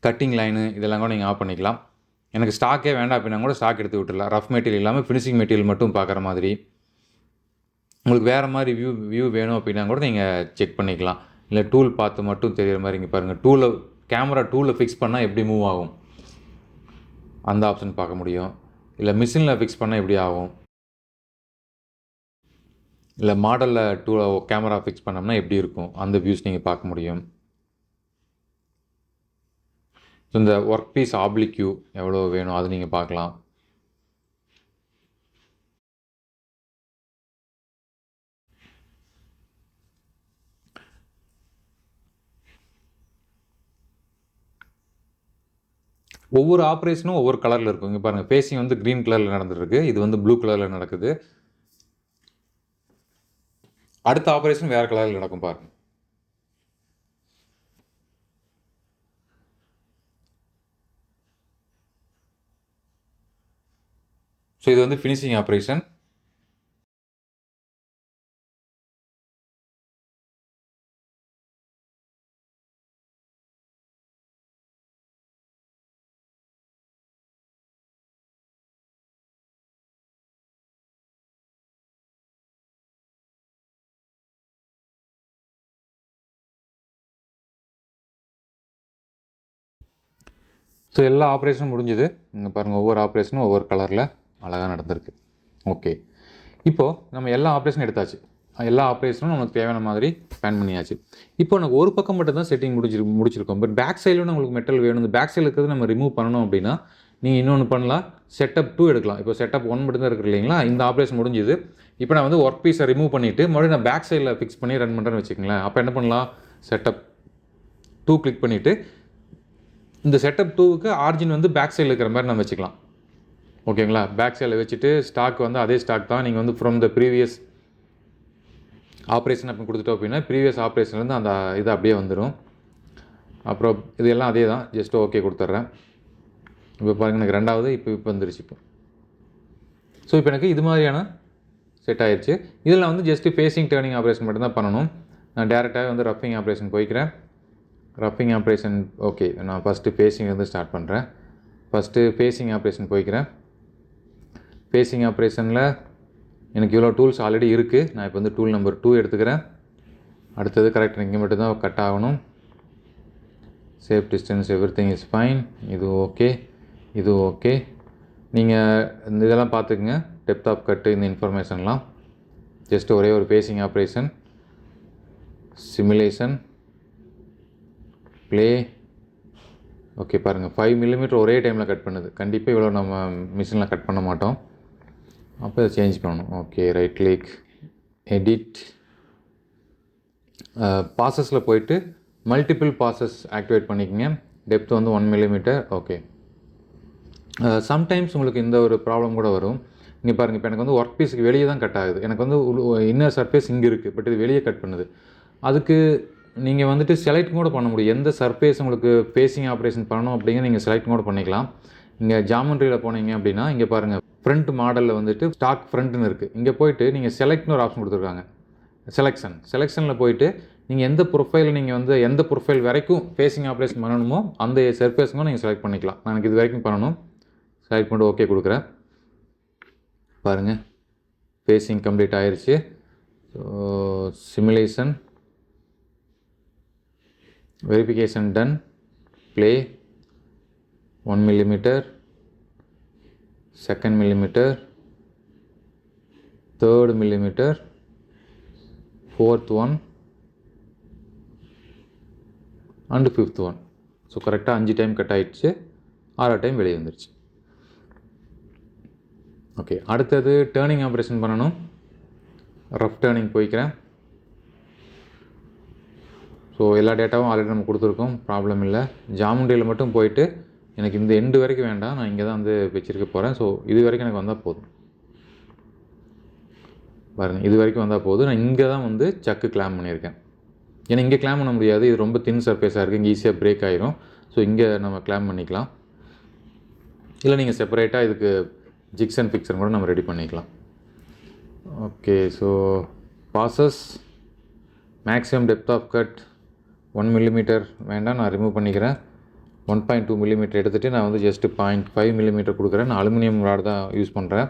cutting line இதெல்லாம் கூட நீங்கள் ஆஃப் பண்ணிக்கலாம். எனக்கு ஸ்டாக்கே வேண்டாம் அப்படின்னா கூட ஸ்டாக் எடுத்து விட்டுடலாம். ரஃப் மெட்டீரியல் இல்லாமல் ஃபினிஷிங் மெட்டீரியல் மட்டும் பார்க்குற மாதிரி. உங்களுக்கு வேறு மாதிரி வியூ வேணும் அப்படின்னா கூட நீங்கள் செக் பண்ணிக்கலாம். இல்லை டூல் பார்த்து மட்டும் தெரிகிற மாதிரி இங்கே பாருங்கள், கேமரா டூலில் ஃபிக்ஸ் பண்ணால் எப்படி மூவ் ஆகும் அந்த ஆப்ஷன் பார்க்க முடியும். இல்லை மிஷினில் ஃபிக்ஸ் பண்ணால் எப்படி ஆகும், இல்லை மாடலில் கேமரா ஃபிக்ஸ் பண்ணோம்னா எப்படி இருக்கும், அந்த வியூஸ் நீங்கள் பார்க்க முடியும். ஸோ இந்த ஒர்க் பீஸ் ஆப்ளிக்யூ எவ்வளோ வேணும் அது நீங்கள் பார்க்கலாம். ஒவ்வொரு ஆப்ரேஷனும் ஒவ்வொரு கலரில் இருக்கும். இங்கே பாருங்கள், ஃபேஸிங் வந்து க்ரீன் கலரில் நடந்துருக்கு, இது வந்து ப்ளூ கலரில் நடக்குது. அடுத்த ஆப்ரேஷன் வேறு கலரில் நடக்கும் பாருங்கள். ஸோ இது வந்து ஃபினிஷிங் ஆப்ரேஷன். ஸோ எல்லா ஆப்ரேஷனும் முடிஞ்சுது. இங்கே பாருங்கள், ஒவ்வொரு ஆப்ரேஷனும் ஒவ்வொரு கலரில் அழகாக நடந்திருக்கு. ஓகே, இப்போது நம்ம எல்லா ஆப்ரேஷனும் எடுத்தாச்சு. எல்லா ஆப்ரேஷனும் நமக்கு தேவையான மாதிரி பிளான் பண்ணியாச்சு. இப்போ எனக்கு ஒரு பக்கம் மட்டும் தான் செட்டிங் முடிச்சிருக்கோம். பட் பேக் சைடில் உங்களுக்கு மெட்டல் வேணும். இந்த பேக் சைடில் இருக்கிறது நம்ம ரிமூவ் பண்ணணும் அப்படின்னா நீங்கள் இன்னொன்று பண்ணலாம், செட்டப் 2 எடுக்கலாம். இப்போ செட்டப் 1 மட்டும் தான் இருக்குது இல்லைங்களா, இந்த ஆப்ரேஷன் முடிஞ்சுது. இப்போ நான் வந்து ஒர்க் பீஸை ரிமூவ் பண்ணிவிட்டு மறுபடியும் நான் பேக் சைடில் ஃபிக்ஸ் பண்ணி ரன் பண்ணுறேன்னு வச்சுக்கோங்களேன். அப்போ என்ன பண்ணலாம், செட்டப் 2 கிளிக் பண்ணிவிட்டு இந்த செட்டப் 2க்கு ஆர்ஜின் வந்து பேக் சைடில் இருக்கிற மாதிரி நம்ம வச்சுக்கலாம். ஓகேங்களா, பேக் சைடில் வச்சுட்டு ஸ்டாக் வந்து அதே ஸ்டாக் தான். நீங்கள் வந்து ஃப்ரம் த ப்ரீவியஸ் ஆப்ரேஷன் அப்படின்னு கொடுத்துட்டோம் அப்படின்னா ப்ரீவியஸ் ஆப்ரேஷன்லேருந்து அந்த இது அப்படியே வந்துடும். அப்புறம் இது எல்லாம் அதே தான், ஜஸ்ட் ஓகே கொடுத்துட்றேன். இப்போ பாருங்கள் எனக்கு ரெண்டாவது இப்போ வந்துருச்சு. ஸோ இப்போ எனக்கு இது மாதிரியான செட் ஆயிடுச்சு. இதில் வந்து ஜஸ்ட்டு ஃபேஸிங் டேர்னிங் ஆப்ரேஷன் மட்டும்தான் பண்ணணும். நான் டேரெக்டாகவே வந்து ரஃபிங் ஆப்ரேஷன் போய்க்கிறேன். ரஃபிங் ஆப்ரேஷன் ஓகே, நான் ஃபஸ்ட்டு ஃபேஸிங் வந்து ஸ்டார்ட் பண்ணுறேன். ஃபஸ்ட்டு ஃபேஸிங் ஆப்ரேஷன் போய்க்கிறேன். ஃபேஸிங் ஆப்ரேஷனில் எனக்கு இவ்வளோ டூல்ஸ் ஆல்ரெடி இருக்குது. நான் இப்போ வந்து டூல் நம்பர் 2 எடுத்துக்கிறேன். அடுத்தது கரெக்டாக இங்கே மட்டும்தான் கட் ஆகணும். Safe distance everything is fine. இது ஓகே, இது ஓகே. நீங்கள் இந்த இதெல்லாம் பார்த்துக்குங்க, டெப்த் ஆஃப் கட்டு இந்த இன்ஃபர்மேஷன்லாம். ஜஸ்ட் ஒரே ஒரு facing operation, simulation, play. Okay பாருங்கள் 5 மில்லிமீட்டர் ஒரே டைமில் கட் பண்ணுது. கண்டிப்பாக இவ்வளோ நம்ம மிஷினில் கட் பண்ண மாட்டோம். அப்போ இதை சேஞ்ச் பண்ணணும். ஓகே, ரைட் கிளிக், எடிட், பாசஸில் போயிட்டு மல்டிபிள் பாசஸ் ஆக்டிவேட் பண்ணிக்கோங்க. டெப்த் வந்து 1 மில்லிமீட்டர். ஓகே, சம்டைம்ஸ் உங்களுக்கு இந்த ஒரு ப்ராப்ளம் கூட வரும். இங்கே பாருங்கள், இப்போ எனக்கு வந்து ஒர்க் பீஸுக்கு வெளியே தான் கட் ஆகுது. எனக்கு வந்து இன்னர் சர்ஃபேஸ் இங்கே இருக்குது, பட் இது வெளியே கட் பண்ணுது. அதுக்கு நீங்கள் வந்துட்டு செலக்ட் கூட பண்ண முடியும். எந்த சர்ஃபேஸ் உங்களுக்கு ஃபேஸிங் ஆப்ரேஷன் பண்ணணும் அப்படிங்கிற நீங்கள் செலக்ட் கூட பண்ணிக்கலாம். இங்கே ஜாமெண்ட்ரியில் போனீங்க அப்படின்னா இங்கே பாருங்கள், ஃப்ரண்ட் மாடலில் வந்துட்டு ஸ்டாக் ஃப்ரண்ட்னு இருக்குது. இங்கே போயிட்டு நீங்கள் செலக்ட்னு ஒரு ஆப்ஷன் கொடுத்துருக்காங்க. செலெக்ஷனில் போயிட்டு நீங்கள் எந்த ப்ரொஃபைல் நீங்கள் வந்து எந்த ப்ரொஃபைல் வரைக்கும் ஃபேஸிங் ஆப்ரேஷன் பண்ணணுமோ அந்த சர்ஃபேஸுக்கும் நீங்கள் செலக்ட் பண்ணிக்கலாம். நான் எனக்கு இது வரைக்கும் பண்ணணும், செலக்ட் பண்ணிட்டு ஓகே கொடுக்குறேன். பாருங்கள் ஃபேஸிங் கம்ப்ளீட் ஆயிடுச்சு. So simulation, verification done, play, 1 millimetre, 2nd millimetre, 3rd millimetre, 4th one and 5th one. So கரெக்டாக 5 டைம் கட் ஆகிடுச்சு, 6 டைம் வெளியே வந்துருச்சு. ஓகே, அடுத்தது டேர்னிங் ஆப்ரேஷன் பண்ணணும். ரஃப் டேர்னிங் போய்க்கிறேன். ஸோ எல்லா டேட்டாவும் ஆல்ரெடி நம்ம கொடுத்துருக்கோம், ப்ராப்ளம் இல்லை. ஜாமெண்ட்ரியில் மட்டும் போயிட்டு எனக்கு இந்த எண்டு வரைக்கும் வேண்டாம், நான் இங்கே தான் வந்து வச்சுருக்க போகிறேன். ஸோ இது வரைக்கும் எனக்கு வந்தால் போதும். பாருங்கள், இது வரைக்கும் வந்தால் போதும். நான் இங்கே தான் வந்து சக்கு கிளாம் பண்ணியிருக்கேன். ஏன்னா இங்கே கிளாம் பண்ண முடியாது, இது ரொம்ப தின் சர்ஃபேஸாக இருக்குது, இங்கே ஈஸியாக பிரேக் ஆகிரும். ஸோ இங்கே நம்ம கிளாம் பண்ணிக்கலாம். இல்லை நீங்கள் செப்பரேட்டாக இதுக்கு ஜிக்ஸ் அண்ட் ஃபிக்ஸர் கூட நம்ம ரெடி பண்ணிக்கலாம். Okay, so passes, maximum depth of cut 1 millimetre வேண்டாம், நான் ரிமூவ் பண்ணிக்கிறேன். 1.2 மில்லிமீட்டர் எடுத்துகிட்டு நான் வந்து ஜஸ்ட்டு 0.5 மில்லிமீட்டர் கொடுக்குறேன். நான் அலுமினியம் ராட் தான் யூஸ் பண்ணுறேன்.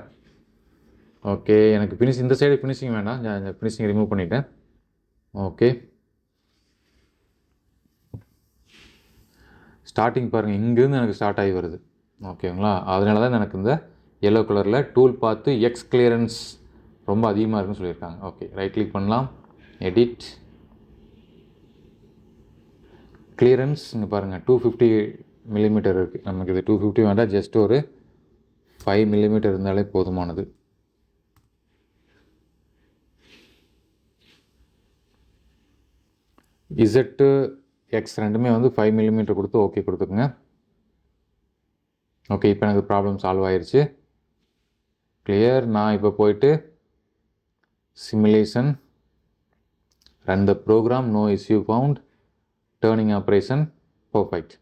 ஓகே, எனக்கு ஃபினிஷிங் இந்த சைடு ஃபினிஷிங் வேண்டாம், நான் ஃபினிஷிங் ரிமூவ் பண்ணிட்டேன். ஓகே, ஸ்டார்டிங் பாருங்கள், இங்கேருந்து எனக்கு ஸ்டார்ட் ஆகி வருது. ஓகேங்களா, அதனால தான் எனக்கு இந்த எல்லோ கலரில் டூல் பார்த்து எக்ஸ் கிளியரன்ஸ் ரொம்ப அதிகமாக இருக்குன்னு சொல்லியிருக்காங்க. ஓகே, ரைட் கிளிக் பண்ணலாம், எடிட், கிளியரன்ஸ். இங்கே பாருங்கள் 250 மில்லிமீட்டர் இருக்குது. நமக்கு இது 250 வேண்டாம், ஜஸ்ட் ஒரு 5 மில்லிமீட்டர் இருந்தாலே போதுமானது. இசட்டு எக்ஸ் ரெண்டுமே வந்து 5 மில்லிமீட்டர் கொடுத்து ஓகே கொடுத்துக்குங்க. ஓகே, இப்போ எனக்கு ப்ராப்ளம் சால்வ் ஆயிடுச்சு. கிளியர். நான் இப்போ போயிட்டு simulation, run the program, no issue found, turning operation perfect.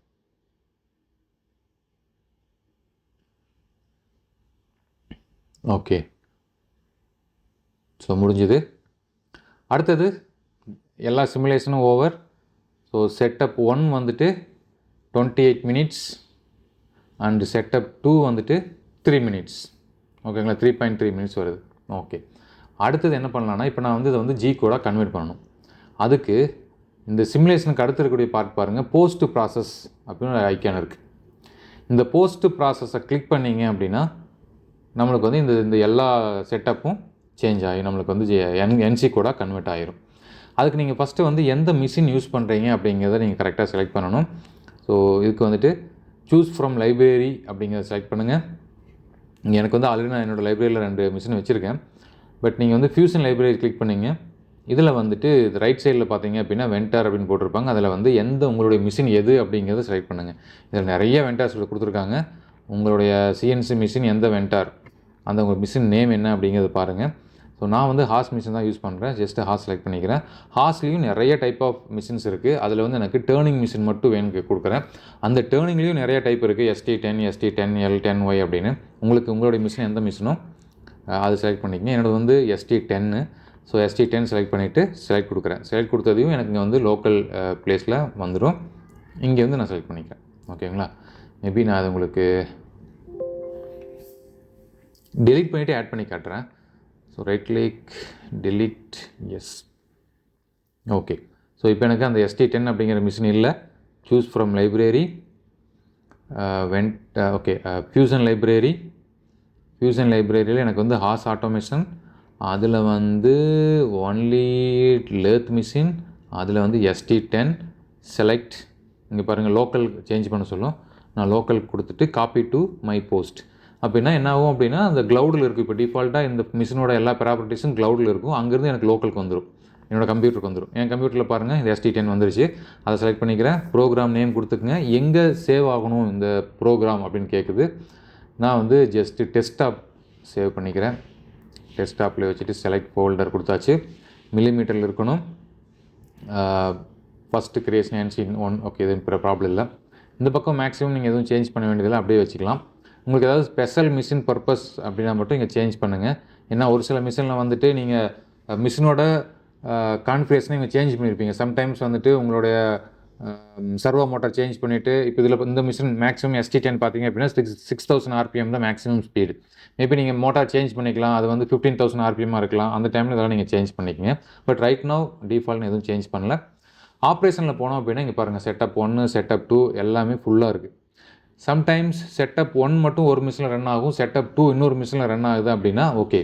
Okay, so முடிஞ்சுது. அடுத்தது எல்லா சிமுலேஷனும் ஓவர். ஸோ செட்டப் 1 வந்துட்டு 28 மினிட்ஸ் அண்டு செட்டப் 2 வந்துட்டு 3 மினிட்ஸ். ஓகேங்களா, 3.3 மினிட்ஸ் வருது. ஓகே, அடுத்தது என்ன பண்ணலான்னா, இப்போ நான் வந்து இதை வந்து ஜி கோடாக கன்வெர்ட் பண்ணணும். அதுக்கு இந்த சிமுலேஷனுக்கு அடுத்து இருக்கக்கூடிய பார்ட் பாருங்கள், போஸ்ட் ப்ராசஸ் அப்படின்னு ஒரு ஐக்கான் இருக்குது. இந்த போஸ்ட் ப்ராசஸை கிளிக் பண்ணிங்க அப்படின்னா நம்மளுக்கு வந்து இந்த எல்லா செட்டப்பும் சேஞ்ச் ஆகி நம்மளுக்கு வந்து என்சி கோடாக கன்வெர்ட் ஆகிரும். அதுக்கு நீங்கள் ஃபஸ்ட்டு வந்து எந்த மிஷின் யூஸ் பண்ணுறீங்க அப்படிங்கிறத நீங்கள் கரெக்டாக செலக்ட் பண்ணணும். ஸோ இதுக்கு வந்துட்டு சூஸ் ஃப்ரம் லைப்ரரி அப்படிங்கிறத செலக்ட் பண்ணுங்கள். எனக்கு வந்து ஆல்ரெடி நான் என்னோடய லைப்ரரியில் 2 மிஷின் வச்சுருக்கேன். பட் நீங்கள் வந்து ஃபியூஷன் லைப்ரரி கிளிக் பண்ணிங்க. இதில் வந்துட்டு ரைட் சைடில் பார்த்தீங்க அப்படின்னா வென்டார் அப்படின்னு போட்டிருப்பாங்க. அதில் வந்து எந்த உங்களுடைய மிஷின் எது அப்படிங்கிறத செலக்ட் பண்ணுங்கள். இதில் நிறைய வென்டார்ஸ் கொடுத்துருக்காங்க. உங்களுடைய சிஎன்சி மிஷின் எந்த வென்டார், அந்த உங்கள் மிஷின் நேம் என்ன அப்படிங்கிறத பாருங்கள். ஸோ ஸோ நான் வந்து ஹாஸ் மிஷின் தான் யூஸ் பண்ணுறேன். ஜஸ்ட்டு ஹாஸ் செலக்ட் பண்ணிக்கிறேன். ஹாஸ்லேயும் நிறைய டைப் ஆஃப் மிஷின்ஸ் இருக்குது. அதில் வந்து எனக்கு டேர்னிங் மிஷின் மட்டும் வேணுக்கு கொடுக்குறேன். அந்த டேர்னிங்லேயும் நிறைய டைப் இருக்குது. ST10, ST10L, 10Y அப்படின்னு. உங்களுடைய மிஷின் எந்த மிஷினோ அது செலக்ட் பண்ணிக்கங்க. என்னோடது வந்து ST10. ஸோ ST10 செலக்ட் பண்ணிவிட்டு செலக்ட் கொடுக்குறேன். செலக்ட் கொடுத்ததையும் எனக்கு இங்கே வந்து லோக்கல் ப்ளேஸில் வந்துடும். இங்கே வந்து நான் செலக்ட் பண்ணிக்கிறேன். ஓகேங்களா? மேபி நான் அது உங்களுக்கு டெலீட் பண்ணிவிட்டு ஆட் பண்ணி காட்டுறேன். So right click, delete, yes. Okay. So இப்போ எனக்கு அந்த ST10 அப்படிங்கிற மிஷின் இல்லை. Choose from library, okay, fusion லைப்ரரியில் எனக்கு வந்து ஹாஸ் ஆட்டோமேஷன், அதில் வந்து ஒன்லி லேத் மிஷின், அதில் வந்து ST10 செலக்ட். இங்கே பாருங்கள், லோக்கல் சேஞ்ச் பண்ண சொல்லும். நான் லோக்கல் கொடுத்துட்டு காப்பி டு மை போஸ்ட். அப்படின்னா என்ன ஆகும் அப்படின்னா, அந்த க்ளவுடில் இருக்குது. இப்போ டிஃபால்ட்டாக இந்த மிஷினோட எல்லா ப்ராப்பர்ட்டிஸும் க்ளவுடில் இருக்கும். அங்கேருந்து எனக்கு லோக்கலுக்கு வந்துடும், என்னோடய கம்ப்யூட்டருக்கு வந்துடும். என் கம்ப்யூட்டரில் பாருங்கள், இந்த ST10 வந்துருச்சு. அதை செலக்ட் பண்ணிக்கிறேன். ப்ரோக்ராம் நேம் கொடுத்துக்குங்க. எங்கே சேவ் ஆகணும் இந்த ப்ரோக்ராம் அப்படின்னு கேட்குது. நான் வந்து ஜஸ்ட்டு டெஸ்க்டாப் சேவ் பண்ணிக்கிறேன். டெஸ்க்டாப்பில் வச்சுட்டு செலக்ட் ஃபோல்டர் கொடுத்தாச்சு. மில்லிமீட்டரில் இருக்கணும். First creation NC1. ஓகே, இது ப்ராப்ளம் இல்லை. இந்த பக்கம் மேக்ஸிமம் நீங்கள் எதுவும் சேஞ்ச் பண்ண வேண்டியதில்லை, அப்படியே வச்சுக்கலாம். உங்களுக்கு ஏதாவது ஸ்பெஷல் மிஷின் பர்பஸ் அப்படின்னா மட்டும் இங்கே சேஞ்ச் பண்ணுங்கள். ஏன்னா ஒரு சில மிஷினில் வந்துட்டு நீங்கள் மிஷினோட கான்ஃபிகரேஷனை இங்கே சேஞ்ச் பண்ணியிருப்பீங்க. சம்டைம்ஸ் வந்துட்டு உங்களுடைய சர்வோ மோட்டார் சேஞ்ச் பண்ணிவிட்டு, இப்போ இதில் இந்த மிஷின் மேக்ஸிமம் ST10 பார்த்தீங்க அப்படின்னா 6000 RPM தான் மேக்ஸிமம் ஸ்பீடு. மேபி நீங்கள் மோட்டார் சேஞ்ச் பண்ணிக்கலாம். அது வந்து 15000 RPM இருக்கலாம். அந்த டைமில் இதெல்லாம் நீங்கள் சேஞ்ச் பண்ணிக்கங்க. பட் ரைட் நவ் டிஃபால்ட்னு எதுவும் சேஞ்ச் பண்ணல. ஆப்ரேஷனில் போனோம் அப்படின்னா இங்கே பாருங்கள், செட்டப் 1, செட்டப் 2 எல்லாமே ஃபுல்லாக இருக்குது. சம்டைம்ஸ் செட்டப் 1 மட்டும் ஒரு மிஷினில் ரன் ஆகும், செட்டப் 2 இன்னொரு மிஷினில் ரன் ஆகுது அப்படின்னா ஓகே,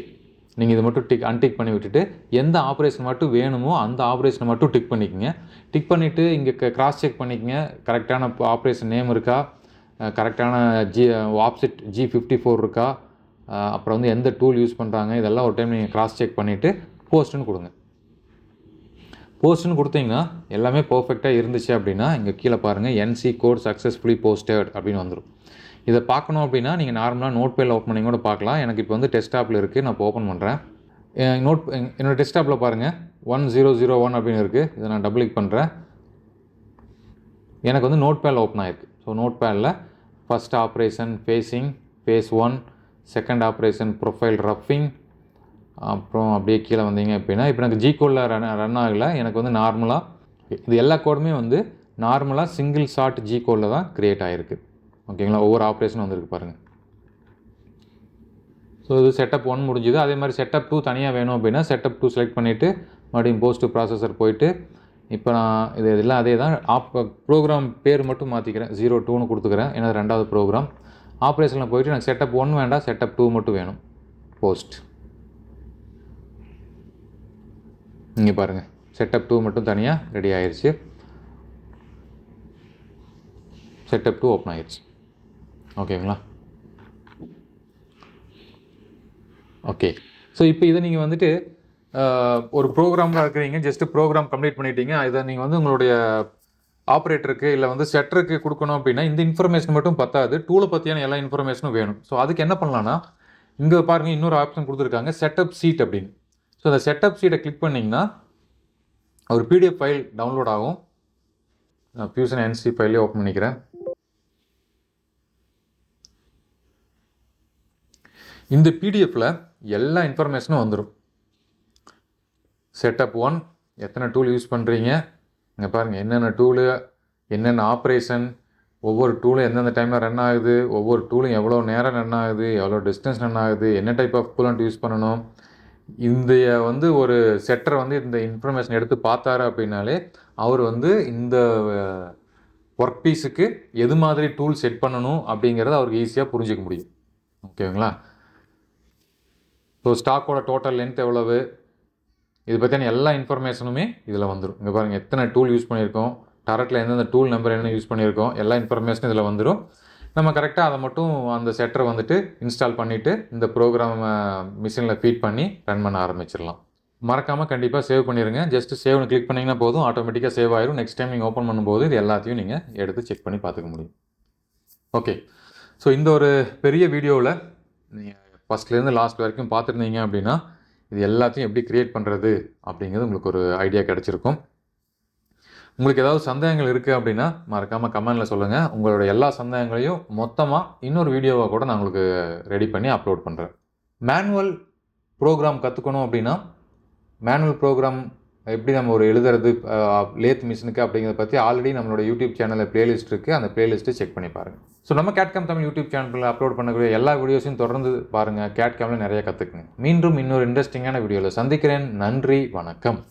நீங்கள் இதை மட்டும் அன்டிக் பண்ணி விட்டுட்டு எந்த ஆப்ரேஷன் மட்டும் வேணுமோ அந்த ஆப்ரேஷனை மட்டும் டிக் பண்ணிக்கோங்க. டிக் பண்ணிவிட்டு இங்கே கிராஸ் செக் பண்ணிக்கங்க, கரெக்டான ஆப்ரேஷன் நேம் இருக்கா, கரெக்டான ஆப்செட் G54 இருக்கா, அப்புறம் வந்து எந்த டூல் யூஸ் பண்ணுறாங்க, இதெல்லாம் ஒரு டைம் நீங்கள் கிராஸ் செக் பண்ணிவிட்டு போஸ்ட்டுன்னு கொடுங்க. போஸ்ட்னு கொடுத்தீங்கன்னா எல்லாமே பர்ஃபெக்டாக இருந்துச்சு அப்படின்னா இங்கே கீழே பாருங்கள், NC கோட் சக்ஸஸ்ஃபுல்லி போஸ்டட் அப்படின்னு வந்துடும். இதை பார்க்கணும் அப்படின்னா நீங்கள் நார்மலாக நோட்பேடில் ஓப்பன் பண்ணி கூட பார்க்கலாம். எனக்கு இப்போ வந்து டெஸ்க்டாப்பில் இருக்குது, நான் இப்போ ஓப்பன் பண்ணுறேன். என்னோடய டெஸ்க்டாப்பில் பாருங்கள் 1001 அப்படின்னு இருக்குது. இதை நான் டபுள் கிளிக் பண்ணுறேன். எனக்கு வந்து நோட்பேடில் ஓப்பன் ஆகிருக்கு. ஸோ நோட்பேடில் first operation facing, face 1, second operation profile ரஃபிங், அப்புறம் அப்படியே கீழே வந்தீங்க அப்படின்னா இப்போ எனக்கு G கோடில் ரன் ஆகலை. எனக்கு வந்து நார்மலாக இது எல்லா கோடுமே வந்து நார்மலாக சிங்கிள் ஷாட் G கோடில் தான் க்ரியேட் ஆகிருக்கு. ஓகேங்களா? ஒவ்வொரு ஆப்ரேஷனும் வந்திருக்கு பாருங்கள். ஸோ இது செட்டப் 1 முடிஞ்சுது. அதே மாதிரி செட்டப் 2 தனியாக வேணும் அப்படின்னா செட்டப் 2 செலக்ட் பண்ணிவிட்டு மறுபடியும் போஸ்ட்டு ப்ராசஸர் போயிட்டு இப்போ நான் இது எல்லாம் அதே தான். ப்ரோக்ராம் பேர் மட்டும் மாற்றிக்கிறேன், 02ன்னு கொடுத்துக்கிறேன். ஏன்னா ரெண்டாவது ப்ரோக்ராம். ஆப்ரேஷனில் போயிட்டு எனக்கு செட்டப் 1 வேண்டாம், செட்டப் 2 மட்டும் வேணும். போஸ்ட் இங்கே பாருங்கள், செட்டப் 2 மட்டும் தனியாக ரெடி ஆயிடுச்சு. செட்டப் 2 ஓப்பன் ஆயிடுச்சு. ஓகேங்களா? ஓகே. ஸோ இப்போ இதை நீங்கள் வந்துட்டு ஒரு ப்ரோக்ராமில் இருக்கிறீங்க, ஜஸ்ட்டு ப்ரோக்ராம் கம்ப்ளீட் பண்ணிட்டீங்க. இதை நீங்கள் வந்து உங்களுடைய ஆப்ரேட்டருக்கு இல்லை வந்து செட்டருக்கு கொடுக்கணும் அப்படின்னா இந்த இன்ஃபர்மேஷன் மட்டும் பத்தாது, டூலை பற்றியான எல்லா இன்ஃபர்மேஷனும் வேணும். ஸோ அதுக்கு என்ன பண்ணலான்னா, இங்கே பாருங்கள் இன்னொரு ஆப்ஷன் கொடுத்துருக்காங்க, செட்டப் சீட் அப்படின்னு. ஸோ அந்த செட்டப் சீட்டை கிளிக் பண்ணிங்கன்னா ஒரு PDF ஃபைல் டவுன்லோட் ஆகும். நான் ஃபியூஷன் NC ஃபைலே ஓப்பன் பண்ணிக்கிறேன். இந்த PDFல எல்லா இன்ஃபர்மேஷனும் வந்துடும். செட்டப் 1 எத்தனை டூல் யூஸ் பண்ணுறீங்க, இங்கே பாருங்கள் என்னென்ன டூலு, என்னென்ன ஆப்ரேஷன், ஒவ்வொரு டூலும் எந்தெந்த டைமில் ரன் ஆகுது, ஒவ்வொரு டூலும் எவ்வளோ நேரம் ரன் ஆகுது, எவ்வளோ டிஸ்டன்ஸ் ரன் ஆகுது, என்ன டைப் ஆஃப் கூலண்ட் யூஸ் பண்ணணும். இந்த வந்து ஒரு செட்டரை வந்து இந்த இன்ஃபர்மேஷன் எடுத்து பார்த்தாரு அப்படின்னாலே அவர் வந்து இந்த ஒர்க் பீஸுக்கு எது மாதிரி டூல் செட் பண்ணணும் அப்படிங்கிறத அவருக்கு ஈஸியாக புரிஞ்சிக்க முடியும். ஓகேங்களா? ஸோ ஸ்டாக்கோட டோட்டல் லென்த் எவ்வளவு, இது பற்றின எல்லா இன்ஃபர்மேஷனுமே இதில் வந்துடும். இங்கே பாருங்கள் எத்தனை டூல் யூஸ் பண்ணியிருக்கோம், டரட்டில் எந்தெந்த டூல் நம்பர் என்ன யூஸ் பண்ணியிருக்கோம், எல்லா இன்ஃபர்மேஷனும் இதில் வந்துடும். நம்ம கரெக்டாக அதை மட்டும் அந்த செட்டரை வந்துட்டு இன்ஸ்டால் பண்ணிவிட்டு இந்த ப்ரோக்ராம் மிஷினில் ஃபீட் பண்ணி ரன் பண்ண ஆரம்பிச்சிடலாம். மறக்காமல் கண்டிப்பாக சேவ் பண்ணிடுங்க. ஜஸ்ட்டு சேவ்னு கிளிக் பண்ணிங்கன்னா போதும், ஆட்டோமேட்டிக்காக சேவ் ஆயிடும். நெக்ஸ்ட் டைம் நீங்கள் ஓப்பன் பண்ணும்போது இது எல்லாத்தையும் நீங்கள் எடுத்து செக் பண்ணி பார்த்துக்க முடியும். ஓகே. ஸோ இந்த ஒரு பெரிய வீடியோவில் நீங்கள் ஃபஸ்ட்லேருந்து லாஸ்ட் வரைக்கும் பார்த்துருந்தீங்க அப்படின்னா இது எல்லாத்தையும் எப்படி க்ரியேட் பண்ணுறது அப்படிங்கிறது உங்களுக்கு ஒரு ஐடியா கிடச்சிருக்கும். உங்களுக்கு ஏதாவது சந்தேகங்கள் இருக்குது அப்படின்னா மறக்காமல் கமெண்டில் சொல்லுங்கள். உங்களோட எல்லா சந்தேகங்களையும் மொத்தமாக இன்னொரு வீடியோவாக கூட நான் உங்களுக்கு ரெடி பண்ணி அப்லோட் பண்ணுறேன். மேனுவல் ப்ரோக்ராம் கற்றுக்கணும் அப்படின்னா மேனுவல் ப்ரோக்ராம் எப்படி நம்ம ஒரு எழுதுறது லேத் மிஷினுக்கு அப்படிங்கிறத பற்றி ஆல்ரெடி நம்மளோட யூடியூப் சேனலில் ப்ளேலிஸ்ட் இருக்குது. அந்த ப்ளேலிஸ்ட்டை செக் பண்ணி பாருங்கள். ஸோ நம்ம கேட்காம் தமிழ் யூடியூப் சேனலில் அப்லோட் பண்ணக்கூடிய எல்லா வீடியோஸையும் தொடர்ந்து பாருங்கள். கேட்காமில் நிறைய கற்றுக்குங்க. மீண்டும் இன்னொரு இன்ட்ரெஸ்டிங்கான வீடியோவில் சந்திக்கிறேன். நன்றி, வணக்கம்.